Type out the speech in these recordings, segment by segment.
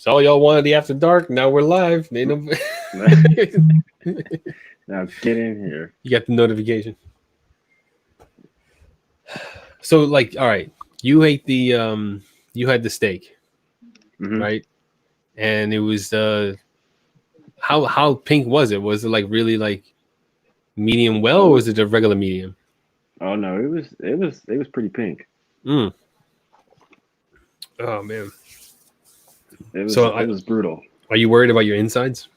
So y'all wanted the After Dark. Now we're live. Ain't no- Now get in here. You got the notification. So like, all right, you ate the you had the steak, Mhm. right? And it was how pink was it? Was it like really like medium well, or Oh, was it a regular medium? oh no, it was pretty pink. Mm. Oh man. It was So it was brutal. are you worried about your insides?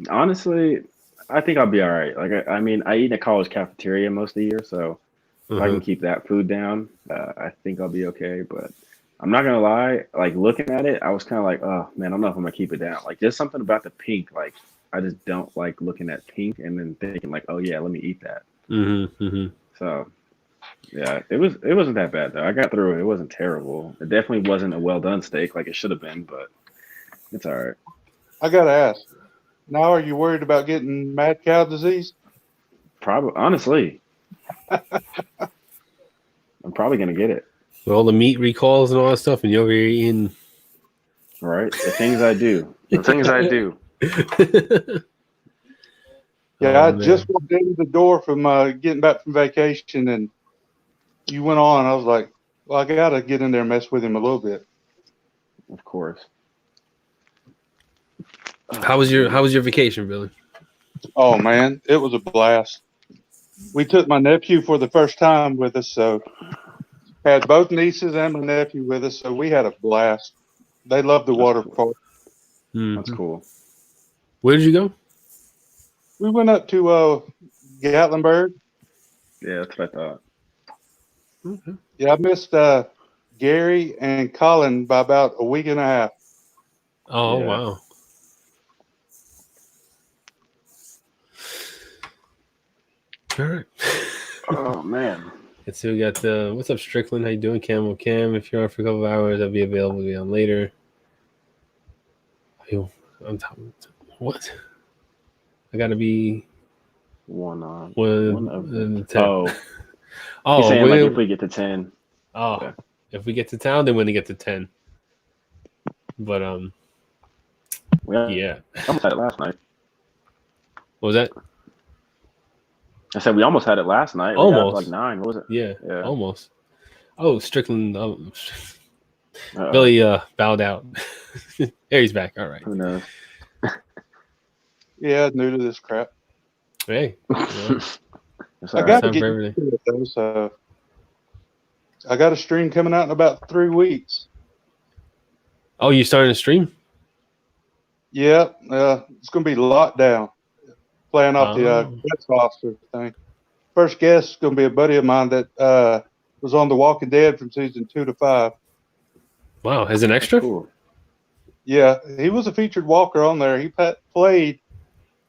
Honestly, I think I'll be all right. Like I mean, I eat in a college cafeteria most of the year, so if I Uh-huh. can keep that food down, I think I'll be okay. But I'm not gonna lie, like looking at it, I was kind of like, oh man, I don't know if I'm gonna keep it down. Like there's something about the pink, like I just don't like looking at pink and then thinking like, oh yeah, let me eat that. Mm-hmm. Mm-hmm. So yeah, it wasn't that bad though. I got through it. It wasn't terrible. It definitely wasn't a well done steak like it should have been, but it's all right. I gotta ask. Now, are you worried about getting mad cow disease? Probably honestly, I'm probably gonna get it. With all the meat recalls and all that stuff, and you're over here eating. All right, the things I do, the things I do. Yeah, Oh I man. just walked in the door from getting back from vacation, and you went on. I was like, well, I gotta get in there and mess with him a little bit. Of course. How was your vacation, Billy? Oh man, it was a blast. We took my nephew for the first time with us, so had both nieces and my nephew with us, so we had a blast. They loved the That's water cool. park. That's Mhm. cool. Where did you go? We went up to Gatlinburg. Yeah, that's what I thought. Okay. Yeah, I missed Gary and Colin by about a week and a half. Oh Yeah. wow. All right. Oh man. Let's see. We got the what's up, Strickland? How you doing, Camel Cam? If you're on for a couple of hours, I'll be available to be on later. Yo, I'm talking. What? I gotta be One one one of of the. the 10. Oh, he's Oh, saying like if we. we get to 10. Oh, Yeah. if we get to town, then we're gonna get to 10. But We yeah. almost had it last night. What was that? I said we almost had it last night. We got up to like Almost. 9. What was it? Yeah. Yeah. Almost. Oh, Strickland. Uh-oh. Billy bowed out. There he's back. All right. Who knows? Yeah, new to this crap. Hey. It's I all got right. to Time get for used everything. to it though. So I got a stream coming out in about 3 weeks. Oh, you starting to stream? Yeah, it's going to be locked down. Playing off the Oh. guest roster thing. First guest is going to be a buddy of mine that was on The Walking Dead from season 2 to 5. Wow. As an That's extra? cool. Yeah, he was a featured walker on there. He played,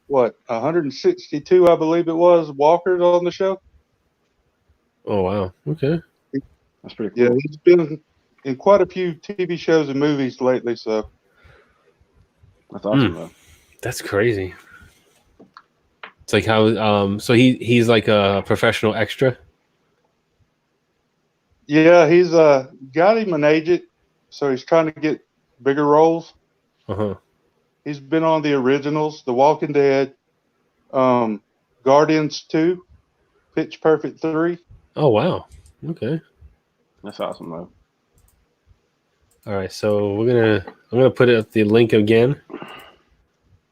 162, I believe it was, walkers on the show. Oh wow. Okay. That's pretty Yeah, cool. he's been in quite a few TV shows and movies lately. So That's awesome though. That's crazy. It's like how so he's like a professional extra. yeah, he's got him an agent, so he's trying to get bigger roles. Uh-huh. He's been on the originals, The Walking Dead, Guardians 2, Pitch Perfect 3. Oh wow. Okay. That's awesome though. All right. So I'm gonna put up the link again.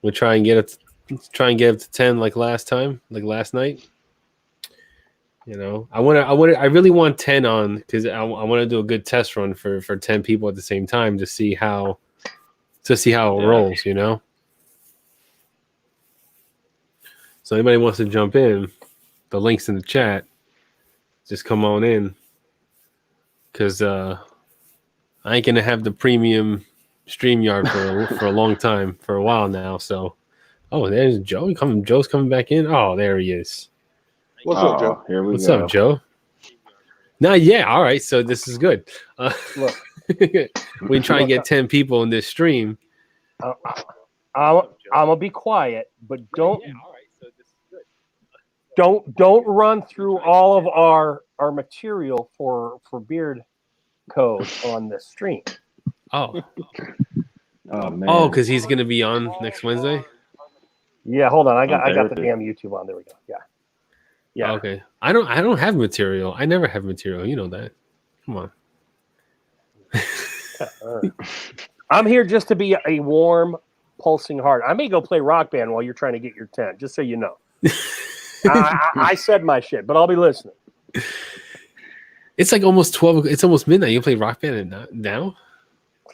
We'll try and get it to 10 like last time, like last night. You know, I really want 10 on because I want to do a good test run for 10 people at the same time to see how it Yeah. rolls, you know. So anybody wants to jump in, the link's in the chat. Just come on in, because I ain't gonna have the premium StreamYard for a long time, for a while now. So, oh, there's Joe. Joe's coming back in. Oh, there he is. What's up, Joe? Here we What's go. up, Joe? No, yeah, all right. So this is good. Look, we try and get 10 people in this stream. I'm gonna be quiet, but don't run through all of our material for beard code on this stream. Oh, Oh man. oh, because he's gonna be on next Wednesday. Yeah, hold on. I got the Thursday. damn YouTube on. There we go. Yeah. Yeah. Okay. I don't have material. I never have material. You know that. Come on. I'm here just to be a warm, pulsing heart. I may go play Rock Band while you're trying to get your tent, just so you know. I said my shit, but I'll be listening. It's like almost 12. It's almost midnight. You play Rock Band now?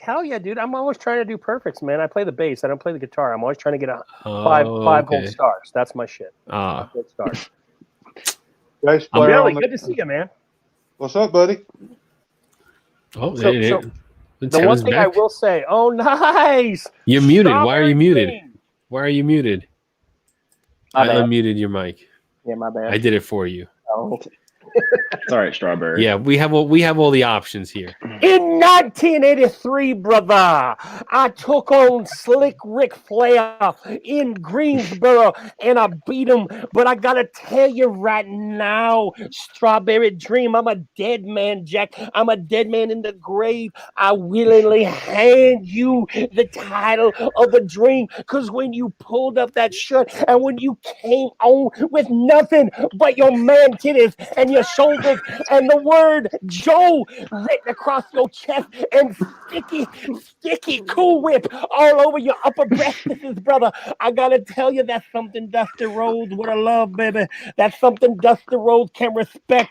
Hell yeah, dude. I'm always trying to do perfects, man. I play the bass. I don't play the guitar. I'm always trying to get five okay. whole stars. That's my shit. Ah. 5 whole stars. Bass player Billy, on the- good to see you, man. What's up, buddy? Oh, So- there so- it is. The one thing I will say, oh, nice. You're muted. Why are you Strawberry muted? cream. Why are you muted? My I bad. unmuted your mic. Yeah, my bad. I did it for you. Oh. It's all right, Strawberry. Yeah, we have all the options here. In 1983, brother, I took on Slick Ric Flair in Greensboro and I beat him. But I gotta tell you right now, Strawberry Dream, I'm a dead man, Jack. I'm a dead man in the grave. I willingly hand you the title of the Dream, because when you pulled up that shirt and when you came on with nothing but your man titties and your shoulders and the word Joe written across your chest and sticky Cool Whip all over your upper breasts, brother. I gotta tell you, that's something Dusty Rhodes would have loved, baby. That's something Dusty Rhodes can respect.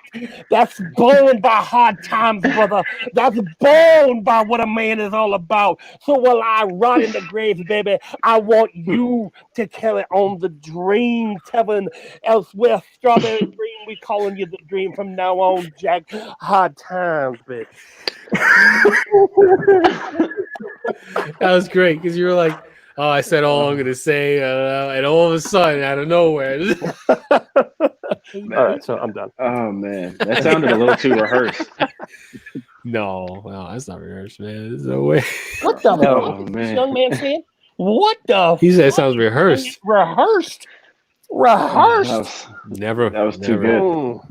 That's born by hard times, brother. That's born by what a man is all about. So while I rot in the grave, baby, I want you to carry on the dream, Tevin. Elsewhere, Strawberry Dream, we calling you the Dream from now on, Jack. Hard times, bitch. That was great because you were like, "Oh, I said all I'm gonna say," and all of a sudden, out of nowhere, All right, so I'm done. Oh man, that sounded a little too rehearsed. no, that's not rehearsed, man. There's no way. What the hell? Oh What this man. young man saying? What the? He said it fuck? sounds rehearsed. Rehearsed. That Rehearsed. was, Never. that was too never. good.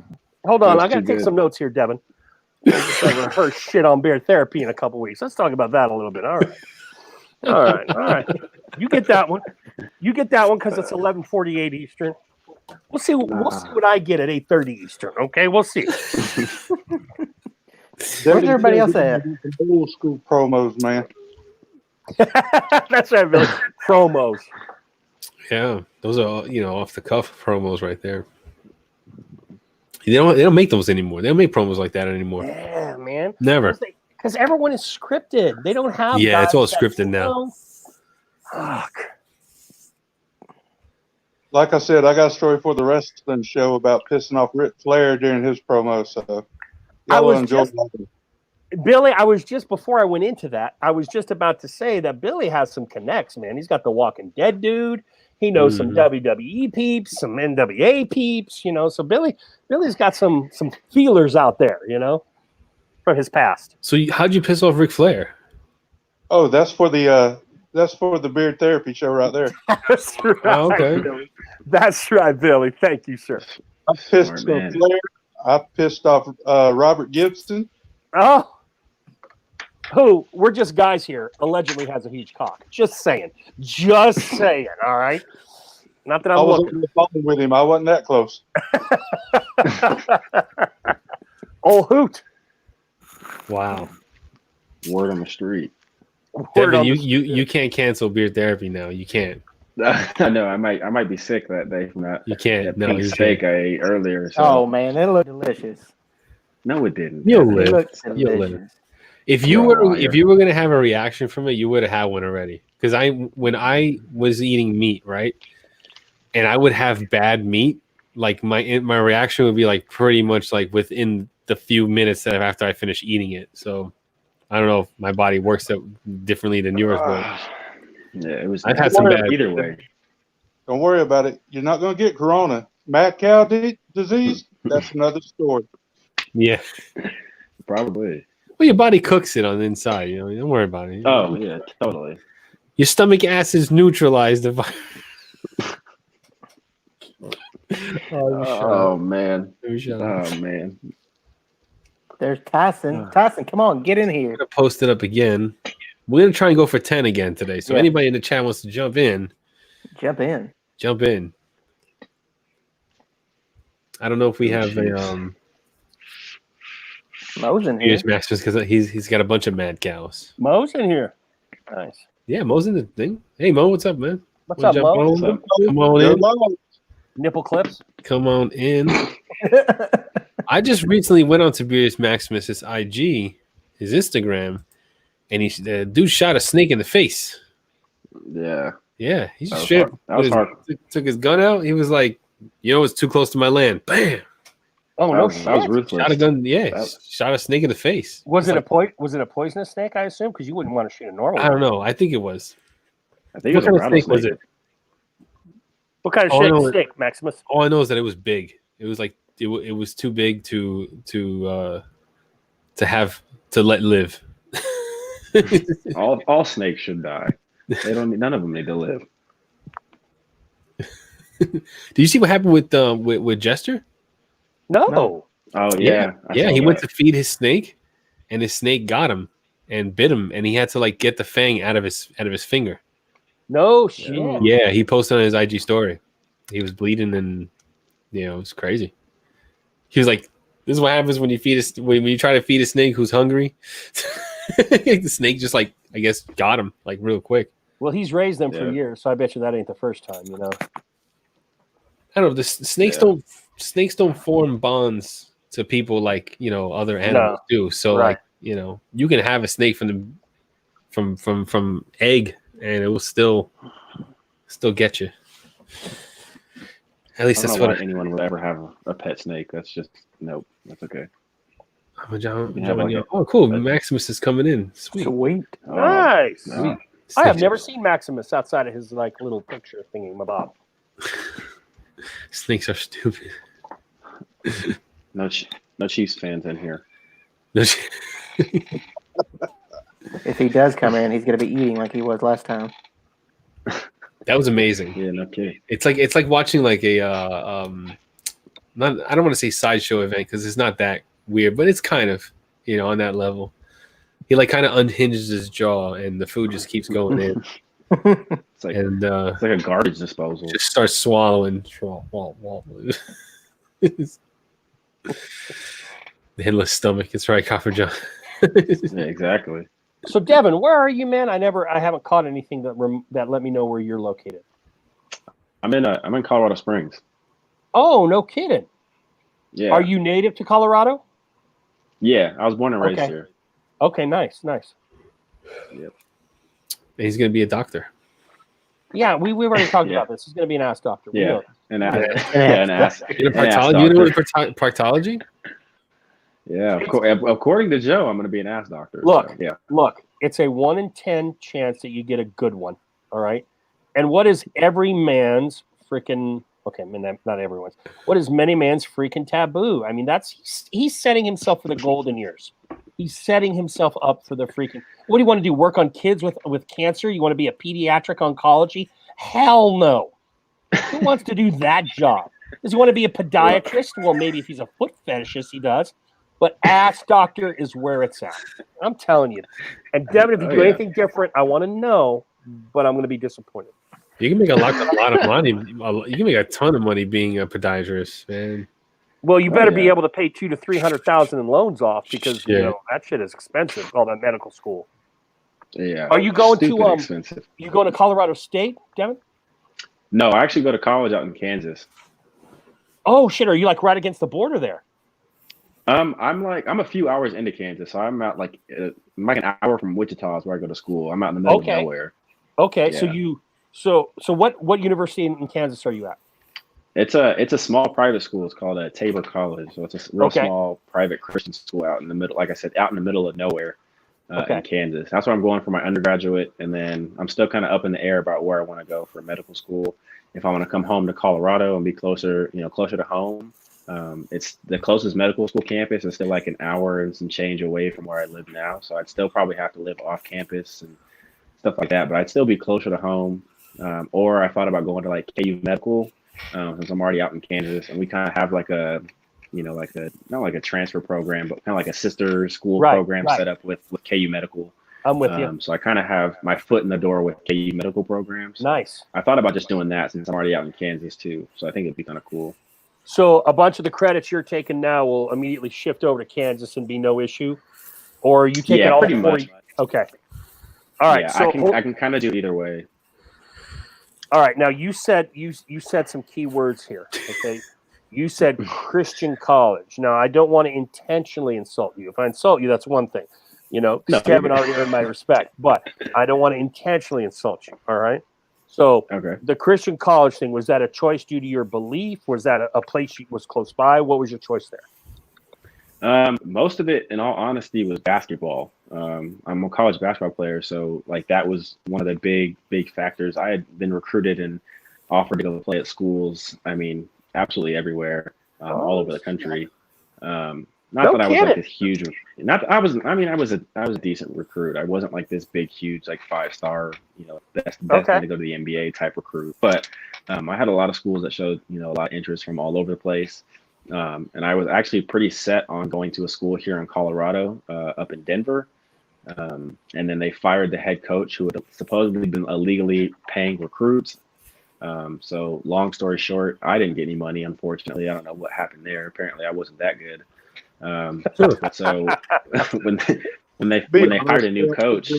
Hold That on, was I gotta too take good. some notes here, Devin. Rehearse shit on beer therapy in a couple weeks. Let's talk about that a little bit. All right. You get that one. You get that one because it's 11:48 Eastern. We'll see what I get at 8:30 Eastern. Okay, we'll see. Where's everybody else at? Old school promos, man. That's right, Billy. Promos. Yeah, those are off the cuff promos right there. They don't make those anymore. They don't make promos like that anymore. Yeah, man. Never. Because everyone is scripted. They don't have. Yeah, it's all guys that, scripted now. Fuck. Like I said, I got a story for the wrestling show about pissing off Ric Flair during his promo. So I y'all was enjoy just- that. Billy, I was just before I went into that, I was just about to say that Billy has some connects, man. He's got the Walking Dead dude. He knows some WWE peeps, some NWA peeps, So Billy's got some feelers out there, from his past. So how'd you piss off Ric Flair? Oh, that's for the beard therapy show right there. That's right, Oh, okay. Billy. That's right, Billy. Thank you, sir. I pissed Smart off man. Flair. I pissed off Robert Gibson. Oh, who? We're just guys here. Allegedly has a huge cock. Just saying. All right. Not that I I'm was looking. on the phone with him. I wasn't that close. Oh, hoot. Wow. Word on the street. Word Devin, on you, the you street. you can't cancel beard therapy now. You can't. I know. I might be sick that day from that. You can't. That No, pink you steak can't. I ate earlier. So. Oh man, it looked delicious. No, it didn't. You'll It live. looked You'll live. delicious. If you were gonna have a reaction from it, you would have had one already. Because when I was eating meat, right, and I would have bad meat, like my reaction would be like pretty much like within the few minutes that after I finish eating it. So I don't know if my body works out differently than yours, but Yeah, it was. I've had some bad. Either way. Don't worry about it. You're not going to get corona. Mad cow disease, that's another story. Yeah. Probably. Well, your body cooks it on the inside. Don't worry about it. Oh yeah, totally. Your stomach acids neutralize the virus. Oh man. I'm Oh man. There's Tyson. Tyson, come on, get in here. gonna post it up again. We're gonna try and go for 10 again today. So Yeah. anybody in the chat wants to jump in. Jump in. Jump in. I don't know if we Oh, have jeez. Mo's in here. Beers Masters because he's got a bunch of mad cows. Mo's in here. Nice. Yeah, Mo's in the thing. Hey Mo, what's up, man? What's Wanna up, jump Mo? on? What's up? Come on You're in. alone. Nipple clips. Come on in. I just recently went on to Beers Maximus' IG, his Instagram, and the dude shot a snake in the face. Yeah. Yeah, he just That was straight hard. That was put hard. took his gun out. He was like, "You know, it's too close to my land." Bam! Oh That no was, that was shit. ruthless. Shot a gun. Yeah, That- shot a snake in the face. Was It's it was it a poisonous snake? I assume because you wouldn't want to shoot a normal. I don't know. I think it was. I think it What was a kind of snake was rattlesnake. it? What kind of Oh, I know snake, Maximus? All I know is that it was big. It was like it was too big to have to let live. All snakes should die. They don't. None of them need to live. Do you see what happened with Jester? No. No. Oh yeah. I Yeah. saw He went that. to feed his snake, and his snake got him and bit him, and he had to like get the fang out of his finger. No shit. Yeah, he posted on his IG story. He was bleeding, and it was crazy. He was like, "This is what happens when you when you try to feed a snake who's hungry." The snake just like I guess got him like real quick. Well, he's raised them for Yeah. years, so I bet you that ain't the first time. You know. I don't know. The snakes Yeah. don't form bonds to people like other animals do. So Right. like you can have a snake from egg, and it will still get you. At I least don't that's know what why anyone would ever have a pet snake. That's just nope. That's okay. I'm John. You have like a- Oh, cool! Maximus is coming in. Sweet. Sweet. Oh, Nice. no. I have never seen Maximus outside of his like little picture thingy bob. Snakes are stupid. No Chiefs fans in here. If he does come in, he's going to be eating like he was last time. That was amazing. Yeah, no kidding. It's like watching like a not I don't want to say sideshow event because it's not that weird, but it's kind of on that level. He like kind of unhinges his jaw, and the food just keeps going in, It's like and it's like a garbage disposal. just starts swallowing. The endless stomach. It's right, Copper John. Yeah, exactly. So Devin, where are you, man? I haven't caught anything that let me know where you're located. I'm in Colorado Springs. Oh, no kidding. Yeah. Are you native to Colorado? Yeah, I was born and raised Okay. here. Okay, nice. He's gonna be a doctor. Yeah, we already talked Yeah. about this. He's going to be an ass doctor. We Yeah. know And Yeah. an ass. You know An ass proctology? You know doctor. what proctology? Yeah, according to Joe, I'm going to be an ass doctor. Look. So, yeah. Look, it's a 1 in 10 chance that you get a good one. All right. And what is every man's freaking okay? I mean, not everyone's. What is many man's freaking taboo? I mean, he's setting himself for the golden years. He's setting himself up for the freaking. What do you want to do? Work on kids with cancer? You want to be a pediatric oncology? Hell no. Who wants to do that job? Does he want to be a podiatrist? Well, maybe if he's a foot fetishist, he does. But ass doctor is where it's at. I'm telling you. And Devin, if you do anything different, I want to know, but I'm going to be disappointed. You can make a lot of money. You can make a ton of money being a podiatrist, man. Well, you better be yeah. able to pay $200,000 to $300,000 in loans off because Yeah. that shit is expensive. All that medical school. Yeah. Are you going Stupid to expensive. You going to Colorado State, Devin? No, I actually go to college out in Kansas. Oh shit! Are you like right against the border there? I'm a few hours into Kansas, so I'm out like an hour from Wichita is where I go to school. I'm out in the middle Okay. of nowhere. Okay, Yeah. so what university in Kansas are you at? It's a small private school. It's called Tabor College. So it's a real Okay. small private Christian school out in the middle. Like I said, out in the middle of nowhere Okay. in Kansas. That's where I'm going for my undergraduate, and then I'm still kind of up in the air about where I want to go for medical school. If I want to come home to Colorado and be closer to home. It's the closest medical school campus is still like an hour and some change away from where I live now. So I'd still probably have to live off campus and stuff like that, but I'd still be closer to home. Or I thought about going to like KU Medical, since I'm already out in Kansas, and we kind of have like a, not like a transfer program, but kind of like a sister school program set up with KU Medical. I'm with you. So I kind of have my foot in the door with KU medical programs. Nice. I thought about just doing that since I'm already out in Kansas too. So I think it'd be kind of cool. So a bunch of the credits you're taking now will immediately shift over to Kansas and be no issue, or are you taking Yeah, all pretty 40? much. Okay. All right. Yeah, So I can kind of do it either way. all right. Now you said some key words here. Okay. You said Christian college. Now I don't want to intentionally insult you. If I insult you, that's one thing. You know, No, Kevin you're good. already earned my respect, but I don't want to intentionally insult you. All right. So Okay. the Christian college thing, was that a choice due to your belief? Was that a place you was close by? What was your choice there? Most of it, in all honesty, was basketball. I'm a college basketball player, so like that was one of the big factors. I had been recruited and offered to go play at schools. I mean, absolutely everywhere, all over the country. Not No that I was like kidding. this huge. Not I was. I mean, I was a decent recruit. I wasn't like this big, huge, like 5-star, best Okay. thing to go to the NBA type recruit. But I had a lot of schools that showed a lot of interest from all over the place. And I was actually pretty set on going to a school here in Colorado, up in Denver. And then they fired the head coach who had supposedly been illegally paying recruits. So long story short, I didn't get any money, unfortunately. I don't know what happened there. Apparently I wasn't that good. But so when they hired a new coach,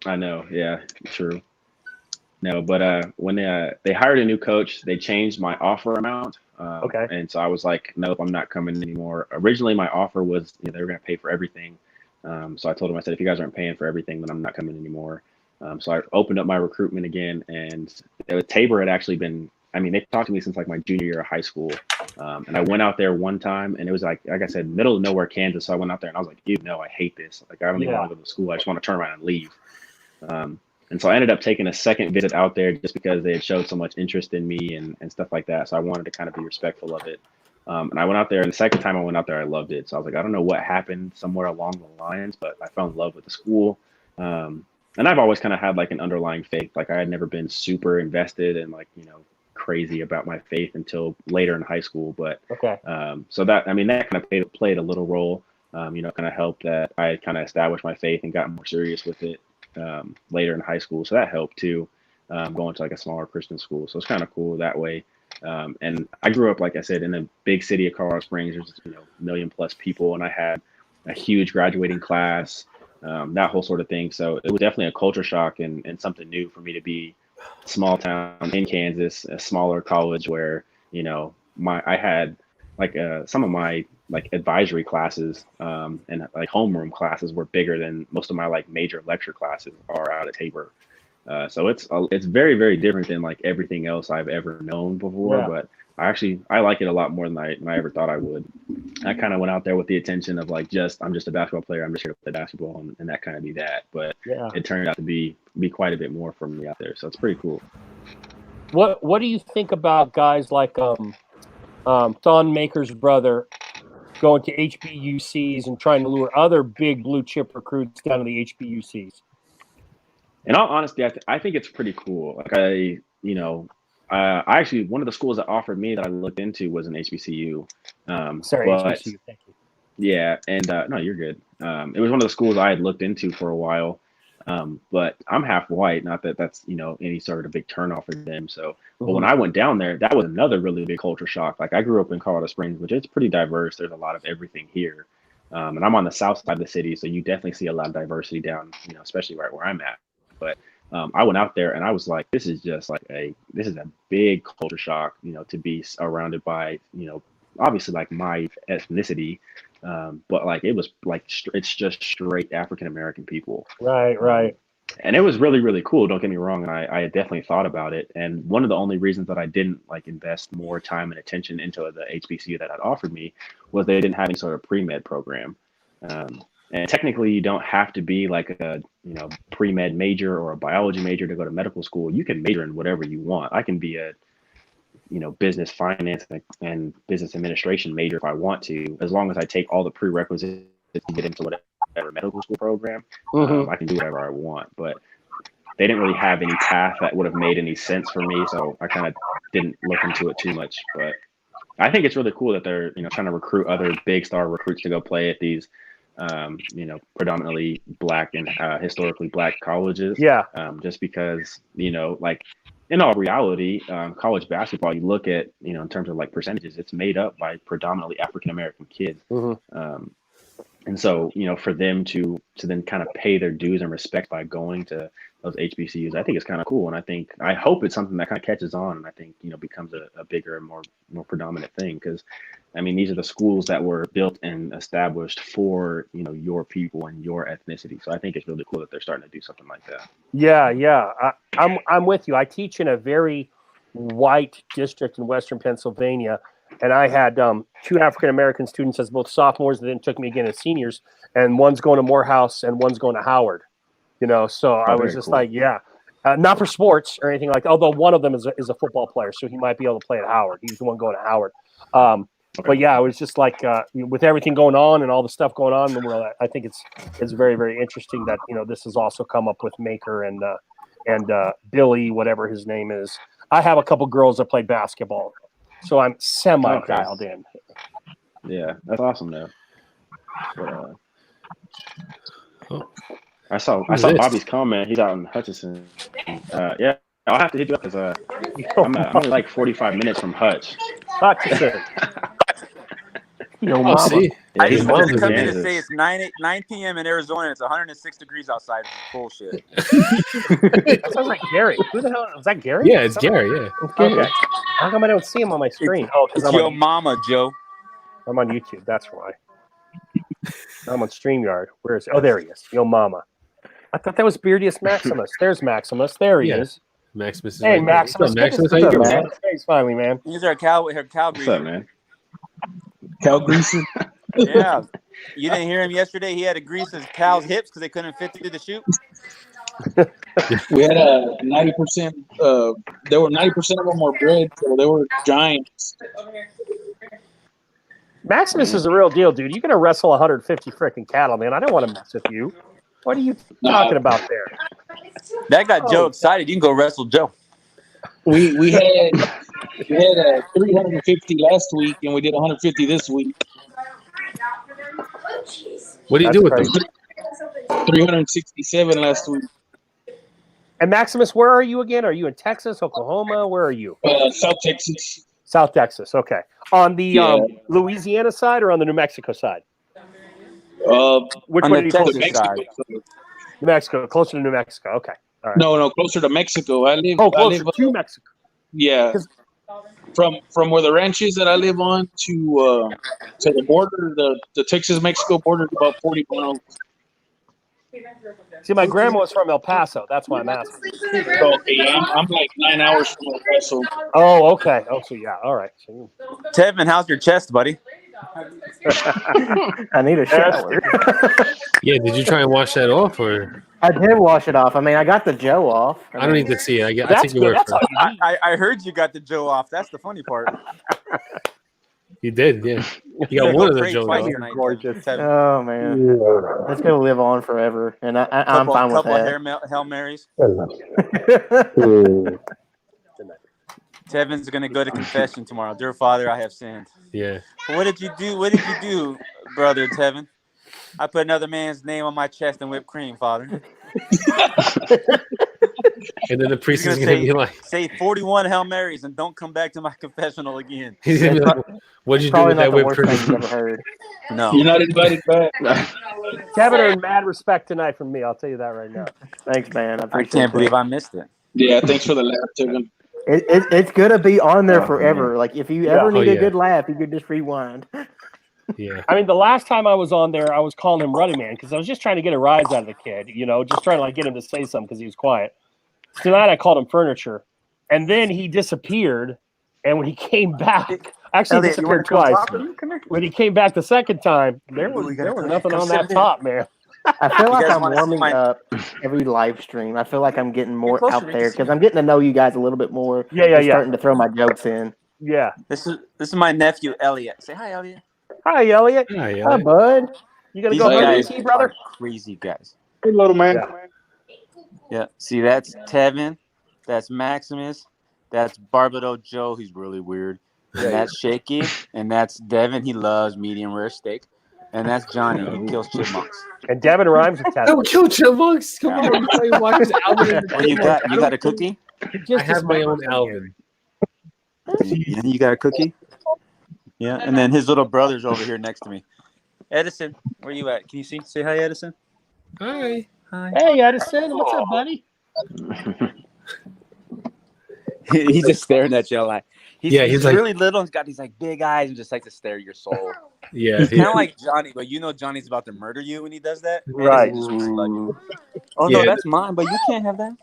I know, yeah, true. No, but when they hired a new coach, they changed my offer amount. Okay. And so I was like, nope, I'm not coming anymore. Originally, my offer was they were going to pay for everything. So I told them, I said, if you guys aren't paying for everything, then I'm not coming anymore. So I opened up my recruitment again, and Tabor had actually been. I mean, they talked to me since like my junior year of high school. And I went out there one time, and it was like I said, middle of nowhere, Kansas. So I went out there, and I was like, dude, no, I hate this. Like, I don't even want to go to school. I just want to turn around and leave. And so I ended up taking a second visit out there just because they had showed so much interest in me and stuff like that. So I wanted to kind of be respectful of it. And I went out there, and the second time I went out there, I loved it. So I was like, I don't know what happened somewhere along the lines, but I fell in love with the school. And I've always kind of had like an underlying faith. Like I had never been super invested and like, crazy about my faith until later in high school. But Okay. so that kind of played a little role, kind of helped that I kind of established my faith and got more serious with it later in high school. So that helped too, going to like a smaller Christian school. So it's kind of cool that way. And I grew up, like I said, in the big city of Colorado Springs. There's, 1 million plus people, and I had a huge graduating class, that whole sort of thing. So it was definitely a culture shock and something new for me to be small town in Kansas, a smaller college where, I had like some of my like advisory classes and like homeroom classes were bigger than most of my like major lecture classes are out at Tabor. So it's very, very different than like everything else I've ever known before. Yeah. But I like it a lot more than I ever thought I would. I kind of went out there with the intention of like I'm just a basketball player. I'm just here to play basketball and that kind of be that. But Yeah. it turned out to be quite a bit more for me out there. So it's pretty cool. What do you think about guys like Thon Maker's brother going to HBUCs and trying to lure other big blue chip recruits down to the HBUCs? In all honesty, I think it's pretty cool. Like I actually, one of the schools that offered me that I looked into was an HBCU. HBCU, thank you. Yeah, and no, you're good. It was one of the schools I had looked into for a while. But I'm half white, not that that's, any sort of big turnoff for them. So, but when I went down there, that was another really big culture shock. Like I grew up in Colorado Springs, which is pretty diverse. There's a lot of everything here. And I'm on the south side of the city, so you definitely see a lot of diversity down, especially right where I'm at. But I went out there and I was like, this is a big culture shock, to be surrounded by, obviously like my ethnicity, but like it was like it's just straight African American people. Right. And it was really, really cool. Don't get me wrong. I had definitely thought about it. And one of the only reasons that I didn't like invest more time and attention into the HBCU that had offered me was they didn't have any sort of pre-med program. And technically you don't have to be like a, pre-med major or a biology major to go to medical school. You can major in whatever you want. I can be a, business finance and business administration major if I want to, as long as I take all the prerequisites to get into whatever medical school program. I can do whatever I want, but they didn't really have any path that would have made any sense for me. So I kind of didn't look into it too much, but I think it's really cool that they're, trying to recruit other big star recruits to go play at these predominantly black and historically black colleges. Yeah. Just because, like in all reality, college basketball, you look at, in terms of like percentages, it's made up by predominantly African American kids. And so, for them to then kind of pay their dues and respect by going to those HBCUs, I think it's kind of cool. And I hope it's something that kind of catches on, and I think, becomes a bigger and more predominant thing. Because, I mean, these are the schools that were built and established for, your people and your ethnicity. So I think it's really cool that they're starting to do something like that. Yeah. I'm with you. I teach in a very white district in Western Pennsylvania. And I had 2 African-American students as both sophomores, and then took me again as seniors. And one's going to Morehouse and one's going to Howard, so I was just cool. like, not for sports or anything like that. Although one of them is a football player, so he might be able to play at Howard. He's the one going to Howard. But yeah, it was just like with everything going on and all the stuff going on in the world, I think it's very, very interesting that, this has also come up with Maker and Billy, whatever his name is. I have a couple girls that played basketball. So I'm dialed in. Yeah, that's awesome though. But, I saw Bobby's comment. He's out in Hutchinson. Yeah, I'll have to hit you up because I'm only like 45 minutes from Hutch. Hutchinson. Mama. See, I he's just wanted to from come in and Kansas. say it's 9 p.m. in Arizona. And it's 106 degrees outside. It's bullshit. That sounds like Gary. Who the hell was that? Gary? yeah, it's Gary. Yeah, Okay. How come I don't see him on my screen? It's your mama, Joe. I'm on YouTube. That's why. I'm on StreamYard. Where is he? Oh, there he is. Yo mama. I thought that was Beardius Maximus. There's Maximus. There he is. Maximus. Is Hey, right there. Maximus. What's up, Maximus? Good How you to doing, see man? you face finally, man. These are cow What's up, greasers. man? Cow greaser. Yeah. You didn't hear him yesterday? He had to grease his cow's hips because they couldn't fit through the chute. We had 90%. There were 90% of them were bred, so they were giants. Maximus is a real deal, dude. You're gonna wrestle 150 freaking cattle, man. I don't want to mess with you. What are you talking about there? That got Joe excited. You can go wrestle Joe. We had 350 last week, and we did 150 this week. What do you That's do with crazy. them? 367 last week. And Maximus, where are you again? Are you in Texas, Oklahoma? Where are you? South Texas. South Texas. Okay. On the Yeah. Louisiana side or on the New Mexico side? Which On one the are you Texas closer to? Mexico. side. New Mexico, closer to New Mexico. Okay. All right. No, closer to Mexico. I live. Closer to Mexico. Yeah. From where the ranch is that I live on to the border, the Texas-Mexico border is about 40 miles. See, my grandma was from El Paso. That's why I'm asking. So, I'm like 9 hours from El Paso. Oh, okay. Oh, so yeah. All right. So, Tevin, how's your chest, buddy? I need a shower. Yeah, did you try and wash that off, or I did wash it off. I mean, I got the Joe off. I don't need to see it. I That's take your good. word That's for all it. you need. I heard you got the Joe off. That's the funny part. You did, yeah. You got Gotta one go of the pray Joes. twice off. tonight, Gorgeous. Tevin. Oh man, it's gonna live on forever, and I'm fine with couple that. Hail Marys. Tevin's gonna go to confession tomorrow. Dear Father, I have sinned. Yeah. What did you do? What did you do, brother Tevin? I put another man's name on my chest and whipped cream, Father. And then the priest He's is gonna gonna be like, Say 41 Hail Marys and don't come back to my confessional again. he's gonna be like, "What'd you do Probably with not that the whipped worst thing cream?" you've ever heard. No. You're not invited back. Kevin earned mad respect tonight from me. I'll tell you that right now. Thanks, man. I I appreciate can't it. believe I missed it. Yeah, thanks for the laugh, Tevin. It's gonna be on there Oh, forever. Like if you Yeah. ever need Oh, a yeah. good laugh, you could just rewind. Yeah. I mean, the last time I was on there, I was calling him Ruddy Man because I was just trying to get a rise out of the kid, just trying to get him to say something because he was quiet. Tonight I called him Furniture, and then he disappeared. And when he came back, actually he disappeared twice. When he came back the second time, there was nothing on that top, man. I feel You like guys I'm wanna see warming my- up every live stream. I feel like I'm getting more closer, out you there can see because I'm getting to know you guys a little bit more. Yeah. Starting to throw my jokes in. Yeah. This is my nephew Elliot. Say hi, Elliot. Hi, Elliot. Yeah, yeah. Hi, bud. You gonna These go guys home, brother? are crazy guys. Hey, little man. Yeah. Yeah. See, that's Tevin. That's Maximus. That's Barbado Joe. He's really weird. And that's Shaky. And that's Devin. He loves medium rare steak. And that's Johnny. He kills chipmunks. And Devin rhymes with I Tevin. would kill chipmunks. Come Yeah. on, you watch his Alvin. Well, you got a cookie? I have my own Alvin. Yeah, you got a cookie? Yeah, and then his little brother's over here next to me. Edison, where you at? Can you see? Say hi, Edison. Hi. Hi. Hey, Edison, what's up, buddy? He's just staring at you like he's like- really little and he's got these like big eyes and just like to stare at your soul. Yeah, He's kind of like Johnny, but you know Johnny's about to murder you when he does that. Right. Edison just wants to love you. Oh Yeah. no, that's mine, but you can't have that.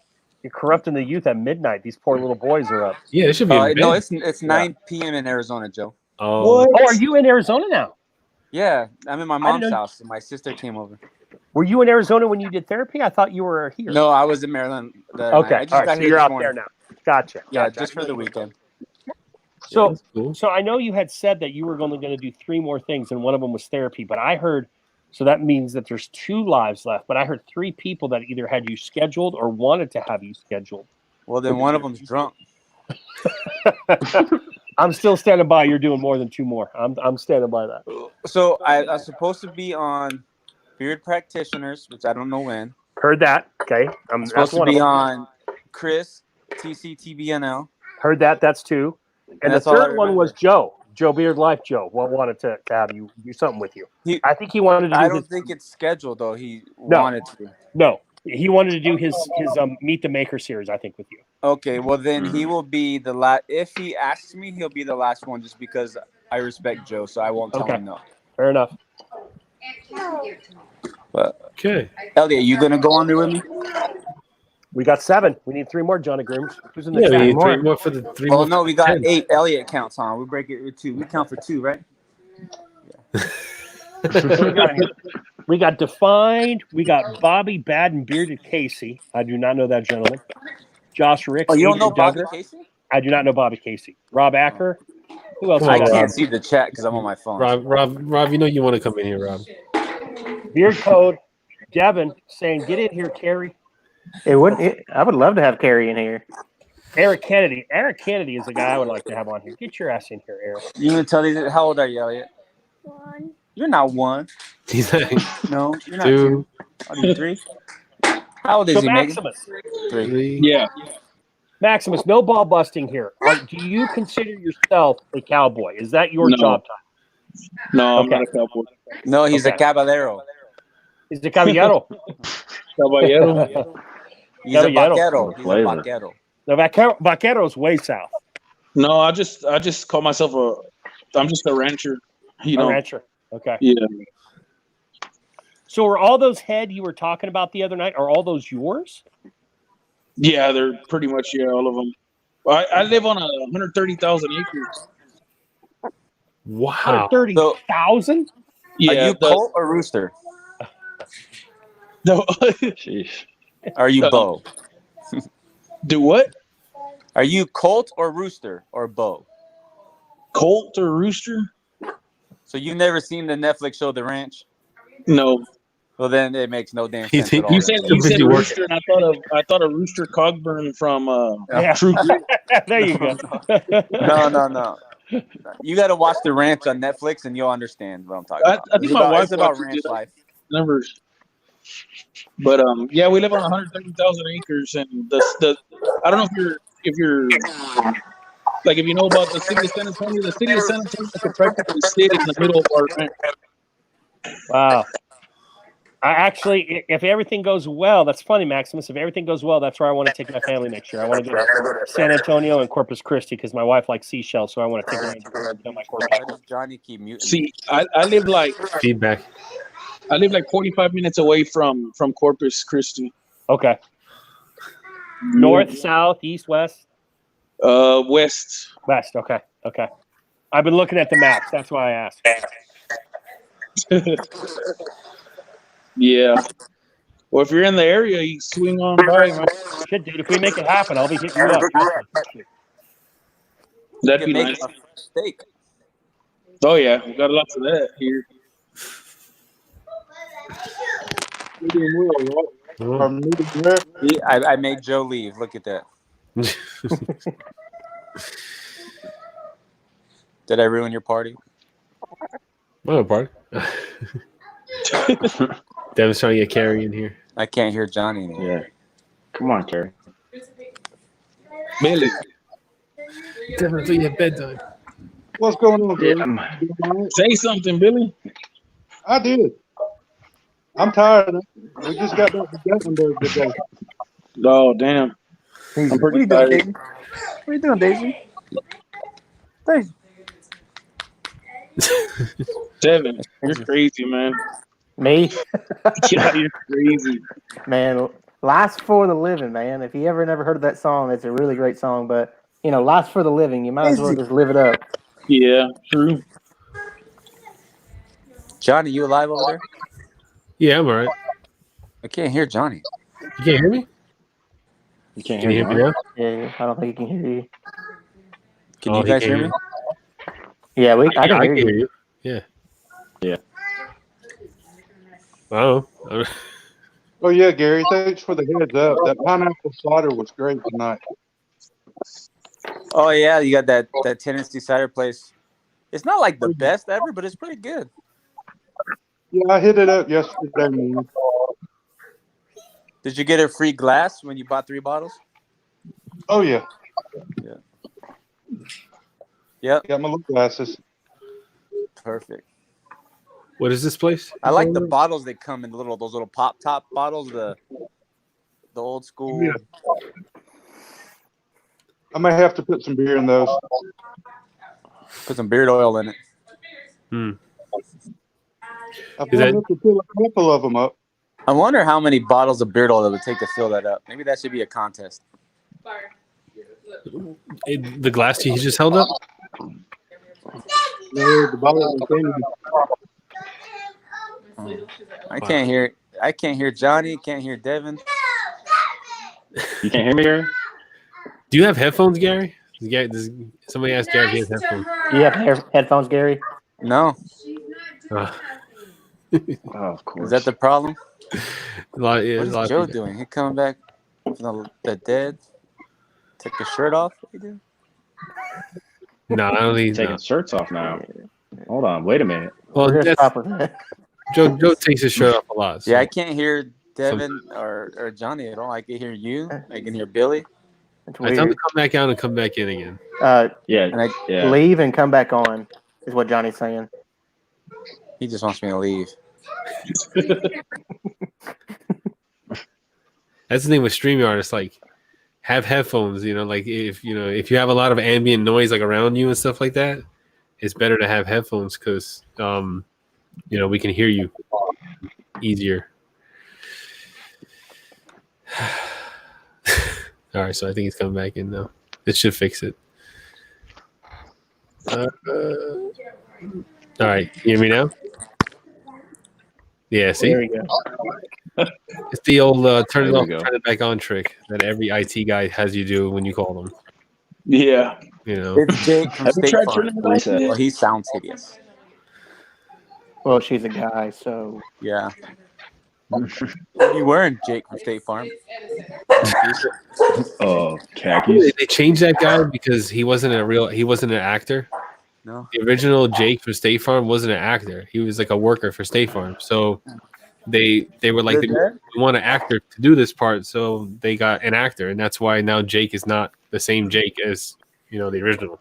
You're corrupting the youth at midnight. These poor little boys are up. yeah. It should be. in No, bed. it's 9 p.m. in Arizona, Joe. Oh, Oh, are you in Arizona now? Yeah, I'm in my didn't mom's know- house. And my sister came over. Were you in Arizona when you did therapy? I thought you were here. No, I was in Maryland. Okay. I just All right. got So here you're this out morning. there now. Gotcha. Yeah, Gotcha. just for the weekend. So, that's cool. so I know you had said that you were only going to do 3 more things, and one of them was therapy. But I heard, so that means that there's 2 lives left. But I heard 3 people that either had you scheduled or wanted to have you scheduled. Well, then one of them's drunk. I'm still standing by. You're doing more than 2 more. I'm standing by that. So I was supposed to be on Beard Practitioners, which I don't know when. Heard that. Okay. I'm That's supposed to one of be them. on Chris TCTBNL. Heard that. That's 2. And the That's all I third one was Joe. Joe Beard Life Joe. Wanted to have you do something with you. I think he wanted to do I his, don't think it's scheduled though. He No. wanted to. No. He wanted to do his Meet the Maker series, I think, with you. Okay, well then he will be the last. If he asks me, he'll be the last one, just because I respect Joe, so I won't tell Okay. him no. Fair enough. But Okay. Elliot, you gonna go on there with me? We got 7. We need 3 more, Jonnie Grooms. Who's in the Yeah, we chat? need 3 more for the 3 Oh more. no, for we the got 10. 8. Elliot counts, huh? We break it with 2. We count for 2, right? We got Defined. We got Bobby Bad and Bearded Casey. I do not know that gentleman. Josh Ricks. Oh, you don't Adrian know Bobby Duggar. Casey? I do not know Bobby Casey. Rob Acker. Who else? Come we on, I got? can't Rob. see the chat because I'm on my phone. Rob, you know you want to come in here, Rob. Beard Code. Devin saying, "Get in here, Carrie." I would love to have Carrie in here. Eric Kennedy. Eric Kennedy is the guy I would like to have on here. Get your ass in here, Eric. You gonna tell these? How old are you, Elliot? 1. You're not 1. He's like No, you're not 2, 2. Are you 3? How old is So he, Megan? Maximus. 3. 3. Yeah. Maximus, no ball busting here. Do you consider yourself a cowboy? Is that your No. job title? No, I'm Okay. not a cowboy. No, he's a Okay. caballero. Is it caballero? Caballero. He's a Caballero. vaquero. He's a Flavor. vaquero. The vaquero's way south. No, I just call myself I'm just a rancher. You A know. rancher. Okay. Yeah. So are all those head you were talking about the other night, are all those yours? Yeah, they're pretty much all of them. I live on 130,000 acres. Wow. 130,000? Yeah. Are you colt or rooster? No. Sheesh. Are you No. bow? Do what? Are you colt or rooster or bow? Colt or rooster? So you've never seen the Netflix show The Ranch? No. Well, then it makes no damn You sense think- at all. You then. said busy working. rooster, and I thought of Rooster Cogburn from Yeah. True Grit. There you go. No. You got to watch The Ranch on Netflix, and you'll understand what I'm talking I about. think It's my about- wife it's about watches ranch it. life. Never. But yeah, we live on 130,000 acres, and the I don't know if you're like if you know about the city of San Antonio. The city of San Antonio could practically sit in the middle of our ranch. Wow. I actually, if everything goes well, that's funny, Maximus. If everything goes well, that's where I want to take my family next year. I want to go to San Antonio and Corpus Christi because my wife likes seashells, so I want to take her to my Corpus. Why does Johnny keep muting? See, I live like Feedback. 45 minutes away from Corpus Christi. Okay. North, south, east, west, West. west. Okay. Okay. I've been looking at the maps. That's why I asked. Yeah. Well, if you're in the area, you swing on by, man. Shit, dude. If we make it happen, I'll be hitting you up. That'd You be can nice. make a steak. Oh yeah, we got lots of that here. I made Joe leave. Look at that. Did I ruin your party? What part? Devin's trying to get Carrie in here. I can't hear Johnny anymore. Yeah. Come on, Carrie. Billy. Devin, I thought you had bedtime. What's going on, Yeah, Billy? Say something, Billy. I did. I'm tired. We just got back to Gatlinburg today. Oh, damn. I'm What are pretty you doing, tired. Daisy? What are you doing, Daisy? Daisy. Devin, you're crazy, man. Me? Yeah, you're crazy. Man, Life's for the Living, man. If you ever never heard of that song, it's a really great song. But, you know, Life's for the Living. You might as well just live it up. Yeah, true. Johnny, you alive over there? Yeah, I'm all right. I can't hear Johnny. You can't hear me? you can't Can you hear hear me now? Yeah, I don't think he can hear you. Can Oh, you he guys can't hear hear me? Yeah, I can I hear can hear you. you. Yeah. Yeah. I don't know. Oh, yeah, Gary. Thanks for the heads up. That pineapple cider was great tonight. Oh yeah, you got that Tennessee cider place. It's not like the best ever, but it's pretty good. Yeah, I hit it up yesterday morning. Did you get a free glass when you bought 3 bottles? Oh, yeah. Yep, Got my little glasses. perfect. What is this place? I like the bottles that come in those little pop top bottles, the old school. Yeah. I may have to put some beer in those. Put some beard oil in it. I might have to fill a couple of them up. I wonder how many bottles of beard oil it would take to fill that up. Maybe that should be a contest. The glass he just held up? No, the bottle of candy. I can't hear Johnny. Can't hear Devin. You can't hear me, Gary? Do you have headphones, Gary? Somebody asked Gary if he has headphones. You have headphones, Gary? No, Uh, Oh, of course. is that the problem? yeah, What is Joe doing? He coming back from the dead? Take his shirt off? What you do? No, I don't think taking shirts off now? Hold on. Wait a minute. Well, We're gonna that's, stop with that. Joe takes his shirt off a lot. So. Yeah, I can't hear Devin or Johnny at all. I can hear you. I can hear Billy. It's I tell him weird. to come back out and come back in again. Yeah. And Yeah. Leave and come back on is what Johnny's saying. he just wants me to leave. That's the thing with StreamYard. It's like have headphones. Like if you have a lot of ambient noise like around you and stuff like that, it's better to have headphones because we can hear you easier. All right, so I think he's coming back in now. This should fix it. All right, you hear me now? Yeah, see? There we go. It's the old turn it There off, we go. turn it back on trick that every IT guy has you do when you call them. Yeah. It's Jake from Have you State tried Farm. turning it off Reset. yet? Well, he sounds hideous. Well, she's a guy, so Yeah. What are you wearing, Jake from State Farm? Oh, khakis. They changed that guy because he wasn't an actor. No. The original Jake from State Farm wasn't an actor. He was like a worker for State Farm. So they were like, we want an actor to do this part, so they got an actor, and that's why now Jake is not the same Jake as the original.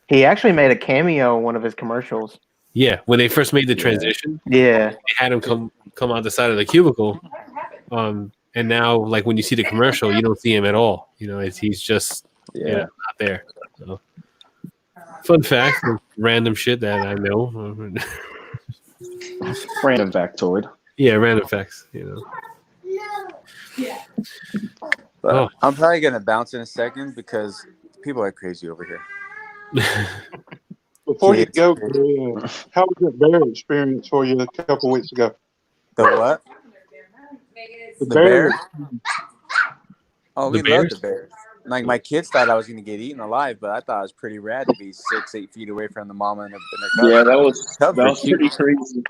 he actually made a cameo in one of his commercials. Yeah, when they first made the transition, Yeah. they had him come out the side of the cubicle, and now like when you see the commercial, you don't see him at all. He's just not there. So, fun fact, random shit that I know. Random factoid. Yeah, random facts. But I'm probably gonna bounce in a second because people are crazy over here. Before you Kids. go, how was that bear experience for you a couple weeks ago? The what? The The Bears? Oh, The we love Bears? the Bears. Like my kids thought I was gonna get eaten alive, but I thought it was pretty rad to be 6-8 feet away from the mama and the cubs. Yeah, that was Cubs are cute. pretty crazy.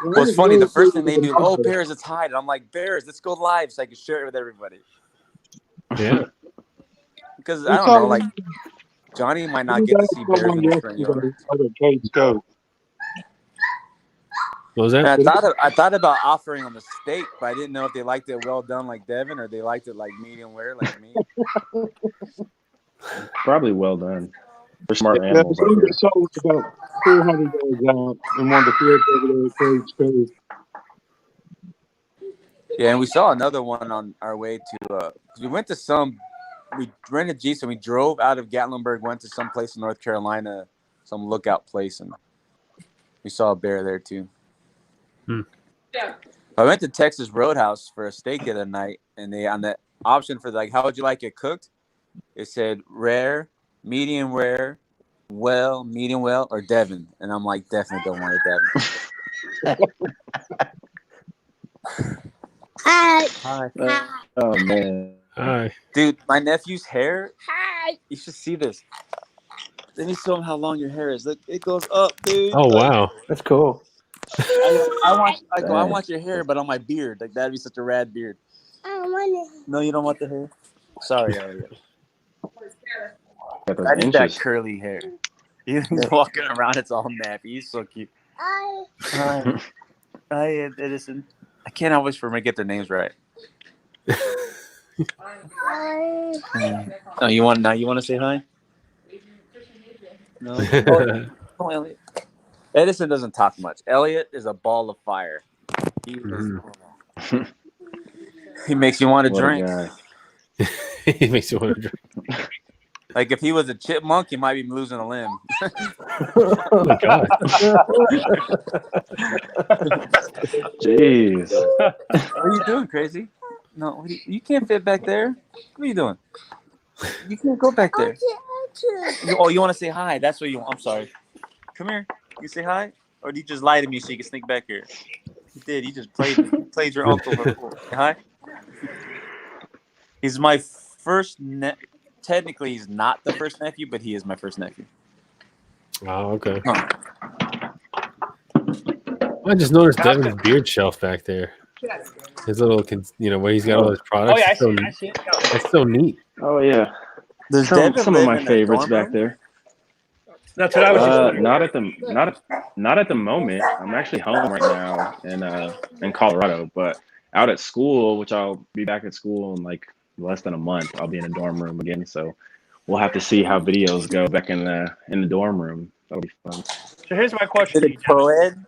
Well, it's funny. The first thing they do, oh, Bears, it's hide. And I'm like, Bears, let's go live so I can share it with everybody. Yeah. Because I don't know, like Johnny might not get to see Bears in the spring yard. Cage go. What was that? And I thought about offering them a steak, but I didn't know if they liked it well done like Devin or they liked it like medium rare like me. Probably well done. We're smart Yeah, animals the out thing here. that sold was about 400 yards out in one of the fields over there at Cage Cove. Yeah, and we saw another one on our way to. We went to we rented Jeeps and we drove out of Gatlinburg, went to some place in North Carolina, some lookout place, and we saw a bear there too. Yeah. I went to Texas Roadhouse for a steak the other night, and they on the option for like, how would you like it cooked? It said rare, medium rare, well, medium well, or Devon, and I'm like, definitely don't want it Devon. Hi. Oh man. Hi. Dude, my nephew's hair. Hi. You should see this. Let me show him how long your hair is. Look, it goes up, dude. Oh Like, wow. That's cool. I want your hair, but on my beard. Like that'd be such a rad beard. I don't want it. No, you don't want the hair. Sorry, Elliot. Got those I need that inches. curly hair. He's walking around. It's all nappy. He's so cute. Hi, Edison. I can't always for me get their names right. Oh, you want to say hi? No. Oh, Elliot. Edison doesn't talk much. Elliot is a ball of fire. He makes you want to What drink. a guy. He makes you want to drink. Like if he was a chipmunk, he might be losing a limb. Oh my god. Jeez. What are you doing, crazy? No, you can't fit back there. What are you doing? You can't go back there. Oh, you want to say hi? That's what you want. I'm sorry. Come here. You say hi? Or did you just lie to me so you can sneak back here? He did. He just played your uncle. Hi. He's my first technically, he's not the first nephew, but he is my first nephew. Oh, okay. Huh. I just noticed Devin's beard shelf back there. His little, where he's got all his products. Oh yeah, I see it. That's so neat. Oh yeah. Does Some Devin of live my in a favorites dorm back room? there. That's what I was just wondering. Not at the moment. I'm actually home right now in Colorado, but out at school, which I'll be back at school in like less than a month. I'll be in a dorm room again, so we'll have to see how videos go back in the dorm room. That'll be fun. So here's my question Is to it you, co-ed?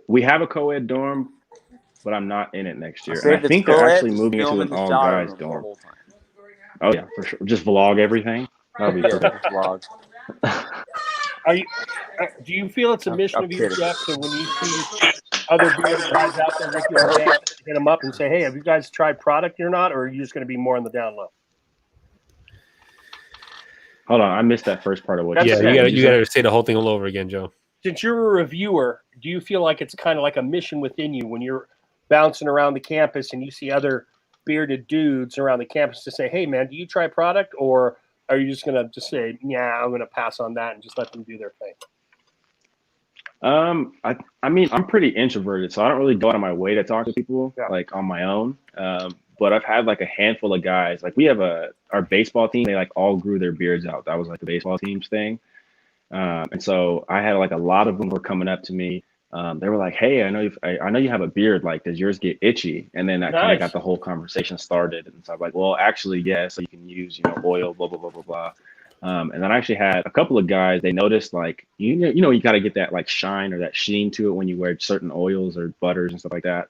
We have a co-ed dorm, but I'm not in it next year. Say And if I it's think they're co-ed, actually just moving film into in an the all shower guys room the dorm. whole time. Oh yeah, for sure. Just vlog everything. That'll be Yeah, perfect. vlog. Do you feel it's a mission I'm of you, kidding. Jeff, that when you see other bearded guys out there with you on campus, hit them up and say, "Hey, have you guys tried product or not?" Or are you just going to be more on the down low? Hold on, I missed that first part of what you Yeah, said. you gotta say the whole thing all over again, Joe. Since you're a reviewer, do you feel like it's kind of like a mission within you when you're bouncing around the campus and you see other bearded dudes around the campus to say, "Hey, man, do you try product?" Or are you just going to just say, "Yeah, I'm going to pass on that," and just let them do their thing? I mean, I'm pretty introverted, so I don't really go out of my way to talk to people like on my own. But I've had like a handful of guys. Like we have our baseball team. They like all grew their beards out. That was like the baseball team's thing. And so I had like a lot of them were coming up to me. They were like, "Hey, I know you have a beard. Like, does yours get itchy?" And then that kind of got the whole conversation started. And so I'm like, "Well, actually, yes. So you can use oil, blah blah blah blah blah." And then I actually had a couple of guys. They noticed like you got to get that like shine or that sheen to it when you wear certain oils or butters and stuff like that.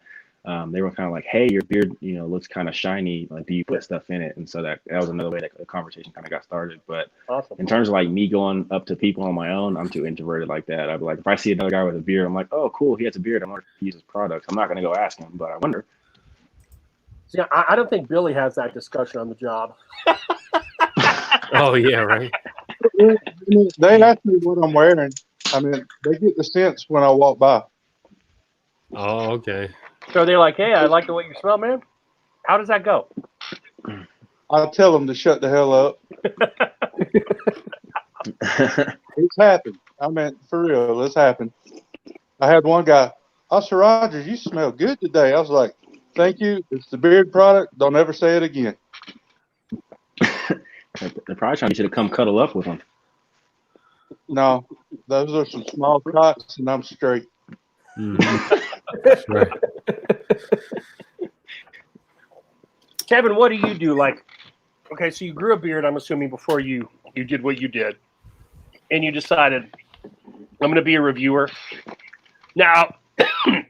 They were kind of like, "Hey, your beard, looks kind of shiny. Like, do you put stuff in it?" And so that was another way that the conversation kind of got started. But in terms of like me going up to people on my own, I'm too introverted like that. I'd be like, if I see another guy with a beard, I'm like, "Oh, cool, he has a beard. I wonder if he uses products." I'm not gonna go ask him, but I wonder. Yeah, I don't think Billy has that discussion on the job. Oh yeah, right. They ask me what I'm wearing. I mean, they get the sense when I walk by. Oh, okay. So they're like, "Hey, I like the way you smell, man." How does that go? I tell them to shut the hell up. It's happened. I mean, for real, it's happened. I had one guy, "Officer Rogers, you smell good today." I was like, "Thank you. It's the beard product. Don't ever say it again." They're probably trying to get you to come cuddle up with them. No, those are some small cocks, and I'm straight. Mm-hmm. Right. Kevin, what do you do? Like, okay, so you grew a beard, I'm assuming, before you did what you did. And you decided, I'm going to be a reviewer. Now,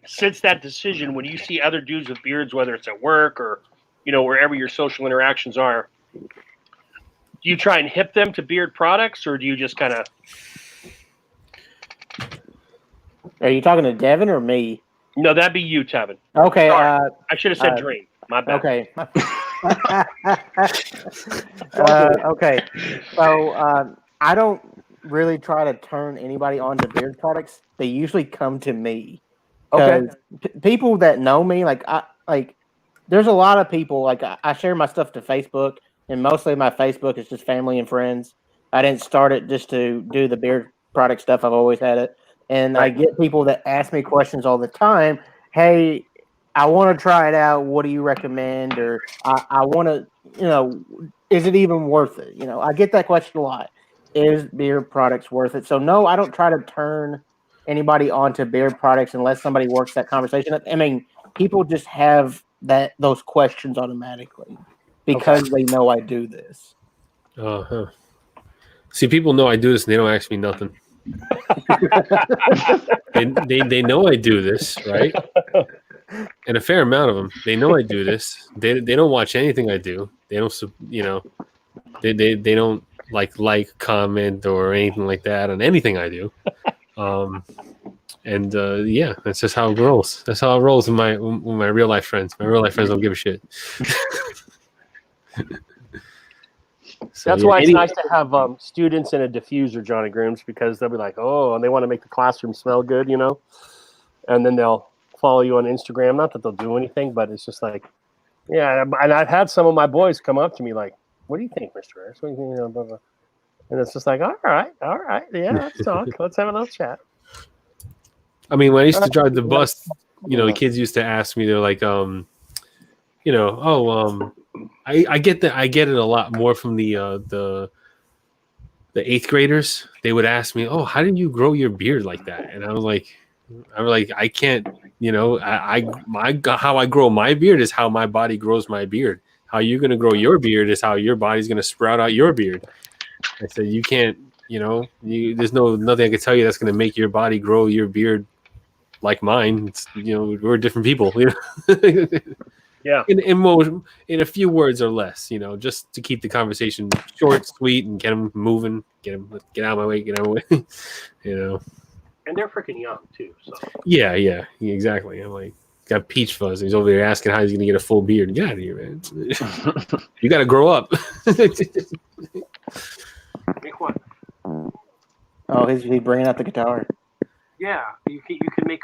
since that decision, when you see other dudes with beards, whether it's at work or, wherever your social interactions are, do you try and hip them to beard products, or do you just kind of... Are you talking to Devin or me? No, that'd be you, Tevin. Okay. Sorry. I should have said Dream. My bad. Okay. Okay. So I don't really try to turn anybody on to beard products. They usually come to me. Okay. People that know me, there's a lot of people, I share my stuff to Facebook, and mostly my Facebook is just family and friends. I didn't start it just to do the beard product stuff. I've always had it. And I get people that ask me questions all the time. Hey, I want to try it out. What do you recommend? Or I want to, is it even worth it? I get that question a lot. Is beard products worth it? So no, I don't try to turn anybody onto beard products unless somebody works that conversation. I mean, people just have those questions automatically because they know I do this. Uh-huh. See, people know I do this and they don't ask me nothing. they know I do this, right? And a fair amount of them, they know I do this. They don't watch anything I do. They don't, they don't like, comment, or anything like that on anything I do. Yeah, that's just how it rolls. That's how it rolls with my real life friends. My real life friends don't give a shit. So, that's why it's nice to have students in a diffuser, Jonnie Grooms, because they'll be like, oh, and they want to make the classroom smell good, and then they'll follow you on Instagram. Not that they'll do anything, but it's just like, yeah. And I've had some of my boys come up to me like, what do you think, Mr. Harris? What do you think? Blah, blah. And it's just like, all right. Yeah, let's talk. Let's have a little chat. I mean, when I used to drive the bus, the kids used to ask me, they're like, I get that. I get it a lot more from the eighth graders. They would ask me, "Oh, how did you grow your beard like that?" And I was like, I can't. How I grow my beard is how my body grows my beard. How you're gonna grow your beard is how your body's gonna sprout out your beard. I said, you can't. There's nothing I can tell you that's gonna make your body grow your beard like mine. It's, we're different people. Yeah. In a few words or less, just to keep the conversation short, sweet, and get them moving, get out of my way, And they're freaking young too. So. Yeah, exactly. I'm like, got peach fuzz. He's over there asking how he's gonna get a full beard. Get out of here, man. You got to grow up. Make what? Oh, he's bringing out the guitar. Yeah, you can make.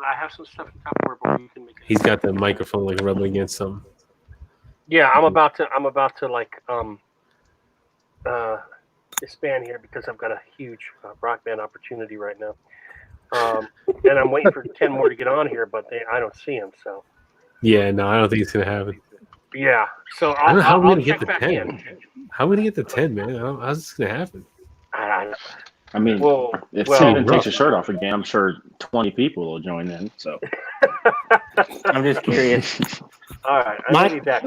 I have some stuff in Tupperware, but you can make. He's got the microphone rubbing against something. Yeah, I'm about to expand here because I've got a huge rock band opportunity right now, and I'm waiting for 10 more to get on here, but I don't see them. So. Yeah, no, I don't think it's gonna happen. Yeah, so I'll check get back the 10. in. How are we gonna get the 10, man? How's this gonna happen? I mean, if Steven takes his shirt off again, I'm sure 20 people will join in. So I'm just curious. All right, I need that.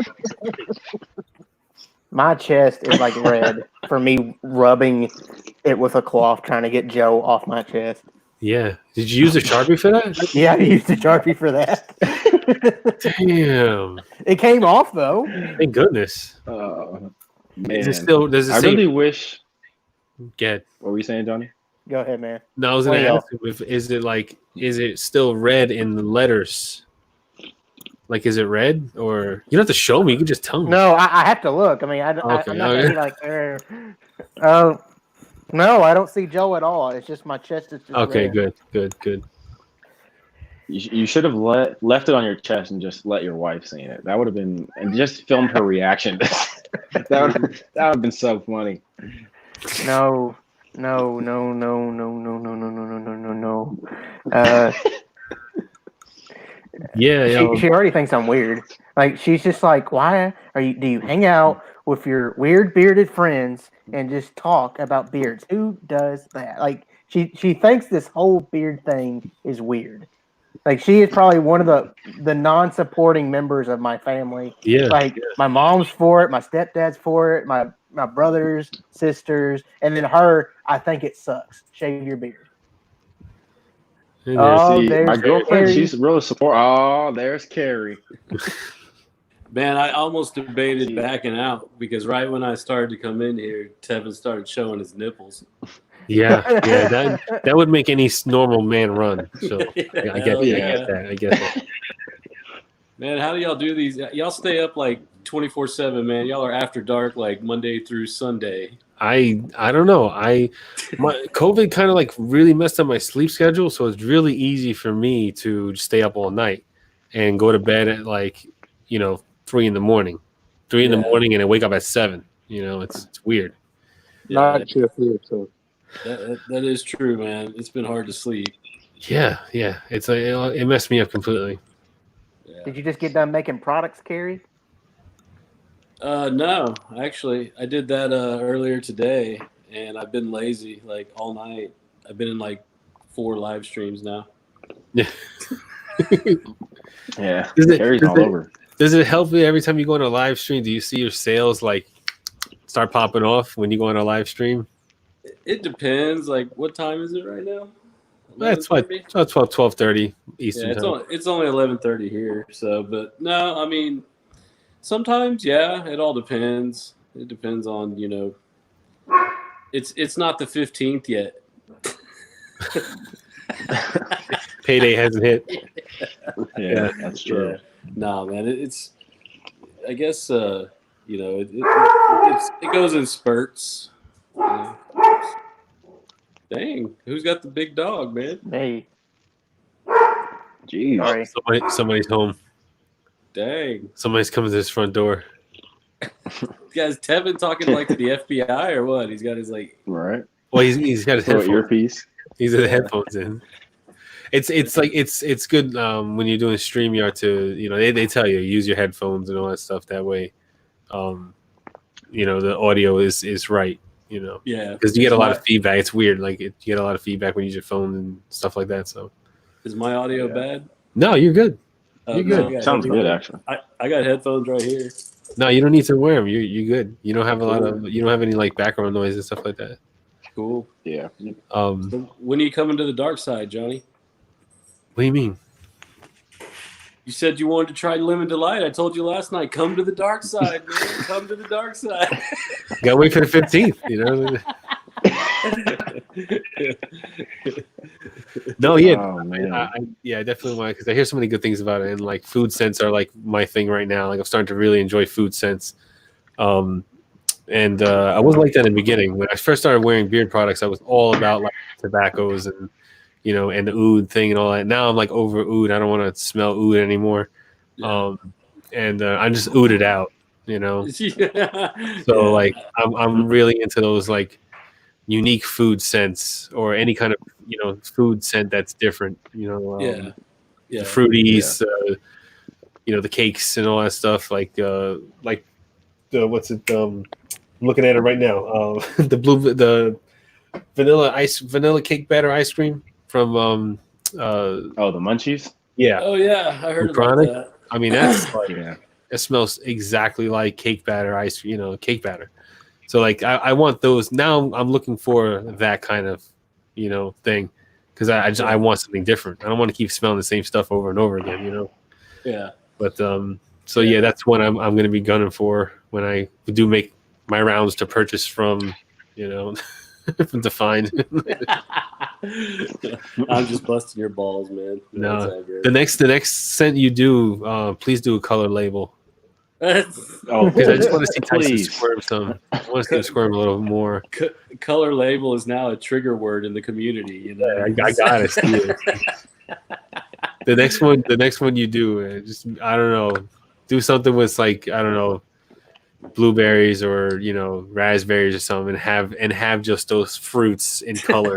My chest is red for me rubbing it with a cloth, trying to get Joe off my chest. Yeah. Did you use a Sharpie for that? Yeah, I used a Sharpie for that. Damn. It came off though. Thank goodness. man, Does it I really wish. Get. What were you saying, Johnny? Go ahead, man. No, I was going to ask you is it still red in the letters? Is it red, or you don't have to show me? You can just tell me. No, I have to look. I mean, I'm not gonna be no, I don't see Joe at all. It's just my chest is just okay. red. Good. You should have left it on your chest and just let your wife see it. That would have been, and just filmed her reaction. that would have been so funny. No. Yeah, she already thinks I'm weird. She's just like, why do you hang out with your weird bearded friends and just talk about beards. Who does that? Like she thinks this whole beard thing is weird. Like she is probably one of the non-supporting members of my family. Yeah. Like my mom's for it, my stepdad's for it, my brothers, sisters, and then her. I think it sucks. Shave your beard. And there's- Oh, See, my there's girlfriend, Carrie. she's really support. Oh, there's Carrie. Man, I almost debated backing out because right when I started to come in here, Tevin started showing his nipples. yeah, that would make any normal man run. So I get Yeah. that. I get that. Man, how do y'all do these? Y'all stay up like 24/7, man. Y'all are after dark like Monday through Sunday. I don't know. My COVID kind of like really messed up my sleep schedule, so it's really easy for me to stay up all night and go to bed at like 3 in the morning, and then wake up at 7. It's weird. Yeah, Night shift here, so that is true, man. It's been hard to sleep. Yeah. It's like it messed me up completely. Yeah. Did you just get done making products, Carrie? No, actually, I did that earlier today, and I've been lazy like all night. I've been in like 4 live streams now. Yeah. Yeah, Does Carrie's all over. Does it help you every time you go on a live stream? Do you see your sales like start popping off when you go on a live stream? It depends. Like, what time is it right now? That's like 12:30 Eastern Yeah, time. it's only 11:30 here. So, but no, I mean, sometimes it all depends. It depends on It's not the 15th yet. Payday hasn't hit. Yeah, that's true. Yeah. No, man, it's. I guess it goes in spurts. Dang, who's got the big dog, man? Hey, Jeez. sorry. Somebody's home. Dang, Somebody's coming to his front door. guys, Tevin talking like to the FBI or what? He's got his like. Right. Well, he's got his Little headphones. earpiece. He's got the headphones in. It's good when you're doing StreamYard to they tell you use your headphones and all that stuff. That way, the audio is right. Yeah, because you get a lot of feedback. It's weird. Like you get a lot of feedback when you use your phone and stuff like that. So is my audio bad? no, you're good. You're good. Sounds good, actually. I got headphones right here. No, you don't need to wear them. You're good. You don't have you don't have any like background noise and stuff like that. Cool. Yeah. So when are you coming to the dark side, Johnny? What do you mean? You said you wanted to try Lemon Delight. I told you last night, come to the dark side, man. Come to the dark side. Gotta wait for the 15th. No, yeah, Oh, man. I definitely want because I hear so many good things about it, and like food scents are like my thing right now. Like I'm starting to really enjoy food scents. And I wasn't like that in the beginning. When I first started wearing beard products, I was all about like tobaccos and and the oud thing and all that. Now I'm like over oud. I don't want to smell oud anymore. Yeah. And I'm just ouded out, Yeah. So like I'm really into those like unique food scents or any kind of food scent that's different. Yeah. The fruities, the cakes and all that stuff. Like the what's it? I'm looking at it right now. The vanilla cake batter ice cream from The munchies? yeah. Oh yeah, I heard about Chronic? that. I mean that's like Yeah. it smells exactly like cake batter cake batter. So like I want those now. I'm looking for that kind of thing because I want something different. I don't want to keep smelling the same stuff over and over again. Yeah. But so yeah, that's what I'm going to be gunning for when I do make my rounds to purchase from from Defined. I'm just busting your balls, man. No, That's all good. the next scent you do, please do a color label. Oh, Because I just want to see Tyson please. squirm some. I want to see him squirm a little more. Color label is now a trigger word in the community. I got it. Steve. The next one you do, just I don't know, do something with like I don't know, blueberries or raspberries or something, and have just those fruits in color.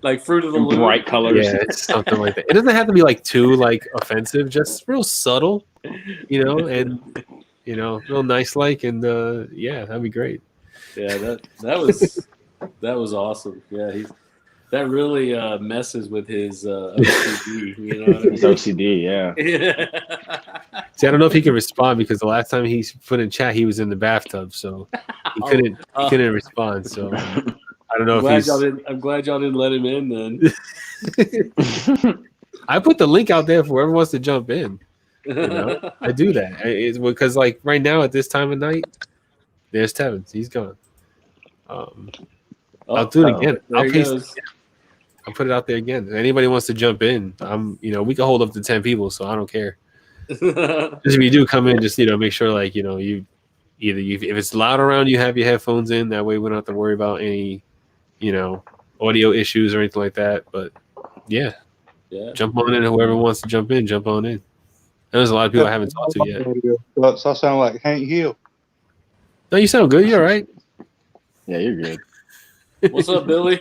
Like Fruit of the In Loom. bright colors. Yeah, it's something like that. It doesn't have to be like too like offensive, just real subtle, and real nice like, and yeah, that'd be great. Yeah, that was awesome. Yeah, that really messes with his OCD. You know what I mean? It's OCD, yeah. See, I don't know if he can respond because the last time he put in chat, he was in the bathtub, so he couldn't respond. So I don't know if he's. I'm glad y'all didn't let him in then. I put the link out there for whoever wants to jump in. I do that. It's because like right now at this time of night, there's Tevin. He's gone. I'll do it again. I'll paste it again. I'll put it out there again. If anybody wants to jump in, we can hold up to 10 people, so I don't care. Just if you do come in, just make sure like you if it's loud around, you have your headphones in. That way we don't have to worry about any audio issues or anything like that. But yeah, jump on in. Whoever wants to jump in, jump on in. There's a lot of people I haven't talked to yet. So I sound like Hank Hill. No, you sound good. You're all right. Yeah, you're good. What's up, Billy?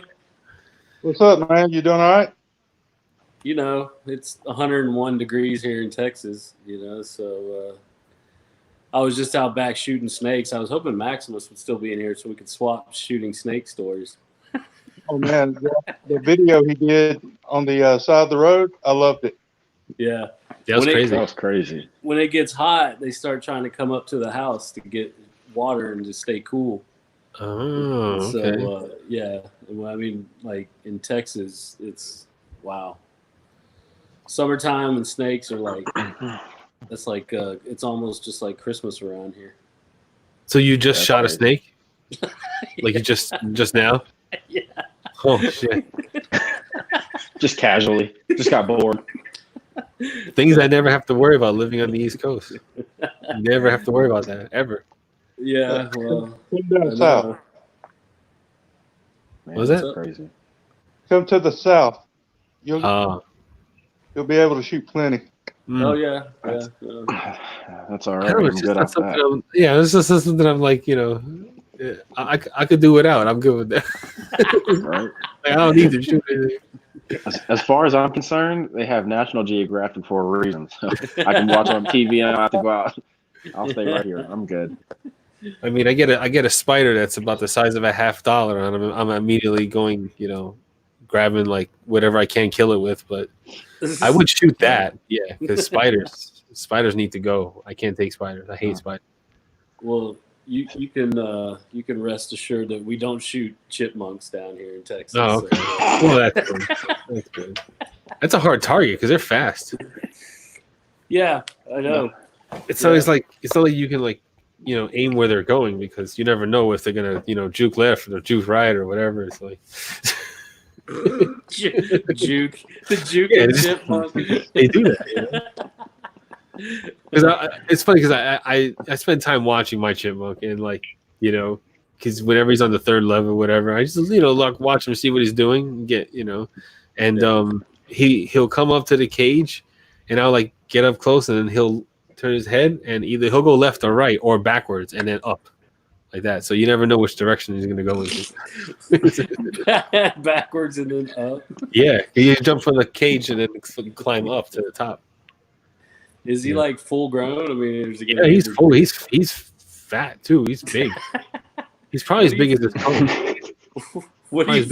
What's up, man? You doing all right? It's 101 degrees here in Texas, so I was just out back shooting snakes. I was hoping Maximus would still be in here so we could swap shooting snake stories. Oh, man. The video he did on the side of the road, I loved it. Yeah. That was crazy. That was crazy. When it gets hot, they start trying to come up to the house to get water and to stay cool. Oh, okay. So, yeah. Well, I mean, like in Texas, it's wow. Summertime and snakes are like, it's like, it's almost just like Christmas around here. So you just shot a snake? Like you just now? Yeah. Oh, shit. Just casually. Just got bored. Things I never have to worry about living on the East Coast. Never have to worry about that, ever. Yeah, well. Come down south. Man, What was that? that's crazy. Come to the south. You'll be able to shoot plenty. Oh, yeah. That's all I right. don't know, I'm it's good just off not that. something it's just something I'm like, I could do without. I'm good with that. Right? Like, I don't need to shoot anything. As far as I'm concerned, they have National Geographic for a reason. So I can watch on TV and I don't have to go out. I'll stay right here. I'm good. I mean, I get a spider that's about the size of a $50, and I'm immediately going, grabbing like whatever I can kill it with. But I would shoot that, yeah, because spiders need to go. I can't take spiders. I hate spiders. Well, you can rest assured that we don't shoot chipmunks down here in Texas. Oh, okay. Well, that's good. That's good. That's a hard target because they're fast. Yeah, I know. It's always like you can like aim where they're going because you never know if they're gonna juke left or juke right or whatever. It's like juke and chipmunk. They do that. Because it's funny because I spend time watching my chipmunk and like because whenever he's on the third level or whatever, I just watch him, see what he's doing, and he'll come up to the cage and I'll like get up close and then he'll turn his head and either he'll go left or right or backwards and then up like that. So you never know which direction he's gonna go into. Backwards and then up. Yeah, you jump from the cage and then climb up to the top. Is he like full grown? I mean, yeah, he's full. He's fat too. He's big. He's probably as big as his cone. What do you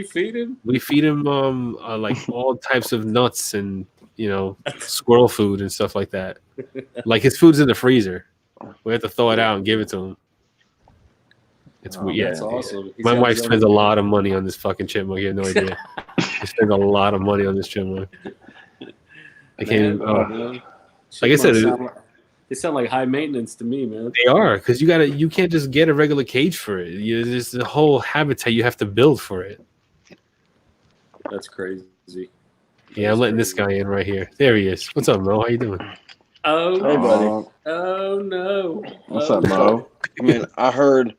feed him? We feed him like all types of nuts and squirrel food and stuff like that. Like his food's in the freezer. We have to throw it out and give it to him. It's weird. Yeah, that's awesome. My wife spends a lot of money on this fucking chipmunk. You have no idea. She spends a lot of money on this chipmunk. I can't. Like I said, they sound like high maintenance to me, man. They are because you can't just get a regular cage for it. There's the whole habitat you have to build for it. That's crazy. Yeah, I'm letting this guy in right here. There he is. What's up, Mo? How you doing? Oh, hey, buddy. Oh no. What's up, Mo? I mean, I heard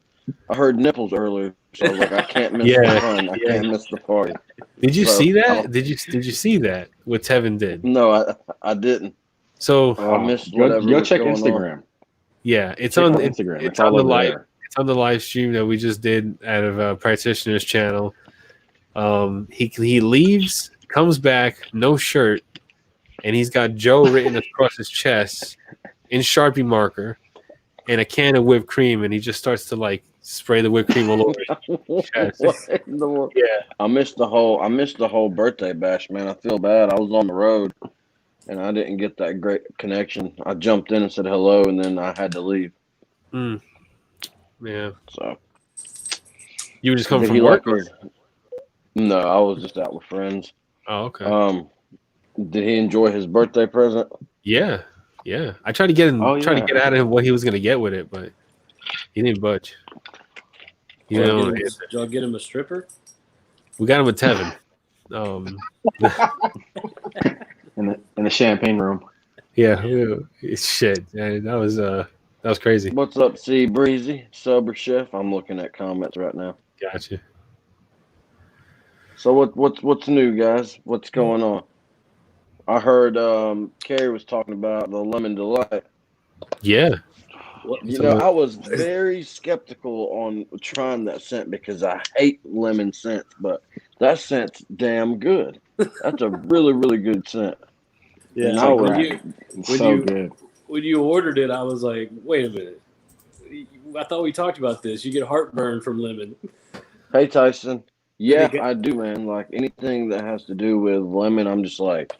nipples earlier, so like I can't miss the fun. I can't miss the party. Did you see that? Did you see that? What Tevin did? No, I didn't. So I missed whatever. Go check going Instagram. on. Yeah, it's check on Instagram. It's on the live. It's on the live stream that we just did out of Practitioner's channel. He leaves, comes back, no shirt, and he's got Joe written across his chest and Sharpie marker and a can of whipped cream, and he just starts to like spray the whipped cream all over his chest. What in the world? Yeah. I missed the whole birthday bash, man. I feel bad. I was on the road and I didn't get that great connection. I jumped in and said hello, and then I had to leave. Mm. Yeah. So You were just coming did from he work? like her? No, I was just out with friends. Oh, okay. Did he enjoy his birthday present? Yeah. Yeah. I tried to get him trying to get out of him what he was gonna get with it, but he didn't budge. You know, Did y'all get him a stripper? we got him a Tevin. In the champagne room. Yeah, shit. Man, that was crazy. What's up, C Breezy? Sober Chef. I'm looking at comments right now. Gotcha. So what's new, guys? What's going on? I heard Carrie was talking about the lemon delight. Yeah. You know, I was very skeptical on trying that scent because I hate lemon scents, but that scent's damn good. That's a really, really good scent. Yeah, And good. When you ordered it, I was like, wait a minute. I thought we talked about this. You get heartburn from lemon. Hey, Tyson. Yeah, I do, man. Like anything that has to do with lemon, I'm just like,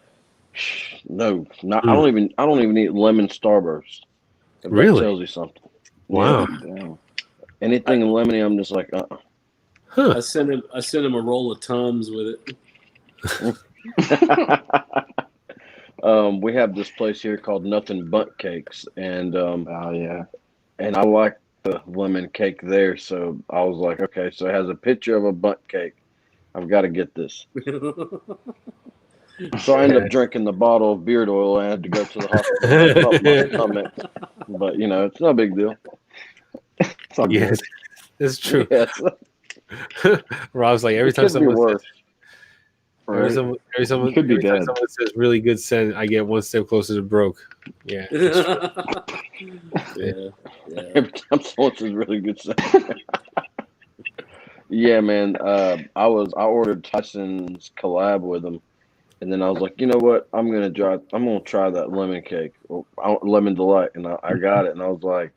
no, not. I don't even eat lemon Starburst. If Really? that tells you something. Wow. Yeah. Anything lemony, I'm just like, Huh. I sent him a roll of Tums with it. We have this place here called Nothing But Cakes, and and I like the lemon cake there, so I was like, okay, so it has a picture of a butt cake. I've got to get this. So I ended up drinking the bottle of beard oil. I had to go to the hospital. My stomach. But you know, it's no big deal. It's all Yes, it's true. Yes. Rob's like every It time could be someone worse. every Right? time could be time dead. someone says really good scent, I get one step closer to broke. Yeah. Yeah. Every time someone says really good stuff. Yeah, man. I ordered Tyson's collab with him, and then I was like, you know what? I'm gonna try that lemon cake, or lemon delight, and I got it, and I was like,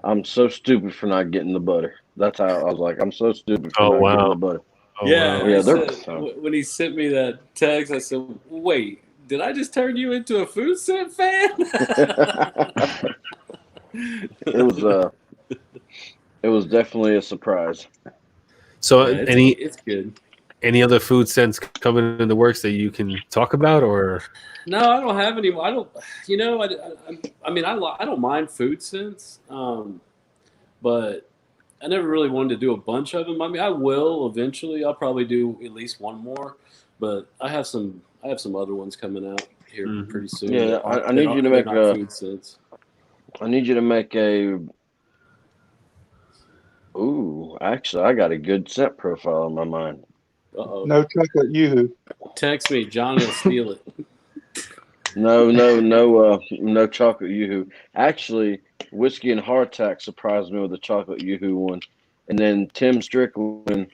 I'm so stupid for not getting the butter. That's how I was like, I'm so stupid for not getting the butter. Oh, Yeah, wow. Yeah, when he sent me that text, I said, wait, did I just turn you into a food scent fan? It was definitely a surprise. So Yeah, it's good. Any other food scents coming in the works that you can talk about, or No, I don't have any. I don't. You know, I mean, I don't mind food scents, but I never really wanted to do a bunch of them. I mean, I will eventually. I'll probably do at least one more, but I have some other ones coming out here pretty soon. Yeah, I need you to make food scents. I need you to make a. Ooh, actually, I got a good scent profile in my mind. Uh-oh. No chocolate yoo-hoo. Text me, John will steal it. No chocolate yoo-hoo. Actually, Whiskey and Hardtack surprised me with a chocolate yoo-hoo one, and then Tim Strickland,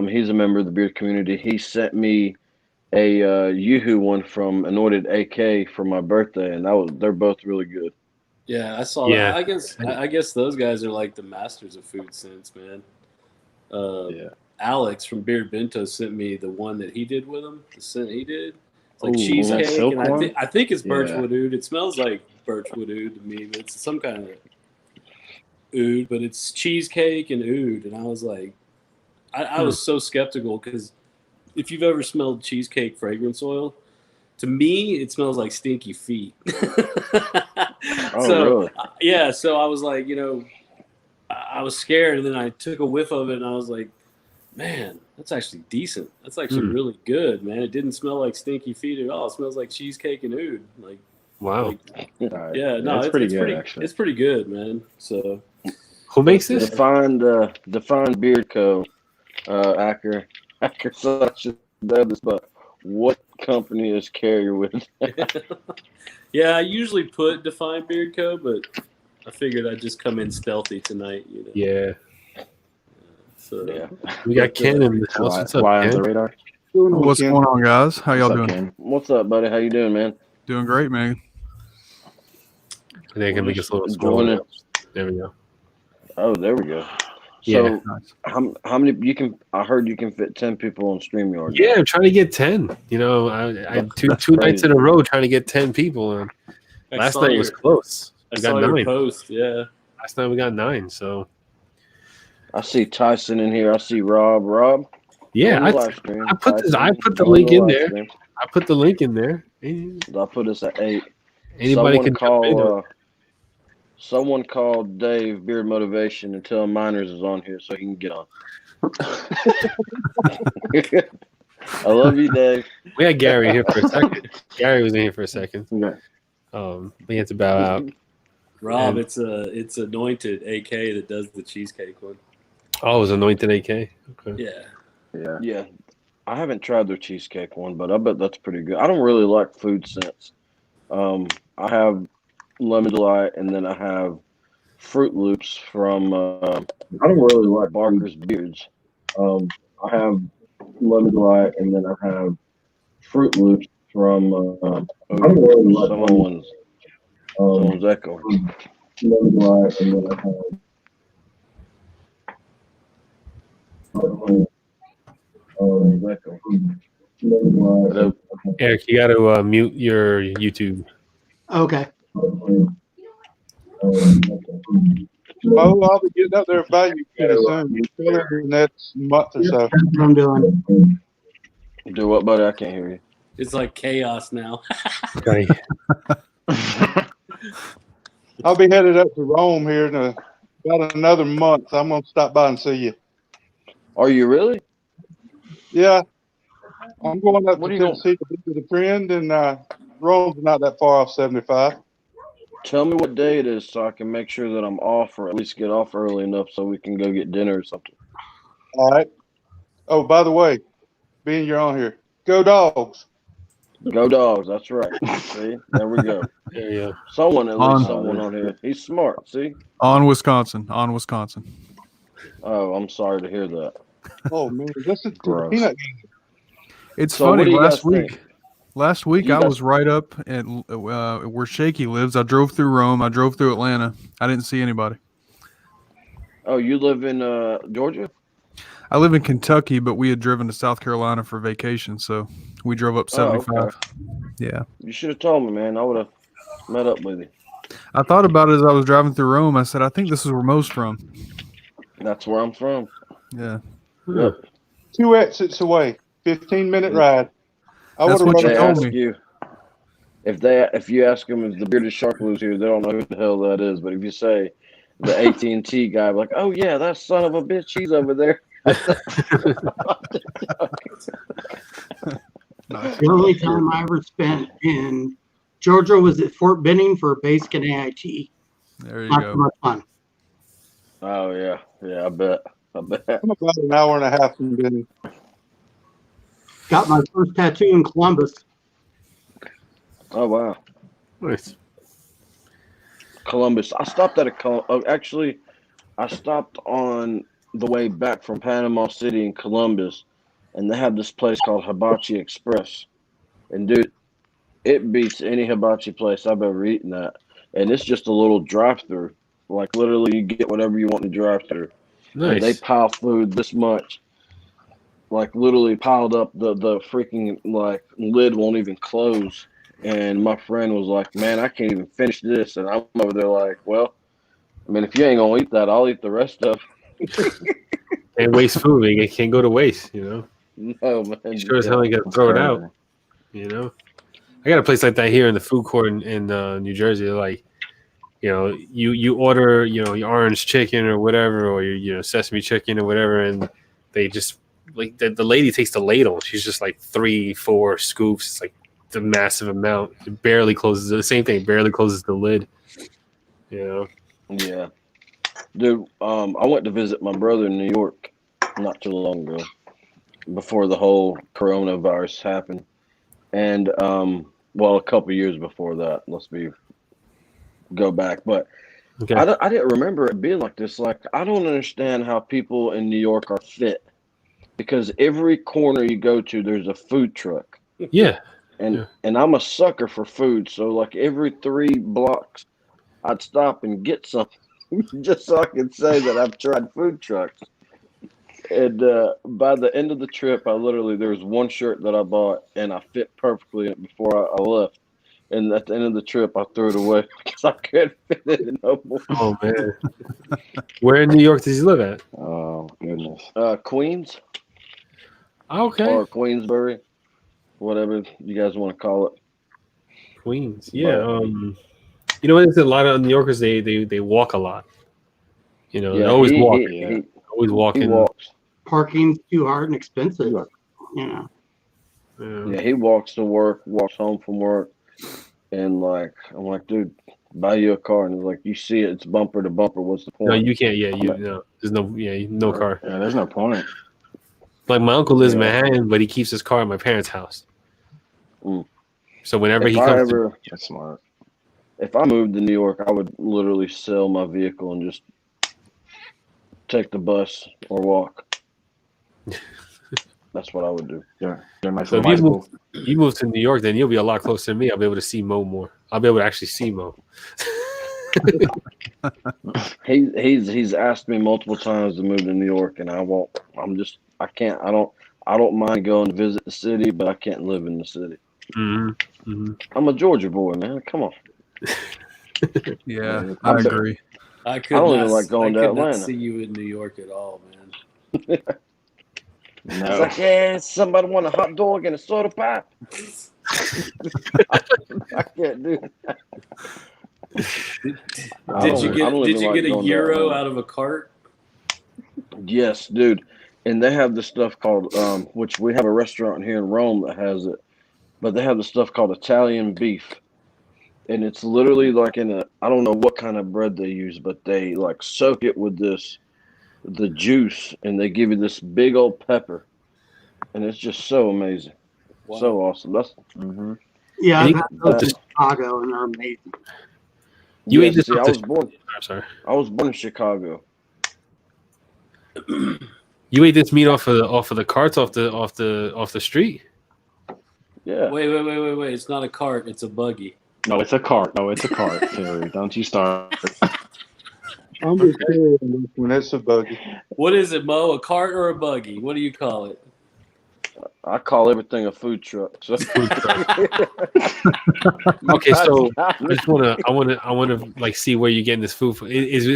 he's a member of the beard community. He sent me a yoo-hoo one from Anointed AK for my birthday, and they're both really good. Yeah, I saw Yeah. that. I guess those guys are like the masters of food scents, man. Alex from Beard Bento sent me the one that he did with him. The scent he did. It's like cheesecake, silk and one? I think it's birchwood oud. It smells like birchwood oud to me, but it's some kind of oud. But it's cheesecake and oud, and I was like, I was so skeptical because if you've ever smelled cheesecake fragrance oil, to me it smells like stinky feet. Really? Yeah, so I was like, you know, I was scared, and then I took a whiff of it, and I was like, man, that's actually decent. That's actually really good, man. It didn't smell like stinky feet at all. It smells like cheesecake and oud. Like, wow. Yeah, no, it's pretty good, actually. It's pretty good, man. So, who makes this? Defined Beard Co. Acker so I should know this, but what company is Carrier with? yeah, I usually put Defined Beard Co., but I figured I'd just come in stealthy tonight. You know? Yeah. So Yeah. We got Ken in the house. What's up, Fly on the Ken? radar. What's going on, guys? How y'all What's up, doing? Ken? What's up, buddy? How you doing, man? Doing great, man. And they can We're make us just a little joining. smaller. There we go. Oh, there we go. Yeah. So how many you can? I heard you can fit 10 people on StreamYard. Yeah, I'm trying to get 10. You know, I two That's nights in a crazy. row trying to get 10 people. And I last saw night was your- close. I We got saw your 9. post. Yeah. Last night we got 9. So I see Tyson in here. I see Rob. Rob, yeah, join the live stream. I put the Tyson, link join in the live there. stream. I put the link in there. I put us at 8. Anybody Someone can jump in. call. Someone call Dave Beard Motivation and tell Miners is on here so he can get on. I love you, Dave. We had Gary here for a second. Gary was in here for a second. Okay. We had to bow out. Rob, And- it's Anointed AK that does the cheesecake one. Oh, it was Anointed AK. Okay. Yeah. Yeah. I haven't tried their cheesecake one, but I bet that's pretty good. I don't really like food scents. I have Lemon Delight, and then I have Fruit Loops from I don't really like Barker's Beards. I have Lemon Delight, and then I have Fruit Loops from I don't really like someone's echo. Lemon Delight, and then I have echo. Hello. Eric, you got to mute your YouTube. Okay. Oh, I'll be getting up there by you pretty soon. Probably in the next month or so. That's what I'm doing. Do what, buddy? I can't hear you. It's like chaos now. Okay. I'll be headed up to Rome here in about another month. I'm gonna stop by and see you. Are you really? Yeah, I'm going up What to are you going- Tennessee to visit a friend, and Rome's not that far off 75. Tell me what day it is so I can make sure that I'm off, or at least get off early enough so we can go get dinner or something. All right. Oh, by the way, being you're on here, go Dogs. Go Dogs. That's right. See, there we go. There you go. Someone, at On. least someone on here. He's smart. See. On Wisconsin. On Wisconsin. Oh, I'm sorry to hear that. Oh man, this is Gross. peanut. It's So what funny. do you Last guys think? week, Last week, You I guys- was right up at where Shaky lives. I drove through Rome. I drove through Atlanta. I didn't see anybody. Oh, you live in Georgia? I live in Kentucky, but we had driven to South Carolina for vacation, so we drove up 75. okay. Yeah. You should have told me, man. I would have met up with you. I thought about it as I was driving through Rome. I said, I think this is where Mo's from. That's where I'm from. Yeah. Yep. 2 exits away, 15-minute ride. I That's would what have you They run. told ask me. you if you ask them if the bearded shark lives here, they don't know who the hell that is. But if you say the AT&T guy, like, oh yeah, that son of a bitch, he's over there. The only time I ever spent in Georgia was at Fort Benning for basic and AIT. There you Not so go. much fun. Oh yeah, I bet. I'm about an hour and a half from Benny. Got my first tattoo in Columbus. Oh wow, Nice. Columbus. I stopped at actually, I stopped on the way back from Panama City in Columbus, and they have this place called Hibachi Express. And dude, it beats any hibachi place I've ever eaten at. And it's just a little drive-through. Like literally, you get whatever you want in the drive-through. And they Nice. pile food this much, like literally piled up. The freaking like lid won't even close. And my friend was like, "Man, I can't even finish this." And I'm over there like, "Well, I mean, if you ain't gonna eat that, I'll eat the rest of And waste food. It can't go to waste, you know? it." No, man. You sure as hell ain't got to throw it out, you know? I got a place like that here in the food court in New Jersey. Like, you know, you order, you know, your orange chicken or whatever, or your, you know, sesame chicken or whatever, and they just, like, the lady takes the ladle. She's just like 3-4 scoops. It's like the massive amount. It barely closes. The same thing, barely closes the lid, you know? Yeah, dude. I went to visit my brother in New York not too long ago, before the whole coronavirus happened, and well, a couple years before that. Go back, but Okay. I didn't remember it being like this. Like, I don't understand how people in New York are fit, because every corner you go to, there's a food truck. Yeah. And Yeah. and I'm a sucker for food, so like every 3 blocks I'd stop and get something just so I could say that I've tried food trucks. And by the end of the trip, there was one shirt that I bought and I fit perfectly in it before I left. And at the end of the trip, I threw it away because I couldn't fit it in no more. Oh man, where in New York does he live at? Oh goodness. Queens Okay, or Queensbury, whatever you guys want to call it. Queens. Yeah. You know, there's a lot of New Yorkers. They walk a lot. You know, Yeah, they always walk. Always he walking. walks. Parking's too hard and expensive. You know. Yeah, he walks to work, walks home from work, and like I'm like, dude, buy you a car, and he's like, you see it, it's bumper to bumper. What's the point? No, you can't. Yeah, no. There's no car. Yeah, there's no point. Like my uncle lives in Manhattan, but he keeps his car at my parents' house. Mm. So whenever If he I comes, ever, That's smart. if I moved to New York, I would literally sell my vehicle and just take the bus or walk. That's what I would do. Yeah, my so if you move to New York, then you'll be a lot closer to me. I'll be able to see Mo more. I'll be able to actually see Mo. He's asked me multiple times to move to New York, and I won't. I can't. I don't mind going to visit the city, but I can't live in the city. Mm-hmm. Mm-hmm. I'm a Georgia boy, man. Come on. Yeah, I agree. I don't even like going to could Atlanta. not see you in New York at all, man. It's like, yeah, somebody want a hot dog and a soda pop. I can't do that. Did you get a gyro out of a cart? Yes, dude. And they have this stuff called, which we have a restaurant here in Rome that has it, but they have the stuff called Italian beef. And it's literally like I don't know what kind of bread they use, but they like soak it with the juice, and they give you this big old pepper. And it's just so amazing. Wow. So awesome. Yeah, I've had those in Chicago, and they're amazing. You ate this? I was born in Chicago. You ate this meat off of the carts off the street? Yeah. Wait! It's not a cart. It's a buggy. No, it's a cart. Terry, don't you start. I'm just saying when it's a buggy. What is it, Mo? A cart or a buggy? What do you call it? I call everything a food truck. So. Food truck. Okay, so I wanna like see where you're getting this food from.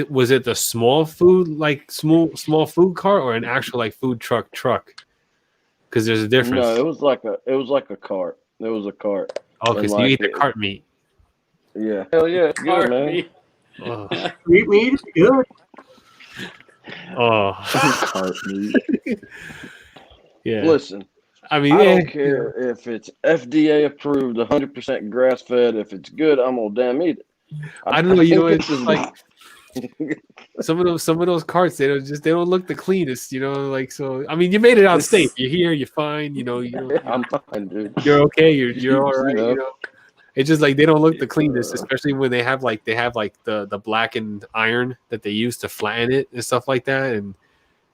Was it the small food, like small food cart, or an actual like food truck? Because there's a difference. No, it was like a cart. It was a cart. Okay, so you eat the cart meat. Yeah. Hell yeah, it's good, man. Meat. Oh. Street meat is good. Oh. Cart meat. Yeah. Listen, I mean, I don't care if it's FDA approved, 100% grass fed. If it's good, I'm gonna damn eat it. I don't know. You know, it's just like some of those carts. They don't look the cleanest. You know, like so. I mean, you made it out safe. You're here. You're fine. You know. I'm fine, dude. You're okay. You're all right. You know. It's just like they don't look the cleanest, especially when they have the blackened iron that they use to flatten it and stuff like that, and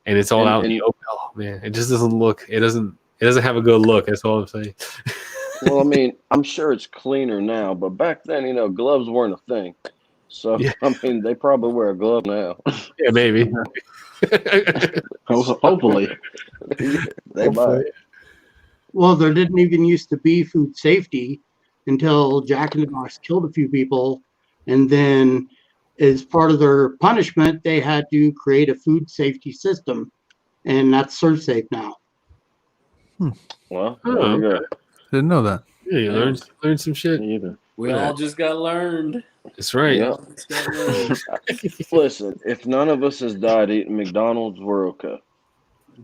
it's all out in the open. Oh man, it just doesn't look. It doesn't have a good look. That's all I'm saying. Well, I mean, I'm sure it's cleaner now, but back then, gloves weren't a thing. So yeah. I mean, they probably wear a glove now. Yeah, maybe. Hopefully, they might. Well, there didn't even used to be food safety until Jack in the Box killed a few people, and then as part of their punishment, they had to create a food safety system, and that's ServSafe now. Well, there you go. Didn't know that. Yeah, you learned some shit. Either. We all just got learned. That's right. Yep. Listen, if none of us has died eating McDonald's, we're okay.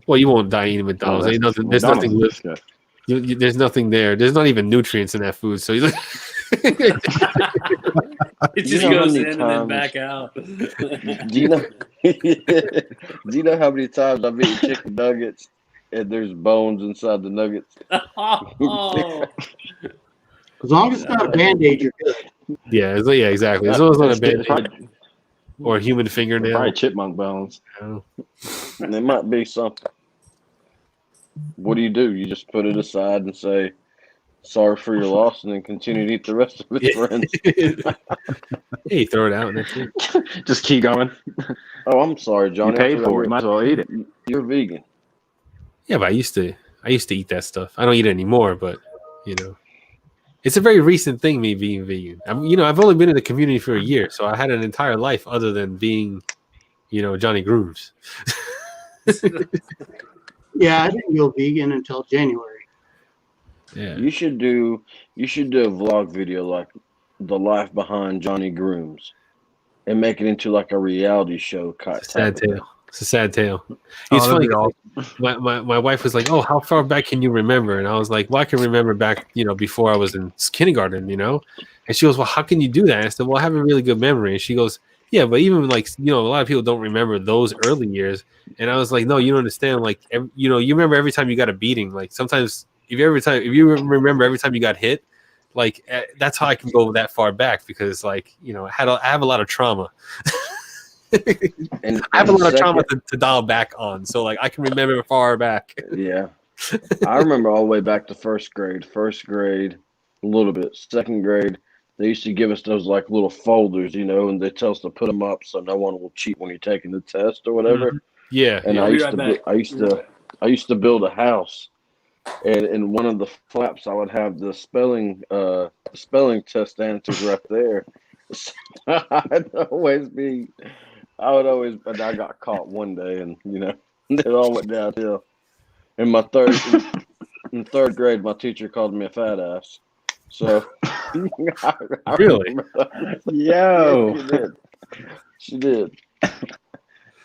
Well, you won't die eating McDonald's. There's nothing. There's nothing there. There's not even nutrients in that food. So it just goes in and then back out. Do you know how many times I've eaten chicken nuggets and there's bones inside the nuggets? Oh. As long as it's not a Band-Aid, you're good. Yeah, exactly. As long as it's not a Band-Aid or a human fingernail. Probably chipmunk bones. And it might be something. What do? You just put it aside and say, sorry for your loss, and then continue to eat the rest of his friends. Hey, throw it out and that's it. Just keep going. Oh, I'm sorry, Johnny. You paid for it. You might as well eat it. You're vegan. Yeah, but I used to eat that stuff. I don't eat it anymore, but you know, it's a very recent thing, me being vegan. I've only been in the community for a year, so I had an entire life other than being, Jonnie Grooms. Yeah, I didn't go vegan until January. Yeah. You should do a vlog video like the life behind Jonnie Grooms, and make it into like a reality show. It's a sad tale. It's a sad tale. Oh, It's that'd funny. be awesome. My wife was like, "Oh, how far back can you remember?" And I was like, "Well, I can remember back, before I was in kindergarten, And she goes, "Well, how can you do that?" And I said, "Well, I have a really good memory." And she goes, "Yeah, but even like, a lot of people don't remember those early years." And I was like, "No, you don't understand. Like, you remember every time you got a beating. Like sometimes if you remember every time you got hit, like that's how I can go that far back because like, I have a lot of trauma." And I have a lot of trauma to dial back on, so like I can remember far back. Yeah, I remember all the way back to first grade, a little bit. Second grade, they used to give us those like little folders, and they tell us to put them up so no one will cheat when you're taking the test or whatever. Yeah, And yeah. I used to build a house, and in one of the flaps I would have the spelling test answers right there. So but I got caught one day, and it all went downhill. In third grade, my teacher called me a fat ass. So, I Really? Yo. Yeah, she did.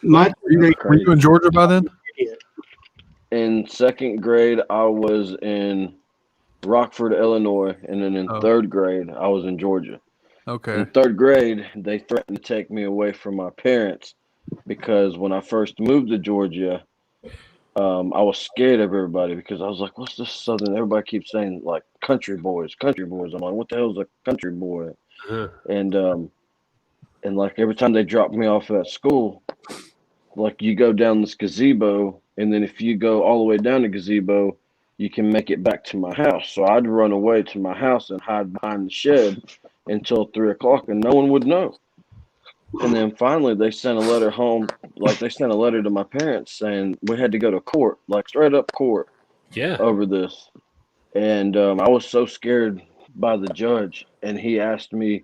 My Were you in Georgia by then? In second grade, I was in Rockford, Illinois, and then in third grade, I was in Georgia. Okay. In third grade, they threatened to take me away from my parents because when I first moved to Georgia, I was scared of everybody because I was like, "What's this Southern?" Everybody keeps saying like country boys, country boys. I'm like, "What the hell is a country boy?" Uh-huh. And like every time they dropped me off at school, like you go down this gazebo, and then if you go all the way down the gazebo, you can make it back to my house. So I'd run away to my house and hide behind the shed until 3 o'clock, and no one would know. And then finally, they sent a letter home. Like they sent a letter to my parents saying we had to go to court, like straight up court, over this. And I was so scared by the judge, and he asked me,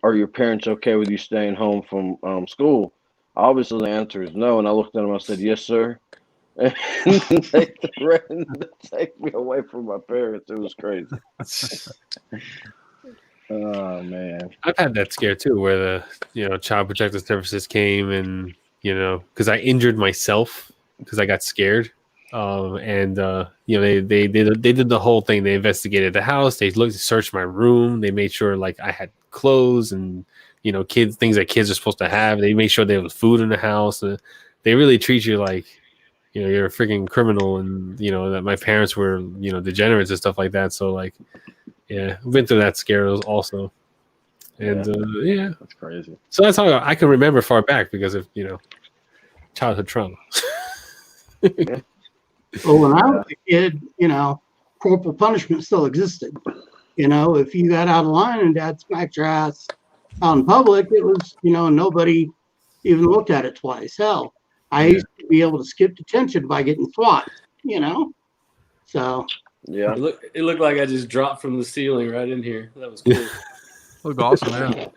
"Are your parents okay with you staying home from school?" Obviously, the answer is no. And I looked at him. I said, "Yes, sir." And they threatened to take me away from my parents. It was crazy. Oh man, I've had that scare too, where the Child Protective Services came and because I injured myself because I got scared, they did the whole thing. They investigated the house. They searched my room. They made sure like I had clothes and things that kids are supposed to have. They made sure there was food in the house. They really treat you like you're a freaking criminal, and that my parents were degenerates and stuff like that. So like. Yeah, I've been through that scare also, and that's crazy. So that's how I can remember far back because of childhood trauma. Well, when I was a kid, corporal punishment still existed. If you got out of line and dad smacked your ass out in public, it was nobody even looked at it twice. Hell, I used to be able to skip detention by getting swat. So. Yeah, it looked like I just dropped from the ceiling right in here. That was cool. Look awesome, yeah.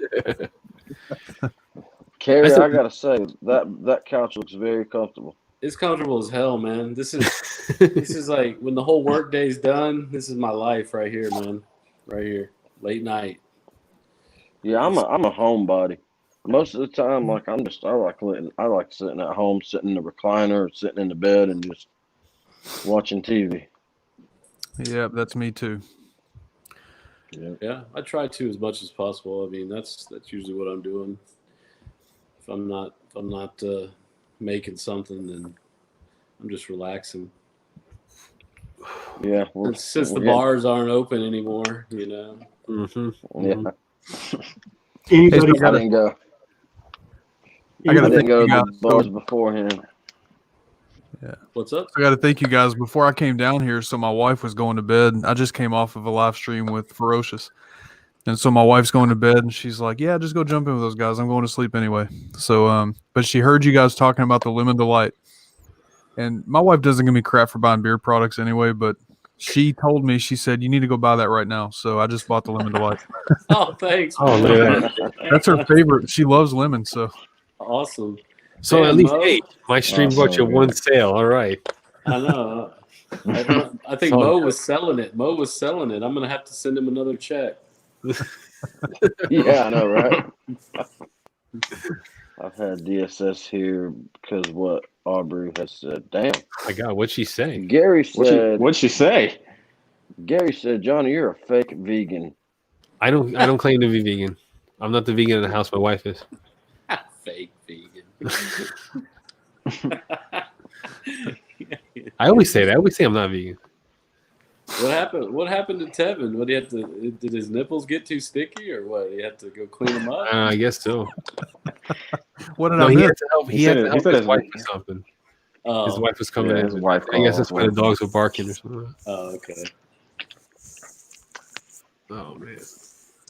Carrie, I gotta say that couch looks very comfortable. It's comfortable as hell, man. This is like when the whole work day's done. This is my life right here, man. Right here, late night. Yeah, I'm a homebody. Most of the time, like I like sitting at home, sitting in the recliner, or sitting in the bed, and just watching TV. Yeah, that's me too. Yeah, I try to as much as possible. I mean, that's usually what I'm doing. If I'm not making something, then I'm just relaxing. Yeah, since the bars aren't open anymore, Mm-hmm. Yeah. Anybody I didn't go to the bars beforehand. What's up? I got to thank you guys. Before I came down here, so my wife was going to bed. I just came off of a live stream with Ferocious. And so my wife's going to bed, and she's like, yeah, just go jump in with those guys. I'm going to sleep anyway. So, but she heard you guys talking about the Lemon Delight. And my wife doesn't give me crap for buying beer products anyway, but she told me, she said, you need to go buy that right now. So I just bought the Lemon Delight. Oh, thanks. Oh, man. look at that. That's her favorite. She loves lemon, so. Awesome. So Damn, at least, Mo. hey, my stream brought you one sale. All right. I know. I think Mo was selling it. Mo was selling it. I'm gonna have to send him another check. Yeah, I know, right? I've had DSS here because what Aubrey has said. Damn. My God, what'd she say? Gary said. What'd she say? Gary said, Johnny, you're a fake vegan. I don't claim to be vegan. I'm not the vegan in the house. My wife is. Fake vegan. I always say that. I always say I'm not vegan. What happened? What happened to Tevin? What, he had to? Did his nipples get too sticky, or what? He had to go clean them up. I guess so. What did No, I he miss? had to help. He had to help his wife with something. Oh, His wife was coming Yeah, in. his wife I guess called. that's why the dogs were barking or something. oh, okay. Oh man.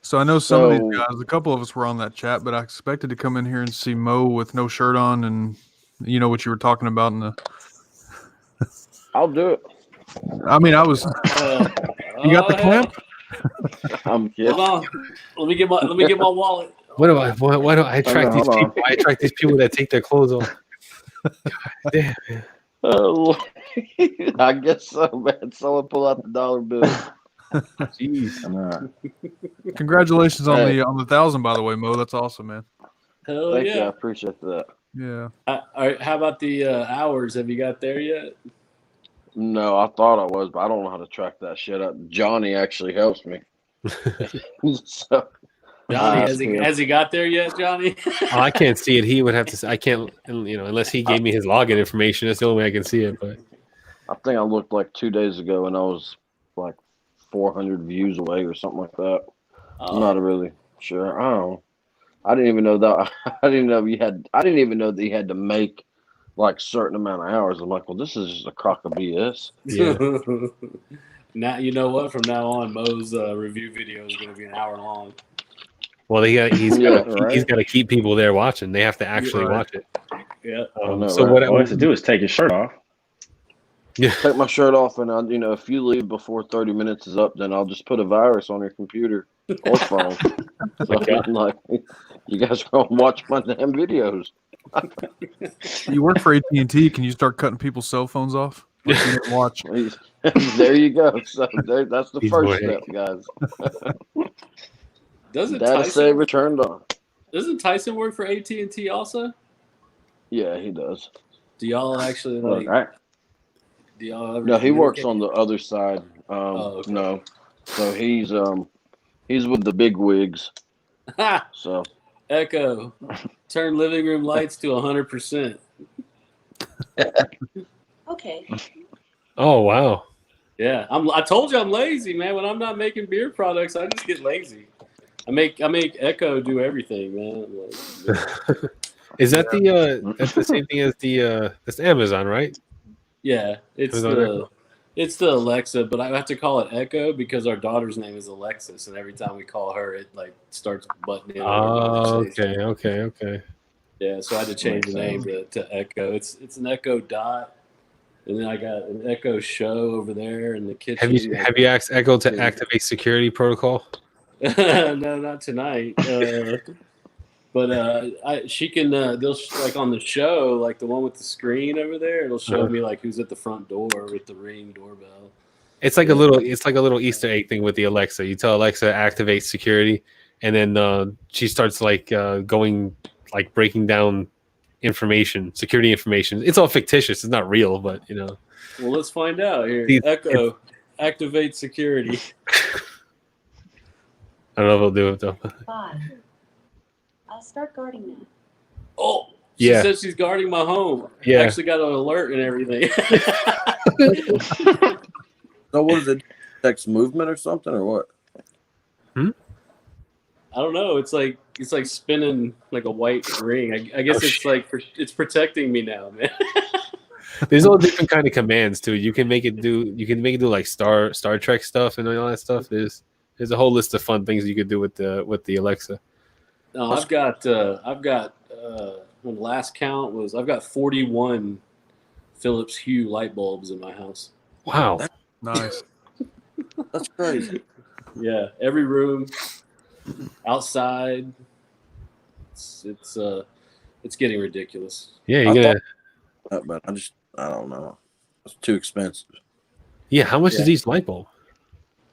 So I know some of So- these guys, a couple of us were on that chat, but I expected to come in here and see Mo with no shirt on and you know what you were talking about in the. I'll do it. I mean, I was. You got the clamp? I'm kidding. Hold on. Let me get my wallet. Why do I attract these hold on. people? I attract these people that take their clothes off. God damn. Man. I guess so, man. Someone pull out the dollar bill. Jeez. Congratulations on Hey. the 1,000, by the way, Mo. That's awesome, man. Hell Thank you. I yeah. appreciate that. Yeah. All right. How about the hours? Have you got there yet? No, I thought I was, but I don't know how to track that shit up. Johnny actually helps me. So, Johnny, yeah. has he got there yet, Johnny? Oh, I can't see it. He would have to. I can't. Unless he gave me his login information. That's the only way I can see it. But I think I looked like 2 days ago and I was like 400 views away or something like that. I'm not really sure. I don't know. I didn't even know that. I didn't even know that you had to make like certain amount of hours. I'm like, well, this is just a crock of BS. yeah. Now you know what? From now on, Mo's review video is going to be an hour long. Well, he's Yeah, got to keep people there watching. They have to actually Right. watch it. Yeah. know, So right? what? All he has to do is take his shirt off. Yeah. Take my shirt off, and if you leave before 30 minutes is up, then I'll just put a virus on your computer or phone. So like, you guys are gonna watch my damn videos. You work for AT&T. Can you start cutting people's cell phones off? Like you didn't watch. There you go. So that's the He's first boy. step, guys. Doesn't Data saver turned on. Doesn't Tyson work for AT&T also? Yeah, he does. Do y'all actually Look, I, Do y'all ever? No, he works communicate? on the other side. Okay. No, so he's with the big wigs. Ha! So Echo, turn living room lights to 100%. Okay. Oh wow. Yeah, I told you I'm lazy, man. When I'm not making beer products, I just get lazy. I make Echo do everything, man. Like, Is that that's the same thing as that's Amazon, right? yeah, it's Amazon Echo? it's the Alexa, but I have to call it Echo because our daughter's name is Alexis, and every time we call her, it like starts butting in. on our Oh, conversation. okay. Yeah, so I had to change the name to Echo. It's an Echo Dot, and then I got an Echo Show over there in the kitchen. Have you asked Echo to activate security protocol? No, not tonight. But she can. They'll like on the show, like the one with the screen over there. It'll show me like who's at the front door with the Ring doorbell. It's like a little Easter egg thing with the Alexa. You tell Alexa to activate security, and then she starts like going like breaking down security information. It's all fictitious. It's not real, but Well, let's find out here. These- Echo, activate security. I don't know if I'll do it though. 5. I'll start guarding now. Oh, she Yeah. says she's guarding my home. Yeah. I actually got an alert and everything. So what is it? Text movement or something or what? I don't know. It's like spinning like a white ring. I guess Oh, it's like it's protecting me now, man. There's all different kind of commands too. You can make it do like Star Trek stuff and all that stuff. There's a whole list of fun things you could do with the Alexa. No, I've got when the last count was I've got 41 Philips Hue light bulbs in my house. Wow, Nice. That's crazy. Yeah, every room, outside. It's getting ridiculous. Yeah, I you're gonna. But I don't know. It's too expensive. Yeah, how much Yeah. is each light bulb?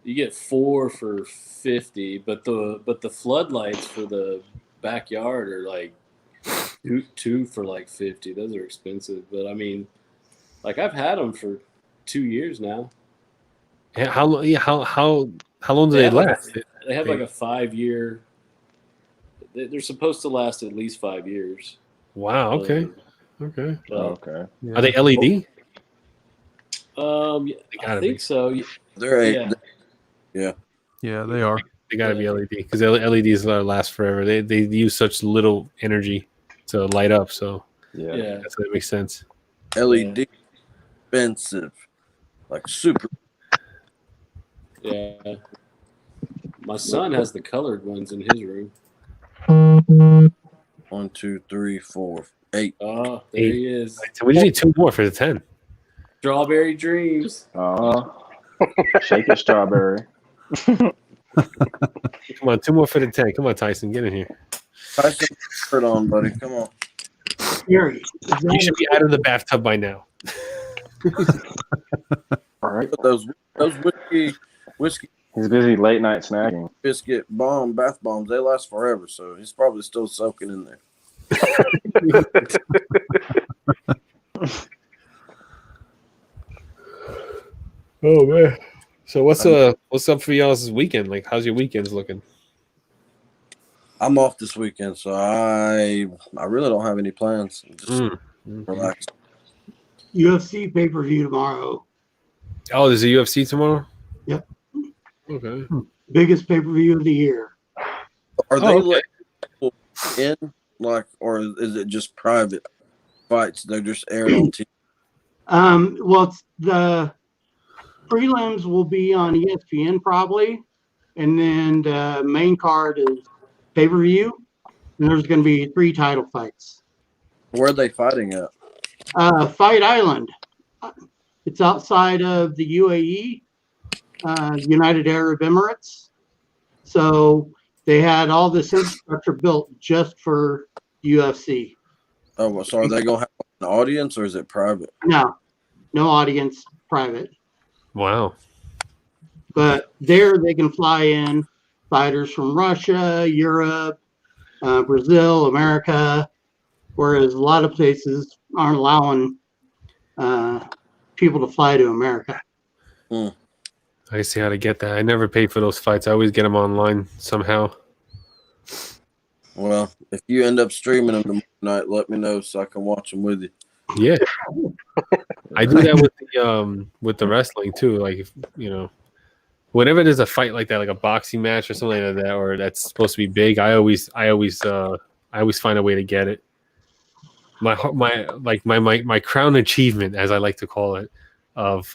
You get 4 for $50, but the floodlights for the backyard are like two for like $50. Those are expensive, but I mean, like I've had them for 2 years now. And how long do they have like last? they have like a 5-year. They're supposed to last at least 5 years. Wow. Okay. Okay. Okay. Are they LED? I gotta think be. so. They're Yeah. Yeah, they are. They gotta be LED because LEDs last forever. They use such little energy to light up, so Yeah. that makes sense. LED expensive, like super. Yeah. My son has the colored ones in his room. 1, 2, 3, 4, 8. Oh, there 8. he is. So we just need 2 more for the 10. Strawberry dreams. Shake it, strawberry. Come on, 2 more for the 10. Come on, Tyson, get in here. Tyson, shirt on, buddy. Come on. Gary, You should be out of the bathtub by now. All right. Those whiskey He's busy late night snacking. biscuit bath bombs. They last forever, so he's probably still soaking in there. Oh man. So what's up for y'all this weekend? Like, how's your weekends looking? I'm off this weekend, so I really don't have any plans. Just relax. UFC pay-per-view tomorrow. Oh, there's a UFC tomorrow? Yep. Okay. Biggest pay-per-view of the year. Are they okay. letting people in, like, or is it just private fights? They're just aired on TV. Well, the prelims will be on ESPN probably, and then the main card is pay-per-view, and there's going to be 3 title fights. Where are they fighting at? Fight Island. It's outside of the UAE, United Arab Emirates. So they had all this infrastructure built just for UFC. Oh, well, so are they going to have an audience, or is it private? No audience, private. Wow. But there they can fly in fighters from Russia, Europe, Brazil, America, whereas a lot of places aren't allowing people to fly to America. I see how to get that. I never pay for those fights. I always get them online somehow. Well, if you end up streaming them tomorrow night, let me know so I can watch them with you. Yeah. I do that with the wrestling too. Like, if, whenever there's a fight like that, like a boxing match or something like that, or that's supposed to be big, I always find a way to get it. My crown achievement, as I like to call it, of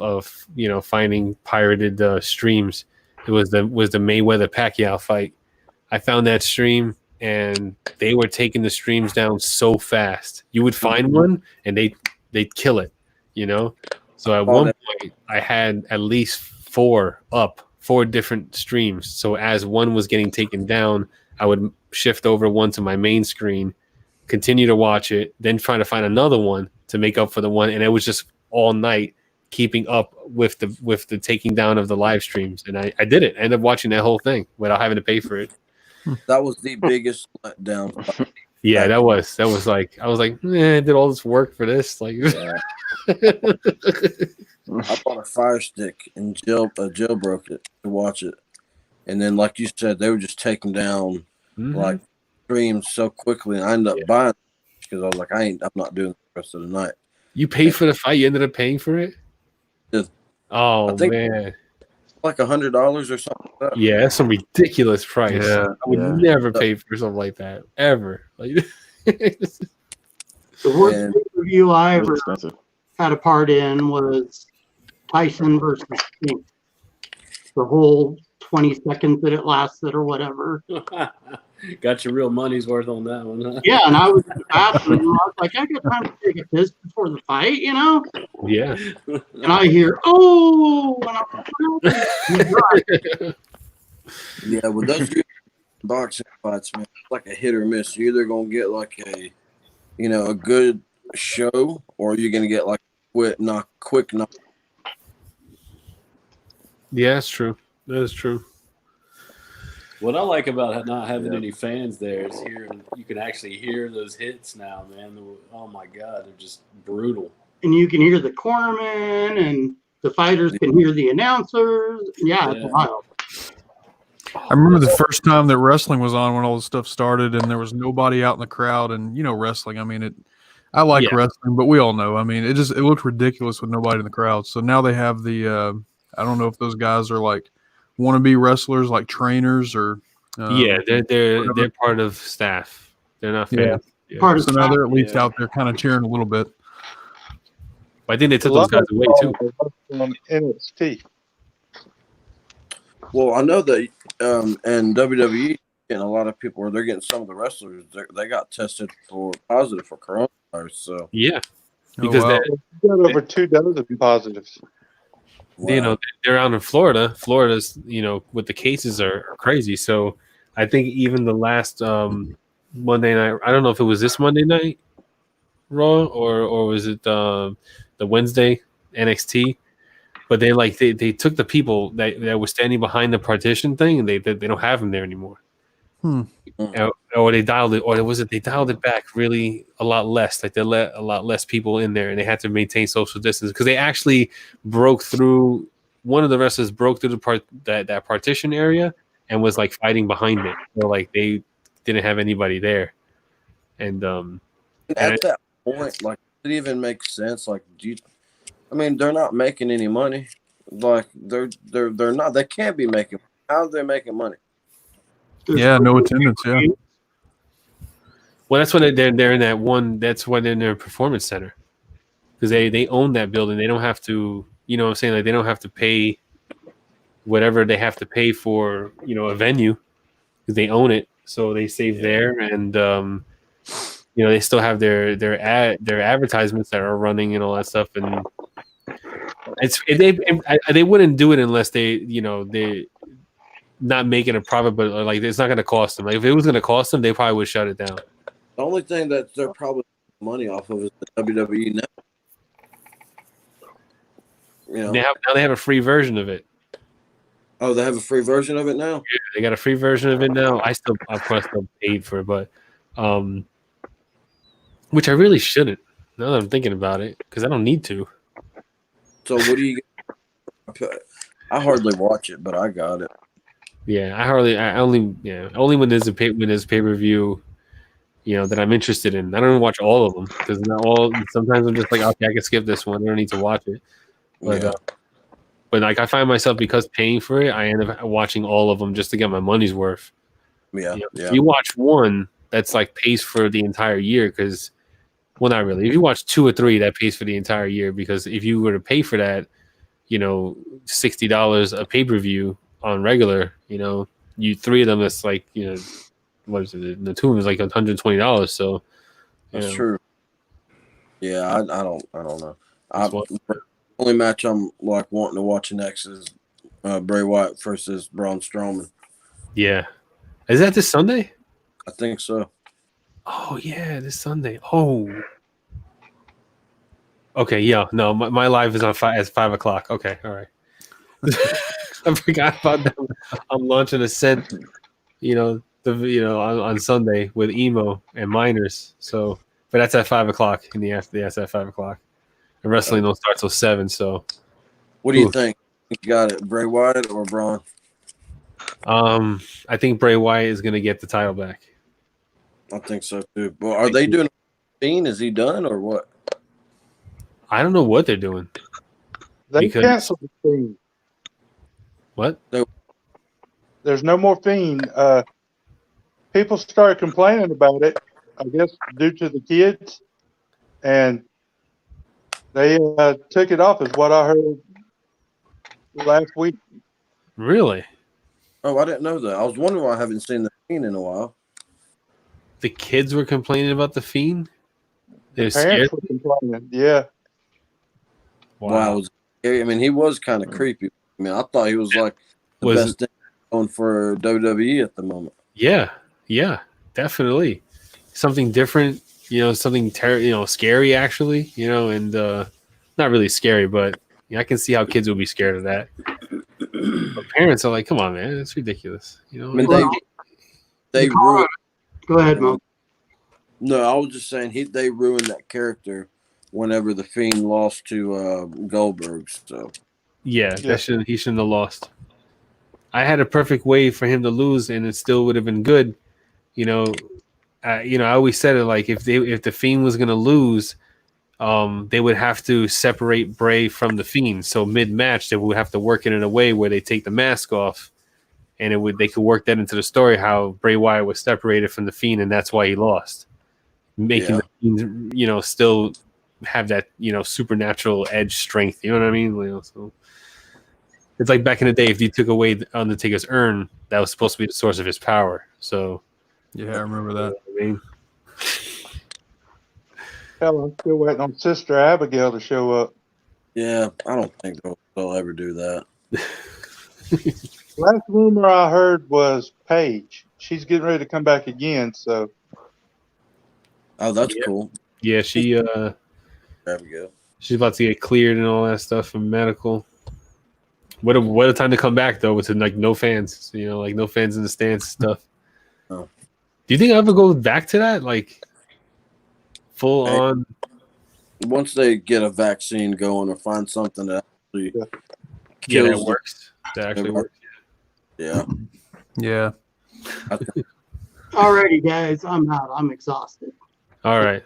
finding pirated streams. It was the Mayweather Pacquiao fight. I found that stream, and they were taking the streams down so fast. You would find one, and they'd kill it. So at one point, I had at least 4 different streams. So as one was getting taken down, I would shift over one to my main screen, continue to watch it, then try to find another one to make up for the one, and it was just all night keeping up with the taking down of the live streams, and I did it. I ended up watching that whole thing without having to pay for it. That was the biggest letdown. Yeah, that was like, I was like, I did all this work for this. Like, I bought a Fire Stick and jailbroke it to watch it, and then like you said, they were just taking down like streams so quickly, and I ended up buying it because I was like, I'm not doing it the rest of the night. You paid for the fight. You ended up paying for it. Oh, I think man, like $100 or something like that. Yeah, that's some ridiculous price. Yeah, I would never pay for something like that ever. Like, the worst pay-per-view I ever had a part in was Tyson versus Spink. The whole 20 seconds that it lasted or whatever. Got your real money's worth on that one, huh? Yeah, and I was in the bathroom. I was like, I got time to take a piss before the fight, you know? Yeah. And I hear, oh, and I'm like, Yeah, with those boxing fights, man, it's like a hit or miss. You're either gonna get like a good show, or you're gonna get like quick knock. Yeah, that's true. That is true. What I like about not having any fans there is you can actually hear those hits now, man. Oh my God, they're just brutal. and you can hear the cornerman, and the fighters can hear the announcers. Yeah, it's wild. I remember the first time that wrestling was on when all this stuff started, and there was nobody out in the crowd. And wrestling. I mean, I like wrestling, but we all know. I mean, it looked ridiculous with nobody in the crowd. So now they have the. I don't know if those guys are like wannabe wrestlers, like trainers, or. Yeah, they're part of staff. They're not fans. Yeah. Part of so now they're at least out there, kind of cheering a little bit. But I think they took those guys away too. On NXT. Well, I know that and WWE and a lot of people, they're getting some of the wrestlers. They got tested positive for coronavirus. So yeah, because they got over 2 dozen positives. Wow. They're out in Florida. Florida's with the cases are crazy. So I think even the last Monday night, I don't know if it was this Monday night Raw or was it the Wednesday NXT. But they took the people that were standing behind the partition thing, and they don't have them there anymore. Or they dialed it, or was it they dialed it back really a lot less? Like they let a lot less people in there, and they had to maintain social distance because they actually broke through. One of the wrestlers broke through that partition area and was like fighting behind it. So like they didn't have anybody there, and at that point, like it even makes sense. Like, they're not making any money. Like they're not. They can't be making. How are they making money? Yeah, no attendance. Yeah. Well, that's when they're in that one. That's when they're in their performance center because they own that building. They don't have to. You know what I'm saying? Like they don't have to pay whatever they have to pay for. A venue because they own it. So they save there, and they still have their advertisements that are running and all that stuff. And they wouldn't do it unless they not making a profit, but like it's not going to cost them. Like if it was going to cost them, they probably would shut it down. The only thing that they're probably money off of is the WWE network. They have a free version of it. Oh, they have a free version of it now? Yeah, they got a free version of it now. Of course, still paid for it, but which I really shouldn't. Now that I'm thinking about it, because I don't need to. So what do you? I hardly watch it, but I got it. Yeah, only when there's pay-per-view, that I'm interested in. I don't even watch all of them because not all. Sometimes I'm just like, okay, I can skip this one. I don't need to watch it. But like I find myself because paying for it, I end up watching all of them just to get my money's worth. Yeah, If you watch one, that's like pays for the entire year because, well, not really. If you watch 2 or 3, that pays for the entire year because if you were to pay for that, $60 a pay-per-view on regular, you 3 of them, that's like, what is it? The 2 of them is like $120. So that's true. Yeah, I don't know. Only match I'm like wanting to watch next is Bray Wyatt versus Braun Strowman. Yeah, is that this Sunday? I think so. Oh yeah, this Sunday. Oh, okay. Yeah, no, my live is on 5 o'clock. Okay, all right. I forgot about that. I'm launching a set, on Sunday with Emo and Miners. So, but that's at 5 o'clock in the afternoon. That's at 5 o'clock. And wrestling don't start till 7. So, what do you think? You got it, Bray Wyatt or Braun? I think Bray Wyatt is going to get the title back. I think so too. Well, are they doing a Fiend? Is he done or what? I don't know what they're doing. They canceled the Fiend. What? There's no more Fiend. People started complaining about it, I guess, due to the kids. And They took it off, is what I heard last week. Really? Oh, I didn't know that. I was wondering why I haven't seen the Fiend in a while. The kids were complaining about the Fiend? They're Parents scared? were complaining. Yeah. Wow. I mean, he was kind of creepy. I mean, I thought he was like the Was best thing going for WWE at the moment. Yeah, definitely. Something different, something scary actually, and not really scary, but I can see how kids will be scared of that. But parents are like, come on, man, it's ridiculous. I mean, they ruined. Go ahead, Mo. No, I was just saying they ruined that character whenever the Fiend lost to Goldberg. So yeah, he shouldn't have lost. I had a perfect way for him to lose, and it still would have been good. I always said it like if the Fiend was gonna lose, they would have to separate Bray from the Fiend. So mid match, they would have to work it in a way where they take the mask off, and they could work that into the story how Bray Wyatt was separated from the Fiend, and that's why he lost, making the Fiend, still have that supernatural edge strength. You know what I mean? So it's like back in the day, if you took away the Undertaker's urn, that was supposed to be the source of his power. So yeah, I remember that. I mean, Hell, I'm still waiting on Sister Abigail to show up. yeah, I don't think they'll ever do that. Last rumor I heard was Paige. She's getting ready to come back again. So. Oh, that's cool. Yeah, Abigail. She's about to get cleared and all that stuff from medical. What a time to come back though, with like no fans, like no fans in the stands stuff. Oh. Do you think I'll ever go back to that, like full on? Once they get a vaccine going or find something that actually kills that works. That actually works. Yeah. Yeah. Alrighty, guys, I'm out. I'm exhausted. All right.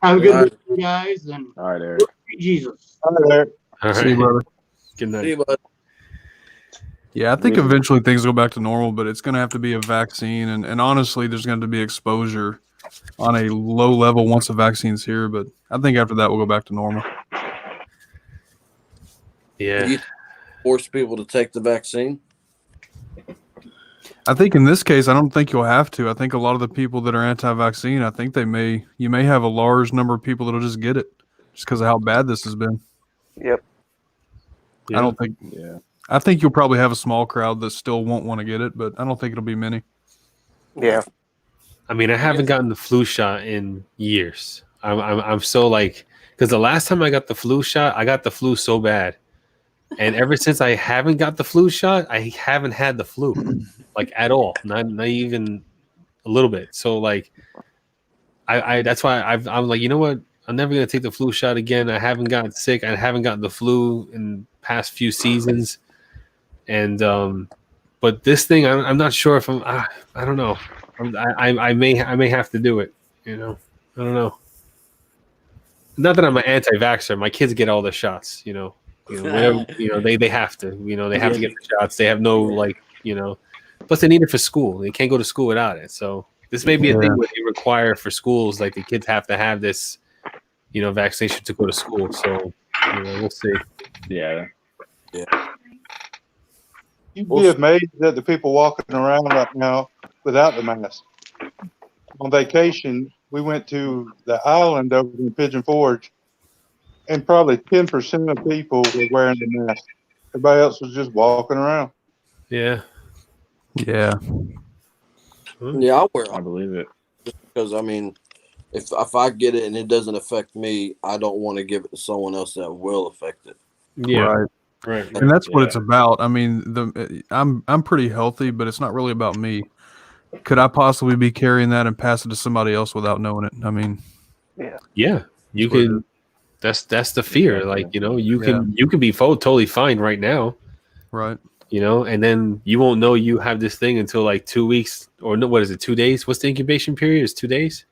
Have a good day, guys, and all right, Eric. Jesus. All right. All right. See you, brother. Good night. See you, bud. Yeah, I think eventually things go back to normal, but it's going to have to be a vaccine. And honestly, there's going to be exposure on a low level once the vaccine's here. But I think after that, we'll go back to normal. Yeah. Do you force people to take the vaccine? I think in this case, I don't think you'll have to. I think a lot of the people that are anti-vaccine, I think you may have a large number of people that'll just get it just because of how bad this has been. Yep. I don't think. Yeah. I think you'll probably have a small crowd that still won't want to get it, but I don't think it'll be many. Yeah. I mean, I haven't gotten the flu shot in years. I'm so like, because the last time I got the flu shot, I got the flu so bad, and ever since I haven't got the flu shot, I haven't had the flu, like at all, not even a little bit. So like, I that's why I'm like, you know what? I'm never gonna take the flu shot again. I haven't gotten sick. I haven't gotten the flu in past few seasons, and but this thing, I'm not sure if I don't know. I may have to do it. I don't know. Not that I'm an anti-vaxxer. My kids get all the shots. Whatever. They have to. They have to get the shots. They have no Plus, they need it for school. They can't go to school without it. So this may be a thing where they require for schools, like the kids have to have this, vaccination to go to school. So we'll see. Yeah. You'd be amazed at the people walking around right now without the mask. On vacation, we went to the island over in Pigeon Forge, and probably 10% of people were wearing the mask. Everybody else was just walking around. Yeah. Yeah. Yeah, I'll wear it. I believe it. Because, I mean, if I get it and it doesn't affect me, I don't want to give it to someone else that will affect it. Yeah. Right. And that's what it's about. I mean, I'm pretty healthy, but it's not really about me. Could I possibly be carrying that and pass it to somebody else without knowing it? I mean, yeah, you can. That's the fear. Like, you can be totally fine right now. Right. And then you won't know you have this thing until like 2 weeks or no, what is it? 2 days? What's the incubation period? Is 2 days?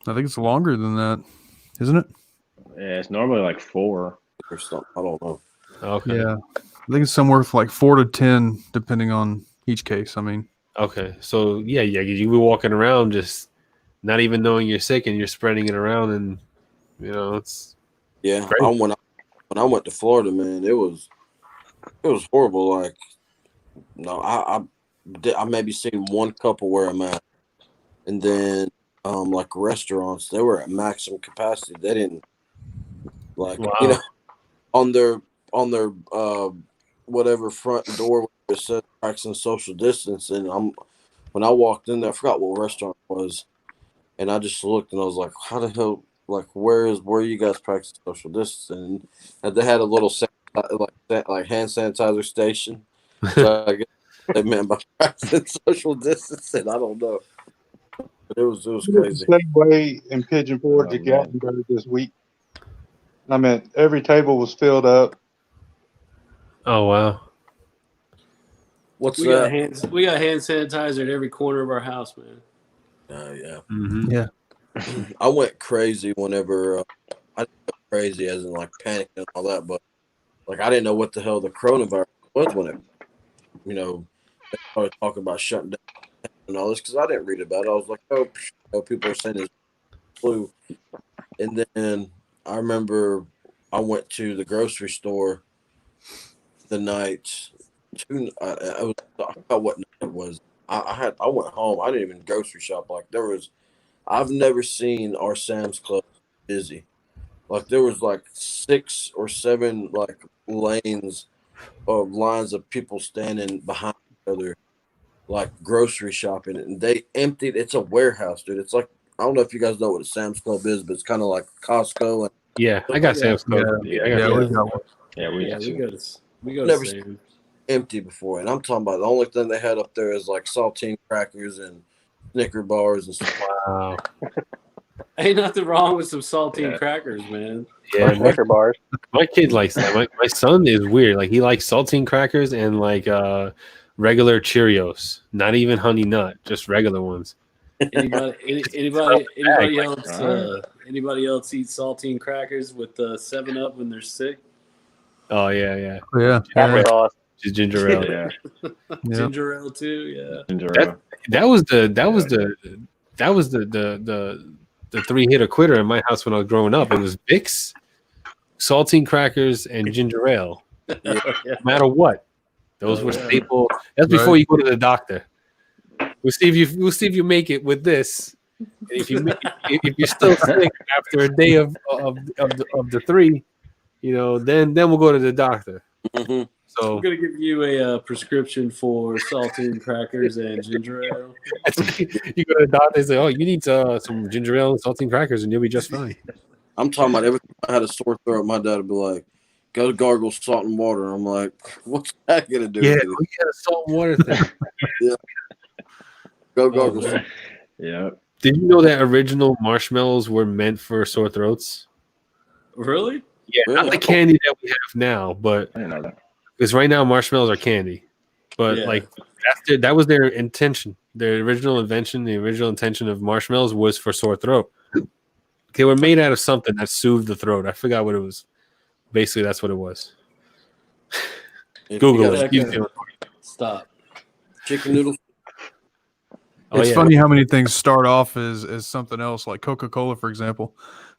I think it's longer than that, isn't it? Yeah, it's normally like 4 or something. I don't know. Okay. Yeah. I think it's somewhere from like 4 to 10, depending on each case. I mean, okay. So yeah, you be walking around just not even knowing you're sick and you're spreading it around, and it's yeah. great. When I when I went to Florida, man, it was horrible. Like, no, I maybe seen one couple wear a mask, and then like restaurants, they were at maximum capacity. They didn't like Wow. you know on their whatever front door where it said practicing social distance. And when I walked in there, I forgot what restaurant it was, and I just looked and I was like, how the hell? Like, where you guys practice social distancing? And they had a little like hand sanitizer station. So I guess they meant by practicing social distancing. I don't know, but it was It was crazy. the same way in Pigeon Forge Oh, at man. Gatlinburg this week. I mean, every table was filled up. Oh wow. What's We got that? hand sanitizer at every corner of our house, man. Yeah. Mm-hmm. Yeah. I went crazy whenever I didn't go crazy as in like panicking and all that, but like I didn't know what the hell the coronavirus was when it, they started talking about shutting down and all this because I didn't read about it. I was like, people are saying it's flu, and then I remember I went to the grocery store the night. I forgot what night it was. I went home. I didn't even grocery shop. Like I've never seen our Sam's Club busy. Like there was like 6 or 7 like lines of people standing behind each other, like grocery shopping, and they emptied. It's a warehouse, dude. It's like I don't know if you guys know what a Sam's Club is, but it's kind of like Costco. And Yeah, I got Sam's Club. Yeah. I got Yeah, Sam's we got one. Yeah, we Yeah, got we you. go to Never Sam. empty before, and I'm talking about the only thing they had up there is like saltine crackers and Snicker bars and stuff. Wow. Ain't nothing wrong with some saltine crackers, man. Yeah, Snicker bars. my kid likes that. My son is weird. Like he likes saltine crackers and like regular Cheerios. Not even honey nut, just regular ones. Anybody else? Alright. Anybody else eat saltine crackers with 7-Up when they're sick? Oh yeah. Yeah. Applesauce. Just ginger ale. Yeah, Yeah. Ginger ale too. Yeah. ginger ale. That was the 3-hitter quitter in my house when I was growing up. It was Vicks, saltine crackers, and ginger ale. Yeah. No matter what, those were staple. That's before Right. you go to the doctor. We'll see if you make it with this. And if you're still sick after a day of the 3, then we'll go to the doctor. Mm-hmm. So I'm gonna give you a prescription for saltine crackers and ginger ale. you go to the doctor and say, "Oh, you need some ginger ale and saltine crackers, and you'll be just fine." I'm talking about every time I had a sore throat, my dad would be like, "Go to gargle salt and water." I'm like, "What's that gonna do?" Yeah, with it? we had a salt and water thing. Yeah. Go gargle. man. Yeah. Did you know that original marshmallows were meant for sore throats? Really? Yeah, not Really? the candy that we have now, but I didn't know that. because right now marshmallows are candy. But Yeah. like that was their intention. Their original invention, the original intention of marshmallows was for sore throat. They were made out of something that soothed the throat. I forgot what it was. Basically, that's what it was. If Google you it. got You can- Stop. chicken noodles. Oh, It's yeah. funny how many things start off as something else, like Coca-Cola, for example.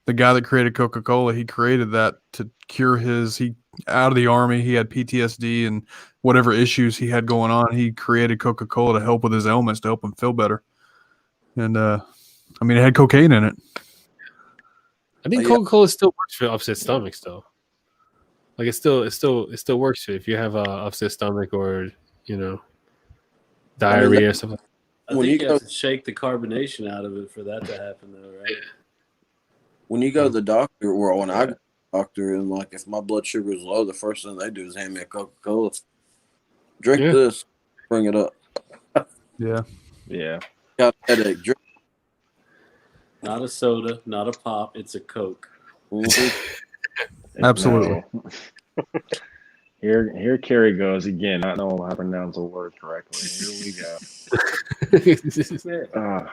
The guy that created Coca-Cola, he created that to cure he out of the army, he had PTSD and whatever issues he had going on. He created Coca-Cola to help with his ailments, to help him feel better. And it had cocaine in it. I think Yeah. Coca-Cola still works for upset stomachs, though. Like it still works if you have a upset stomach or diarrhea or something. I When think you you have go- to shake the carbonation out of it for that to happen, though, right? When you go to the doctor, or when I go to the doctor, and like if my blood sugar is low, the first thing they do is hand me a Coca-Cola. Drink Yeah. this, bring it up. Yeah. Yeah. Got a headache. Drink. Not a soda, not a pop. It's a Coke. Mhm. Absolutely. No. Here Carrie goes again, not knowing how to pronounce a word correctly. Here we go.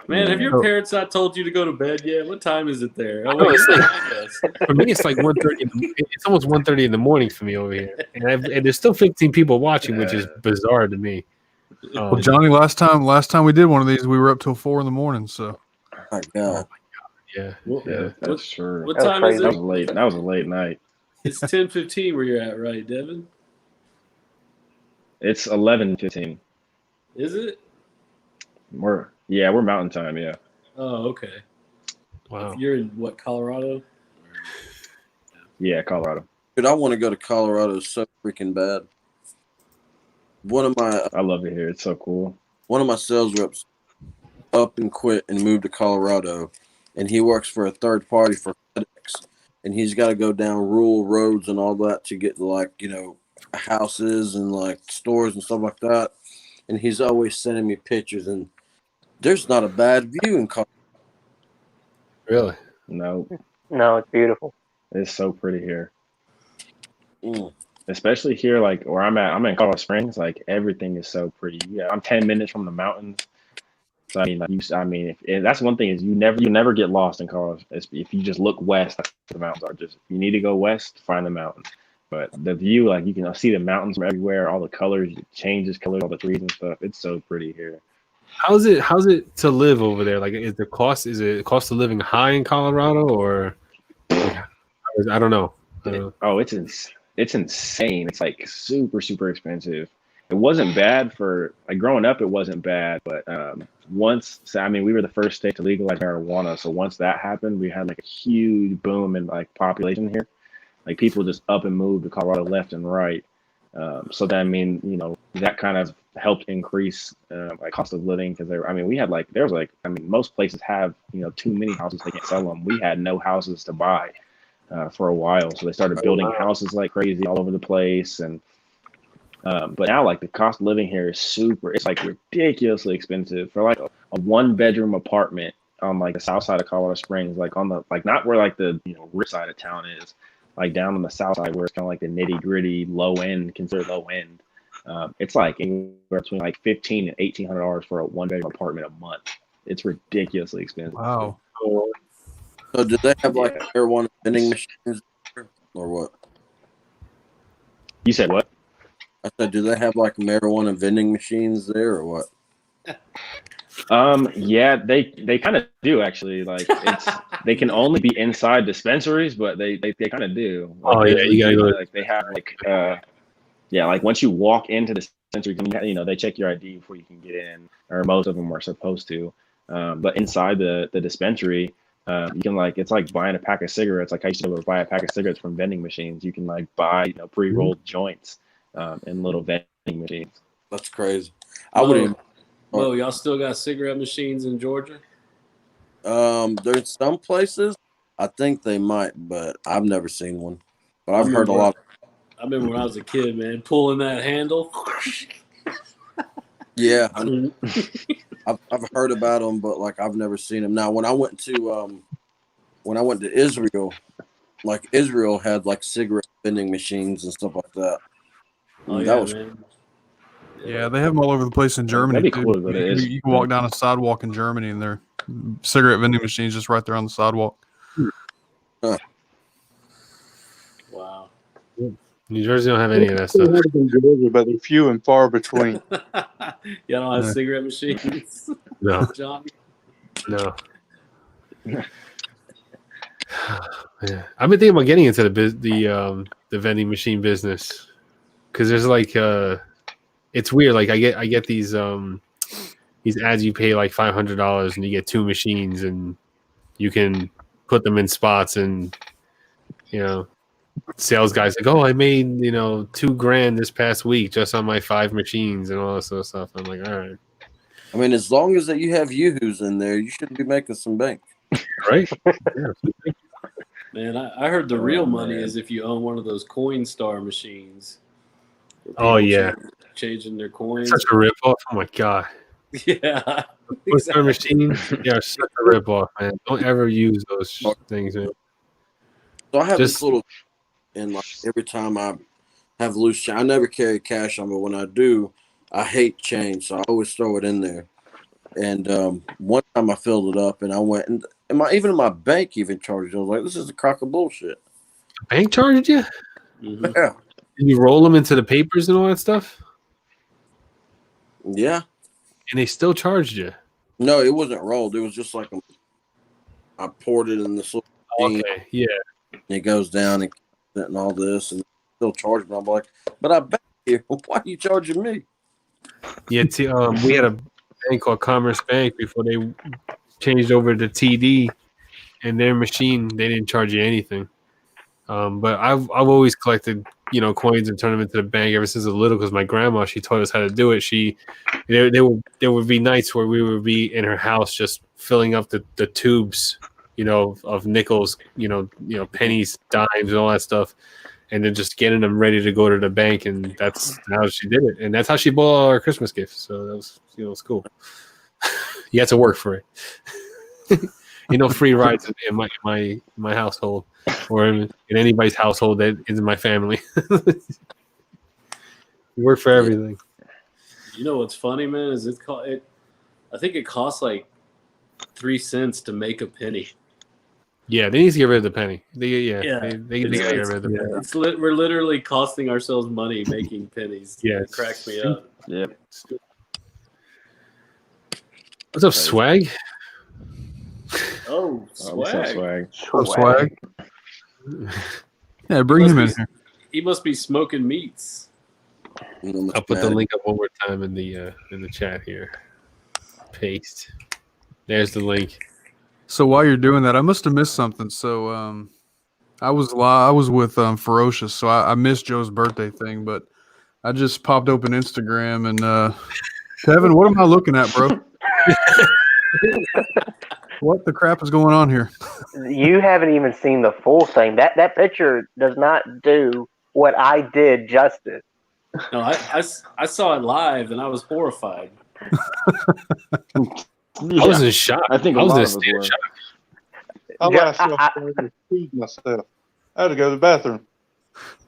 Man, have man. your parents not told you to go to bed yet? What time is it there? Oh, No, wait, it's you're like- behind us. For me, it's like 1:30. It's almost 1:30 in the morning for me over here, and there's still 15 people watching, which is bizarre to me. Well, Johnny, last time we did one of these, we were up till 4 a.m. So My God. Yeah, Yeah, that's true. What That's time is That it? was late. That was a late night. It's 10:15 where you're at, right, Devin? It's 11:15. Is it? We're Mountain Time. Yeah. Oh, okay. Wow. You're in what, Colorado? Yeah, Colorado. Dude, I want to go to Colorado so freaking bad. I love it here. It's so cool. One of my sales reps up and quit and moved to Colorado, and he works for a third party for FedEx, and he's got to go down rural roads and all that to get houses and like stores and stuff like that. And he's always sending me pictures, and there's not a bad view in Colorado. Really? No, No, it's beautiful. it's so pretty here. Mm. Especially here, like where I'm at. I'm in Colorado Springs. Like everything is so pretty. Yeah, I'm 10 minutes from the mountains. So that's one thing is you never get lost in Colorado. If you just look west, that's where the mountains are. Just you need to go west, find the mountains. But the view, like you can see the mountains from everywhere. All the colors, it changes colors, all the trees and stuff. It's so pretty here. How's it to live over there? Like, is it cost of living high in Colorado, or I don't know. Oh, it's insane. It's like super, super expensive. It wasn't bad for like growing up. It wasn't bad, but we were the first state to legalize marijuana. So once that happened, we had like a huge boom in like population here. Like people just up and moved to Colorado left and right. So then, that kind of helped increase like cost of living because most places have, too many houses, they can't sell them. We had no houses to buy for a while. So they started building houses like crazy all over the place. And but now like the cost of living here is it's like ridiculously expensive for like a 1-bedroom apartment on like the south side of Colorado Springs, like on the, like not where like the, rich side of town is, like down on the south side where it's kind of like the nitty gritty considered low end. It's like anywhere between like $1,500 and $1,800 for a 1-bedroom apartment a month. It's ridiculously expensive. Wow. So do they have like marijuana vending machines or what? You said what? I said, do they have like marijuana vending machines there or what? Yeah, they kind of do actually. Like they can only be inside dispensaries, but they kind of do. Like, Oh yeah, you gotta go. like they have like once you walk into the dispensary, they check your ID before you can get in, or most of them are supposed to. But inside the dispensary, you can it's like buying a pack of cigarettes. Like I used to be able to buy a pack of cigarettes from vending machines. You can like buy pre-rolled joints in little vending machines. That's crazy. I wouldn't. Mo, y'all still got cigarette machines in Georgia? There's some places I think they might, but I've never seen one. But I've heard a lot. I remember when I was a kid, man, pulling that handle. Yeah, I've heard about them, but like I've never seen them. Now, when I went to Israel, like Israel had like cigarette vending machines and stuff like that. Oh, that was man. Yeah, they have them all over the place in Germany. That'd be cool to go to You Israel. can walk down a sidewalk in Germany, and there are cigarette vending machines just right there on the sidewalk. Huh. Wow. New Jersey don't have any of that stuff. But they're few and far between. Y'all don't have cigarette machines? No. John? No. Yeah. I've been thinking about getting into the vending machine business because there's like it's weird. Like I get these ads. You pay like $500 and you get 2 machines and you can put them in spots, and sales guys like, oh, I made $2,000 this past week just on my 5 machines and all that sort of stuff. I'm like, all right. I mean, as long as that you have Yoo-hoos in there, you should be making some bank. Right? Yeah. Man, I heard the real money is if you own one of those Coinstar machines. Oh yeah, changing their coins. Such a ripoff. Oh my god. Yeah. Coinstar machine. Yeah, such a ripoff, man. Don't ever use those things, man. So I have this little, and like every time I have loose change, I never carry cash on me. When I do, I hate change, so I always throw it in there. And one time I filled it up, and I went, and even my bank even charged it. I was like, this is a crock of bullshit. The bank charged you? Mm-hmm. Yeah. Did you roll them into the papers and all that stuff? Yeah. And they still charged you? No, it wasn't rolled. It was just like I poured it in this little thing. Okay, yeah. And it goes down and and all this, and still charge me. I'm like, but I bet you. Why are you charging me? Yeah, we had a bank called Commerce Bank before they changed over to TD, and their machine they didn't charge you anything. But I've always collected coins and turned them into the bank ever since I was little because my grandma she taught us how to do it. There would be nights where we would be in her house just filling up the tubes, of nickels, pennies, dimes, and all that stuff, and then just getting them ready to go to the bank, and that's how she did it, and that's how she bought all our Christmas gifts. So that was it's cool. You had to work for it. Free rides in my household or in anybody's household that is in my family. You work for everything. You know what's funny, man? Is I think it costs like 3 cents to make a penny. Yeah, they need to get rid of the penny. They need to get rid of the penny. We're literally costing ourselves money making pennies. Yeah, it cracks me up. Yep. What's up, Swag? Oh, Swag. Swag. Yeah, bring him in here. He must be smoking meats. I'll put the link up one more time in the chat here. Paste. There's the link. So while you're doing that, I must have missed something. So I was with Ferocious, so I missed Joe's birthday thing, but I just popped open Instagram and Kevin, what am I looking at, bro? What the crap is going on here? You haven't even seen the full thing. That picture does not do what I did justice. No, I saw it live and I was horrified. I was in shock. I think I was a in lot a of state of us shock. Myself. I had to go to the bathroom.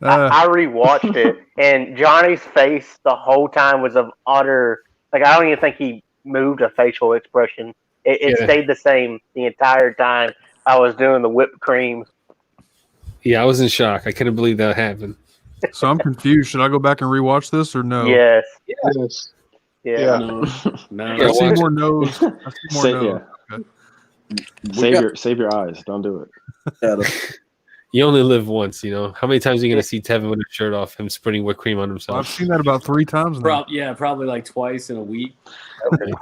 I rewatched it, and Johnny's face the whole time was of utter, like, I don't even think he moved a facial expression. It stayed the same the entire time I was doing the whipped cream. Yeah, I was in shock. I couldn't believe that happened. So I'm confused. Should I go back and rewatch this or no? Yes. Yes. Yeah. No. I see more no's. I see more no's. Okay. Save your eyes. Don't do it. You only live once, How many times are you going to see Tevin with his shirt off, him spreading whipped cream on himself? Well, I've seen that about 3 times now. Probably like twice in a week. Tevin,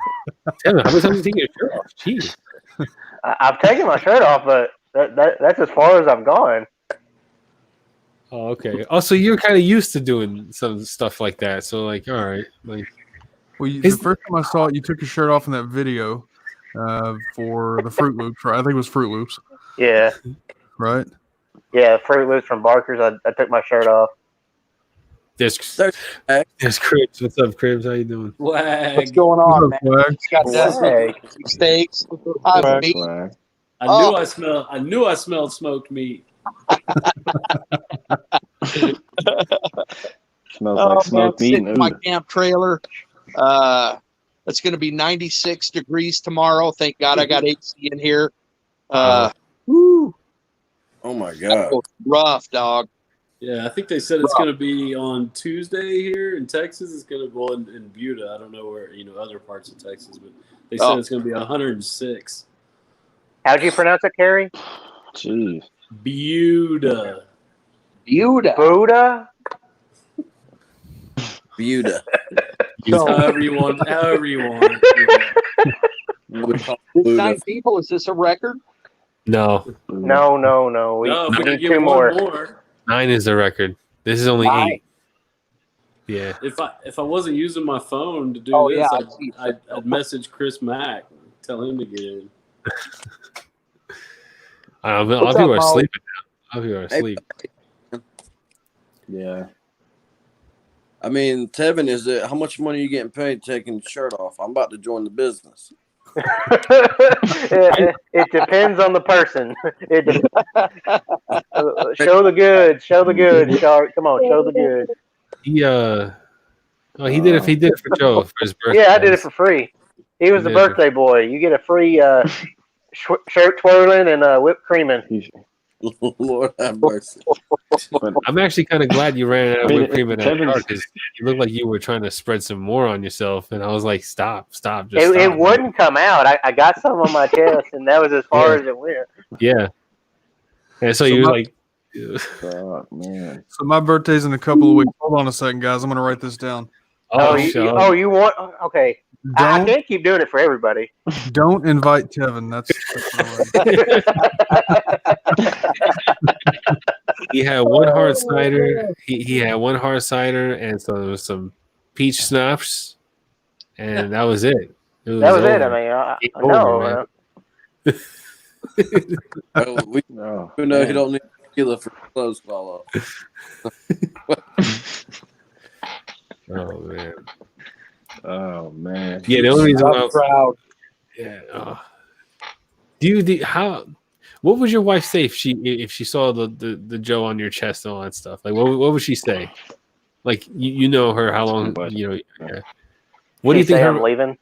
how many times have you taken your shirt off? Jeez. I've taken my shirt off, but that's as far as I've gone. Oh, okay. Oh, so you're kind of used to doing some stuff like that. So, all right. Well, the first time I saw it, you took your shirt off in that video for the Fruit Loops, right? I think it was Fruit Loops. Yeah. Right? Yeah, Fruit Loops from Barker's. I took my shirt off. There's Cribs. What's up, Cribs? How you doing? What's going on, man? Got steaks. Meat. I knew I smelled smoked meat. Smells like smoked meat. Sitting in my camp trailer. It's going to be 96 degrees tomorrow. Thank God I got AC in here. Woo. Oh my God. Rough, dog. Yeah, I think they said it's going to be on Tuesday here in Texas. It's going to go in Buda. I don't know where, other parts of Texas, but they said it's going to be 106. How'd you pronounce it, Carrie? Jeez. Buda. Buddha? Buda. However you want. This 9 people, is this a record? No. We need get 2 more. more. 9 is the record. This is only 8. Yeah. If I wasn't using my phone to do this, I'd message Chris Mack, tell him to get in. I don't know. I'll people are sleeping now. People are asleep. Yeah. I mean, Tevin, how much money are you getting paid taking the shirt off? I'm about to join the business. It depends on the person. Show the goods, Shark. Come on, show the goods. He did it. He did it for Joe for his birthday. Yeah, I did it for free. He was the birthday boy. You get a free shirt twirling and whipped creaming. Lord have mercy. I'm actually kind of glad you ran out of whipped cream in that car because you looked like you were trying to spread some more on yourself, and I was like, stop, just stop. It wouldn't come out. I got some on my chest, and that was as far as it went. Yeah. And so you were like, Fuck, man. So my birthday's in a couple of weeks. Hold on a second, guys. I'm gonna write this down. You want? Okay. I Don't can't keep doing it for everybody. don't invite Kevin. That's what He had one hard cider. He had one hard cider, and so there was some peach schnapps, and that was it. That was it. over. I mean, I Game know. over, Well, we Oh, know you man. don't need tequila for clothes fall off. Oh man. Oh man. Yeah, the only reason why. I'm proud. Yeah. How? What would your wife say if she saw the Joe on your chest and all that stuff? Like, what would she say? Like, you know her, how long? You know. Yeah. What do you think? I'm leaving.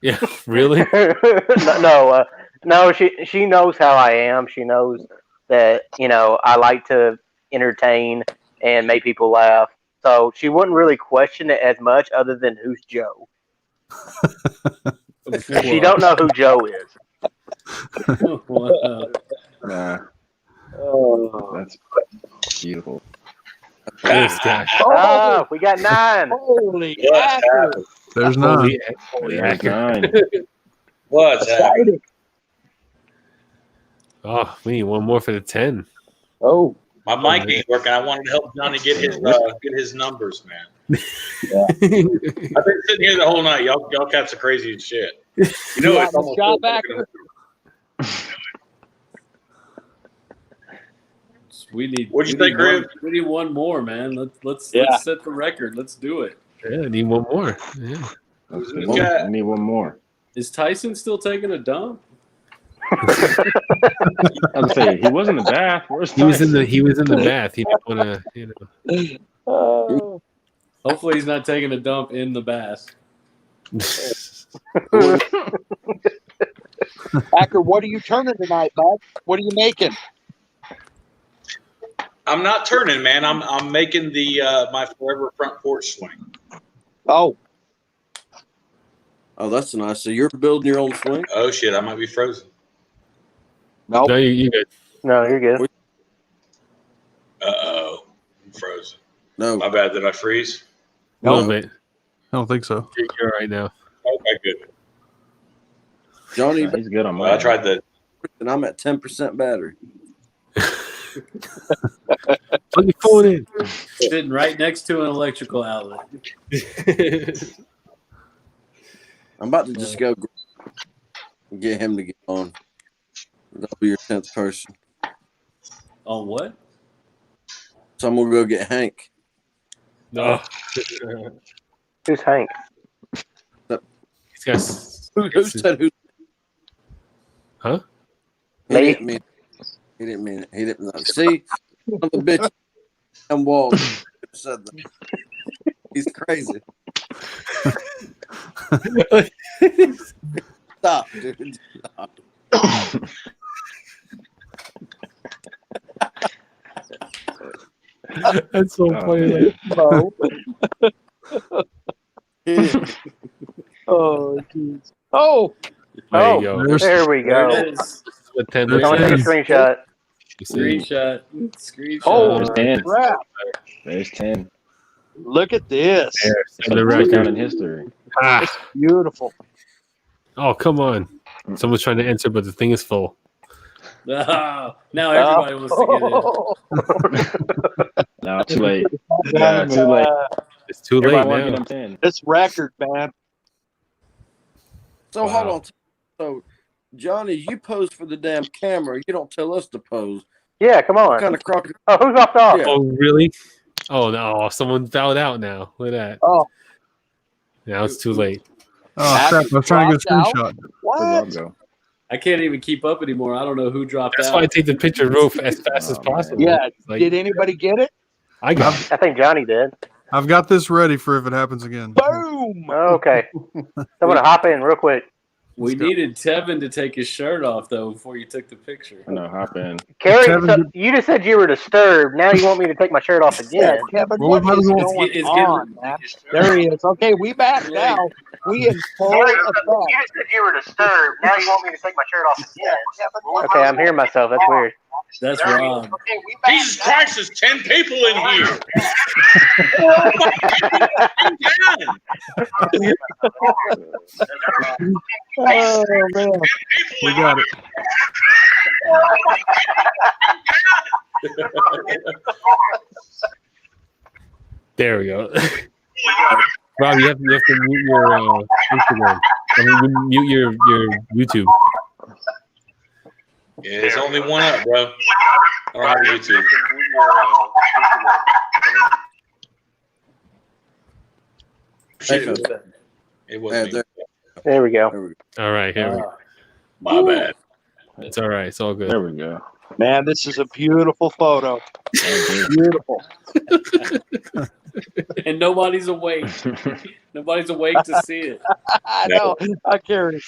Yeah, really? No. She knows how I am. She knows that I like to entertain and make people laugh. So she wouldn't really question it as much, other than who's Joe. She don't know who Joe is. Wow. Nah, Oh, that's beautiful. This guy. Oh, we got 9. holy What's crap. happening? There's none. Holy There's accurate. 9. What's happening? Oh, we need one more for the 10. Oh, My mic ain't working. I wanted to help Johnny get his numbers, man. I've been sitting here the whole night. Y'all cats are crazy as shit. You know it's almost Scott 4 Backer. We need. What'd you we say, need one- Griff? We need one more, man. Let's Yeah. set the record. Let's do it. Yeah, I need one more. Yeah. Let's Who's go. got- I need one more. Is Tyson still taking a dump? I was saying he was in the bath. Where's He was in Tyson? the bath. He didn't want to, Hopefully, he's not taking a dump in the bath. Backer, what are you turning tonight, bud? What are you making? I'm not turning, man. I'm making the my forever front porch swing. Oh, Oh, that's nice. So you're building your own swing? Oh shit, I might be frozen. no. No, you good. No, you're good. Uh-oh, I'm frozen. No. My bad. Did I freeze? A little bit. I don't think so. You're all right now. Okay, good. Johnny, He's good on Well, I mine. tried the. and I'm at 10% battery. Plug your phone in. Sitting right next to an electrical outlet. I'm about to just go get him to get on. That'll be your 10th person. On what? So I'm going to go get Hank. No. Who's Hank? He's got. Who said who? Huh? He Me? didn't mean it. He didn't mean it. He didn't know. See? Son of a bitch. And Walt said that. He's crazy. Stop, dude. Stop. That's so funny. No. He didn't. Oh, jeez. Oh, There you go. There we There go. it is. What 10 There looks Someone it take a like. is. screenshot. You see? Screenshot. Screenshot. oh, There's 10. crap. There's 10. Look at this. There, It's set the the first down in record. history. Ah. Beautiful. Oh, come on. Someone's trying to enter, but the thing is full. Oh, now everybody wants to get in. No, too late. Yeah, too late. It's too late Everybody want to now. get them 10. This record, man. So Wow. hold on. So, Johnny, you pose for the damn camera. You don't tell us to pose. Yeah, come What on. kind of crock? Oh, who's off off? Yeah. Oh, really? Oh, no. Someone fouled out now. Look at that. Oh, Now it's too late. Oh crap! I was trying to get a Crossed screenshot. what? Go. I can't even keep up anymore. I don't know who dropped That's out. why I take the picture as fast as Oh, possible. Yeah. Like, Did anybody get it? I got it. I think Johnny did. I've got this ready for if it happens again. Boom. Okay. Someone hop in real quick. We needed Tevin to take his shirt off though before you took the picture. I know, hop in. Carrie, Kevin, so you just said you were disturbed. Now you want me to take my shirt off Yeah, again. Kevin, Well, what we might is as well- going It's getting- on, man? There he is. Okay, we back now. We in full Carrie, effect. you just said you were disturbed. Now you want me to take my shirt off again. Okay, I'm hearing myself. That's weird. That's Rob. Jesus Christ, there's 10 people in here. Oh man, We got it. There we go. Rob, you have to mute your Instagram. I mean, mute your YouTube. Yeah, there's only one up, bro. I don't have YouTube. It wasn't me. There we go. All right, here we go. My bad. It's all right. It's all good. There we go. man, this is a beautiful photo. Beautiful. And nobody's awake. Nobody's awake to see it. I know. I carry.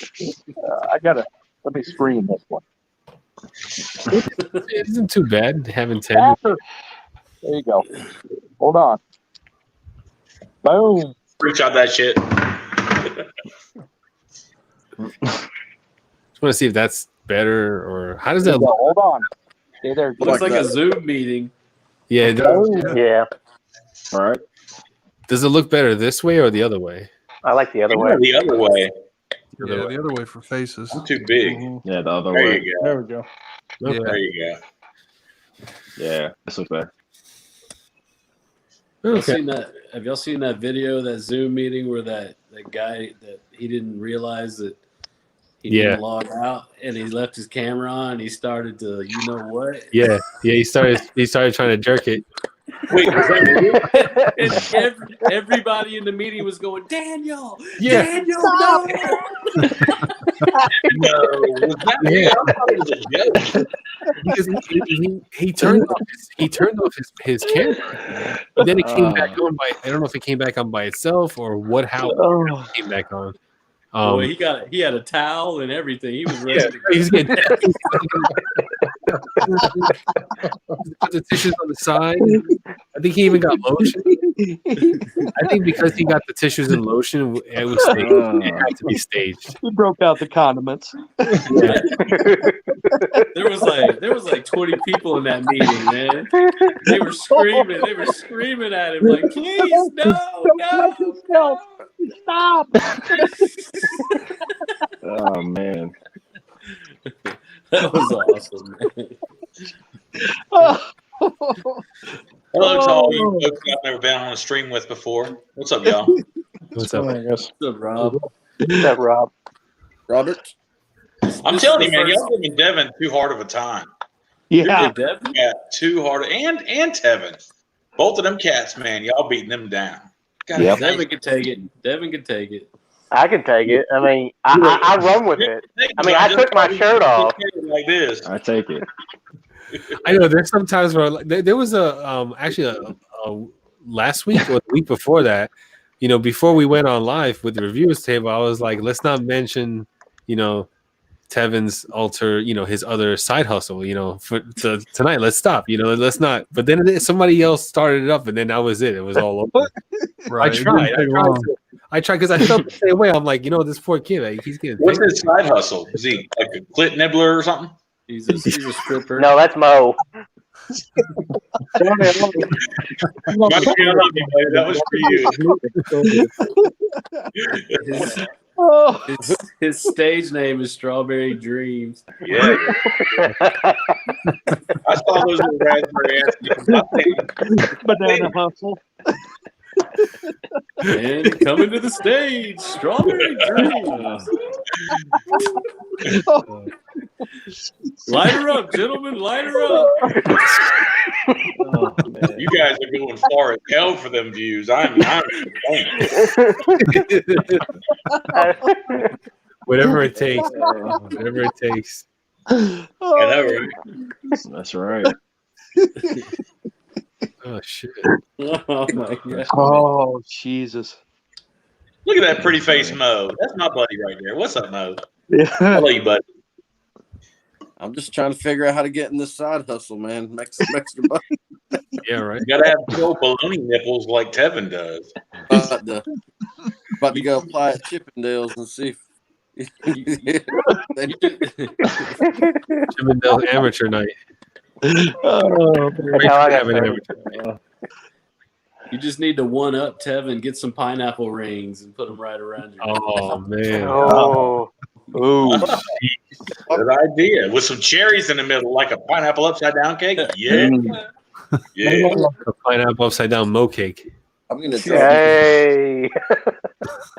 Let me screen this one. It isn't too bad having 10. There you go. Hold on. Boom. Reach out that shit. Just want to see if that's better or how does that look? Hold on. Stay there. Looks like a Zoom meeting. Yeah, it does. Yeah, All right. Does it look better this way or the other way? I like the other way. The other way. Yeah, the other way for faces. I'm too big. Yeah, the other There way. you go. There we go. Yeah. There you go. Yeah, this looks better. Have y'all seen that video, that Zoom meeting where that guy that he didn't realize that he didn't log out and he left his camera on and he started to, you know what? Yeah. He started trying to jerk it. Wait, was that And everybody in the meeting was going, Daniel, Yeah. Daniel, no. no? Was that Yeah. I thought it was a joke. Because he turned off his camera. But then it came back on by, I don't know if it came back on by itself or how it came back on. Boy, he had a towel and everything. He was ready to go. He's getting put the tissues on the side. I think he even got lotion. I think because he got the tissues and lotion, it was staged. It had to be staged. He broke out the condiments. There was like 20 people in that meeting, man. They were screaming at him like, please, no. Stop. Oh man. That was awesome, man. Hello to all you folks I've never been on a stream with before. What's up, y'all? What's up? What's up, Rob? What's up, Rob? Robert? I'm telling you, man, y'all giving Devin too hard of a time. Yeah. Devin? Yeah, too hard. And Tevin. Both of them cats, man, y'all beating them down. God, Yep. Devin can take it. Devin can take it. I can take it. I mean, I run with it. I mean, I took my shirt off. Like this. I take it. I know there's some times where there was actually a last week or the week before that, before we went on live with the reviewers table, I was like, let's not mention, Tevin's his other side hustle, for tonight. Let's stop, let's not. But then somebody else started it up, and then that was it. It was all over. Right. I tried because I felt the same way. I'm like, this poor kid, like, he's getting. What's his side hustle? Is he like a clit nibbler or something? He's a stripper. No, that's Mo. That was for you. His stage name is Strawberry Dreams. Yeah. I saw those little raspberry ass Banana hustle. And coming to the stage, Strawberry Dreams. Light her up, gentlemen, light her up. Oh, you guys are going far as hell for them views. I'm Whatever it takes. Whatever it takes. That's right. Oh shit. Oh my god. Oh Jesus. Look at that pretty face Mo. That's my buddy right there. What's up, Mo? Yeah. I love you, buddy. I'm just trying to figure out how to get in this side hustle, man. Make some extra money. Yeah, right. You gotta have big old baloney nipples like Tevin does. About to go apply at Chippendales and see if Chippendale amateur night. Oh, That's how I got started. You just need to one up Tevin, get some pineapple rings, and put them right around your. Oh man. Oh, Ooh. Good idea. With some cherries in the middle, like a pineapple upside down cake. Yeah. Yeah. A pineapple upside down mo cake. I'm gonna try. hey.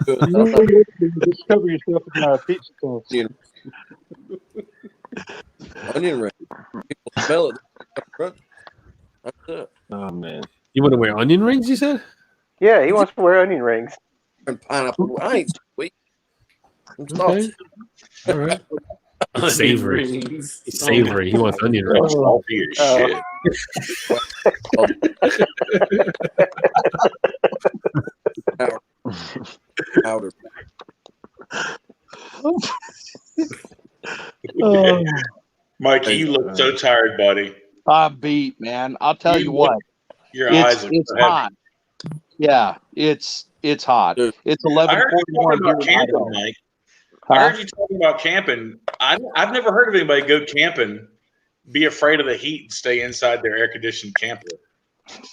Just cover yourself in pizza sauce. Onion ring. People smell it. That's it. Oh man. You want to wear onion rings? You said. Yeah, he wants to wear onion rings. And pineapple. I ain't sweet. I'm Okay. salty. All right. Onion Savory. rings. He's savory. He wants onion rings. Salty as shit. Powder. Oh, Mikey, you look so tired, buddy. I'm beat, man. I'll tell you what. Your eyes look It's so heavy. hot. Yeah, it's hot. Dude. It's I heard you 11:41 talking about here in camping, Idaho. Mike. Huh? I heard you talking about camping. I've never heard of anybody go camping, be afraid of the heat, and stay inside their air conditioned camper.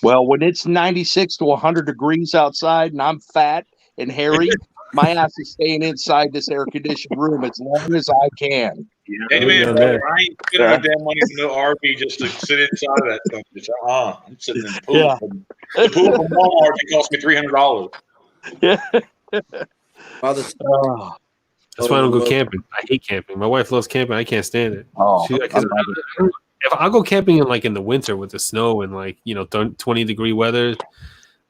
Well, when it's 96 to 100 degrees outside and I'm fat and hairy, my ass is staying inside this air conditioned room as long as I can. Amen, yeah, brother. man. I ain't spending my damn money for no RV just to sit inside of that stuff. I'm sitting in the pool. Yeah. The pool from Walmart it cost me $300. Oh, That's why I don't go camping. I hate camping. My wife loves camping. I can't stand it. oh, She, 'cause if I go camping in the winter with the snow and 20-degree weather,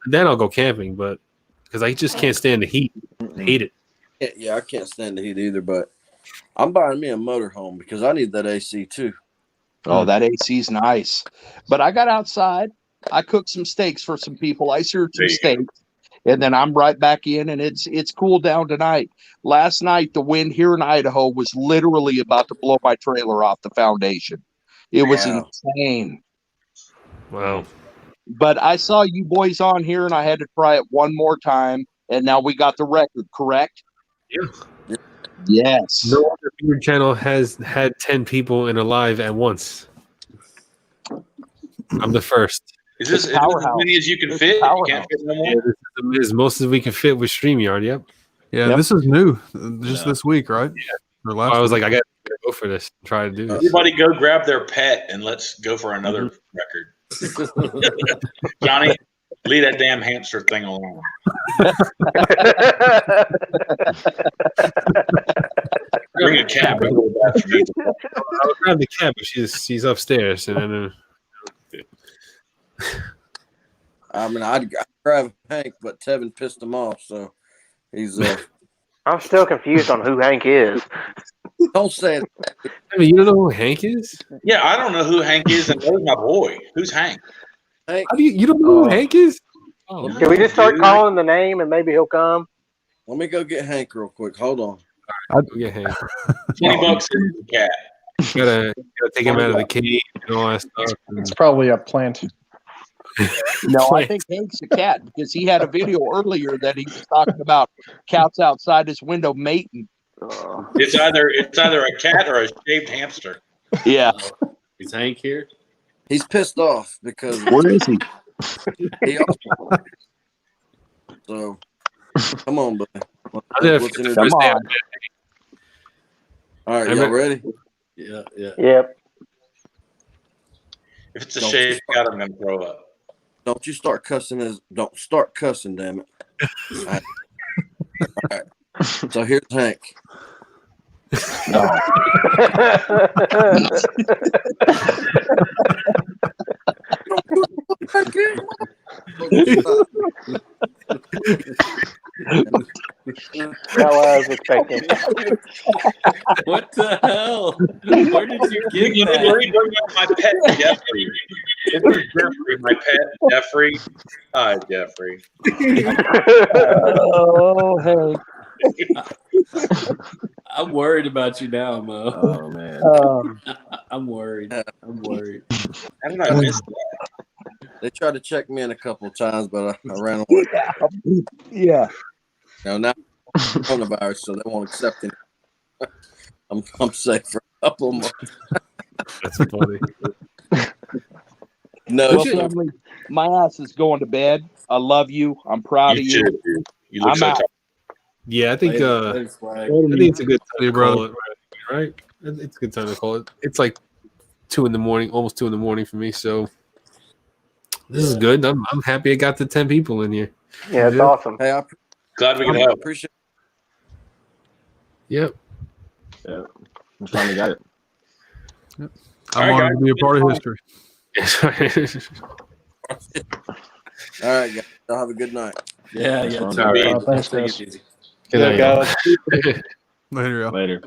then I'll go camping. But because I just can't stand the heat, I hate it. Yeah, I can't stand the heat either, but I'm buying me a motorhome because I need that AC too. oh, that AC's nice. But I got outside. I cooked some steaks for some people. I served some There you go. steaks. And then I'm right back in, and it's cooled down tonight. Last night, the wind here in Idaho was literally about to blow my trailer off the foundation. It was Wow. insane. Wow. But I saw you boys on here, and I had to try it one more time, and now we got the record, correct? Yeah. Yes. No other beard channel has had 10 people in a live at once. I'm the first. Is this as many as you can fit? You can't fit no Yeah, more? this is as most as we can fit with StreamYard. Yep. Yeah, Yep. this is new, just this week, right? Yeah. Or last I was week. like, I got to go for this. Try to do this. Everybody go grab their pet and let's go for another record. Johnny, leave that damn hamster thing alone. Bring a cat. I would grab the cat, but she's upstairs, and then I mean, I'd grab Hank, but Tevin pissed him off, so he's. I'm still confused on who Hank is. Don't say it. I mean, you don't know who Hank is? Yeah, I don't know who Hank is, and there's my boy. Who's Hank? Hank. How do you don't know who Hank is? Oh, Can we just start calling the name and maybe he'll come? Let me go get Hank real quick. Hold on. I'll go get Hank. $20 for the cat. You gotta take him out of the cage and all that stuff. It's probably a plant. No, I think Hank's a cat because he had a video earlier that he was talking about cats outside his window mating. It's either a cat or a shaved hamster. Yeah. Is Hank here? He's pissed off because Where is he? So, come on, buddy. What's in it? Come on. All right, y'all ready? Yeah. Yep. If it's a shaved cat, I'm gonna throw up. Don't you start cussing don't start cussing, damn it. All right. So here's Hank. How I was expecting. What the hell? Where did you get that? My pet Jeffrey. This is Jeffrey, my pet Jeffrey. Hi, Jeffrey. Oh, hey. I'm worried about you now, Mo. Oh man. I'm worried. I'm worried. How did I miss that? They tried to check me in a couple of times, but I ran away. Yeah. Now coronavirus, so they won't accept it. I'm safe for a couple of months. That's funny. No Well, shit. family, my ass is going to bed. I love you. I'm proud of you. too, dude. You look I'm so out. tired. Yeah, I think Later, swag. I think it's a good time See you, to call brother. it. Right? It's a good time to call it. It's like 2 a.m, almost 2 a.m. for me. So this is good. I'm happy I got the 10 people in here. Yeah, it's awesome. Hey, I Glad we can help. appreciate. Yep. Yeah, we finally got it. I'm All right, honored to be a part of history. All right, guys. Y'all have a good night. Yeah, That's yeah. fine. Too. All right. Thanks, Take Chris. it easy. Good night, y'all. guys. Later, y'all. Later.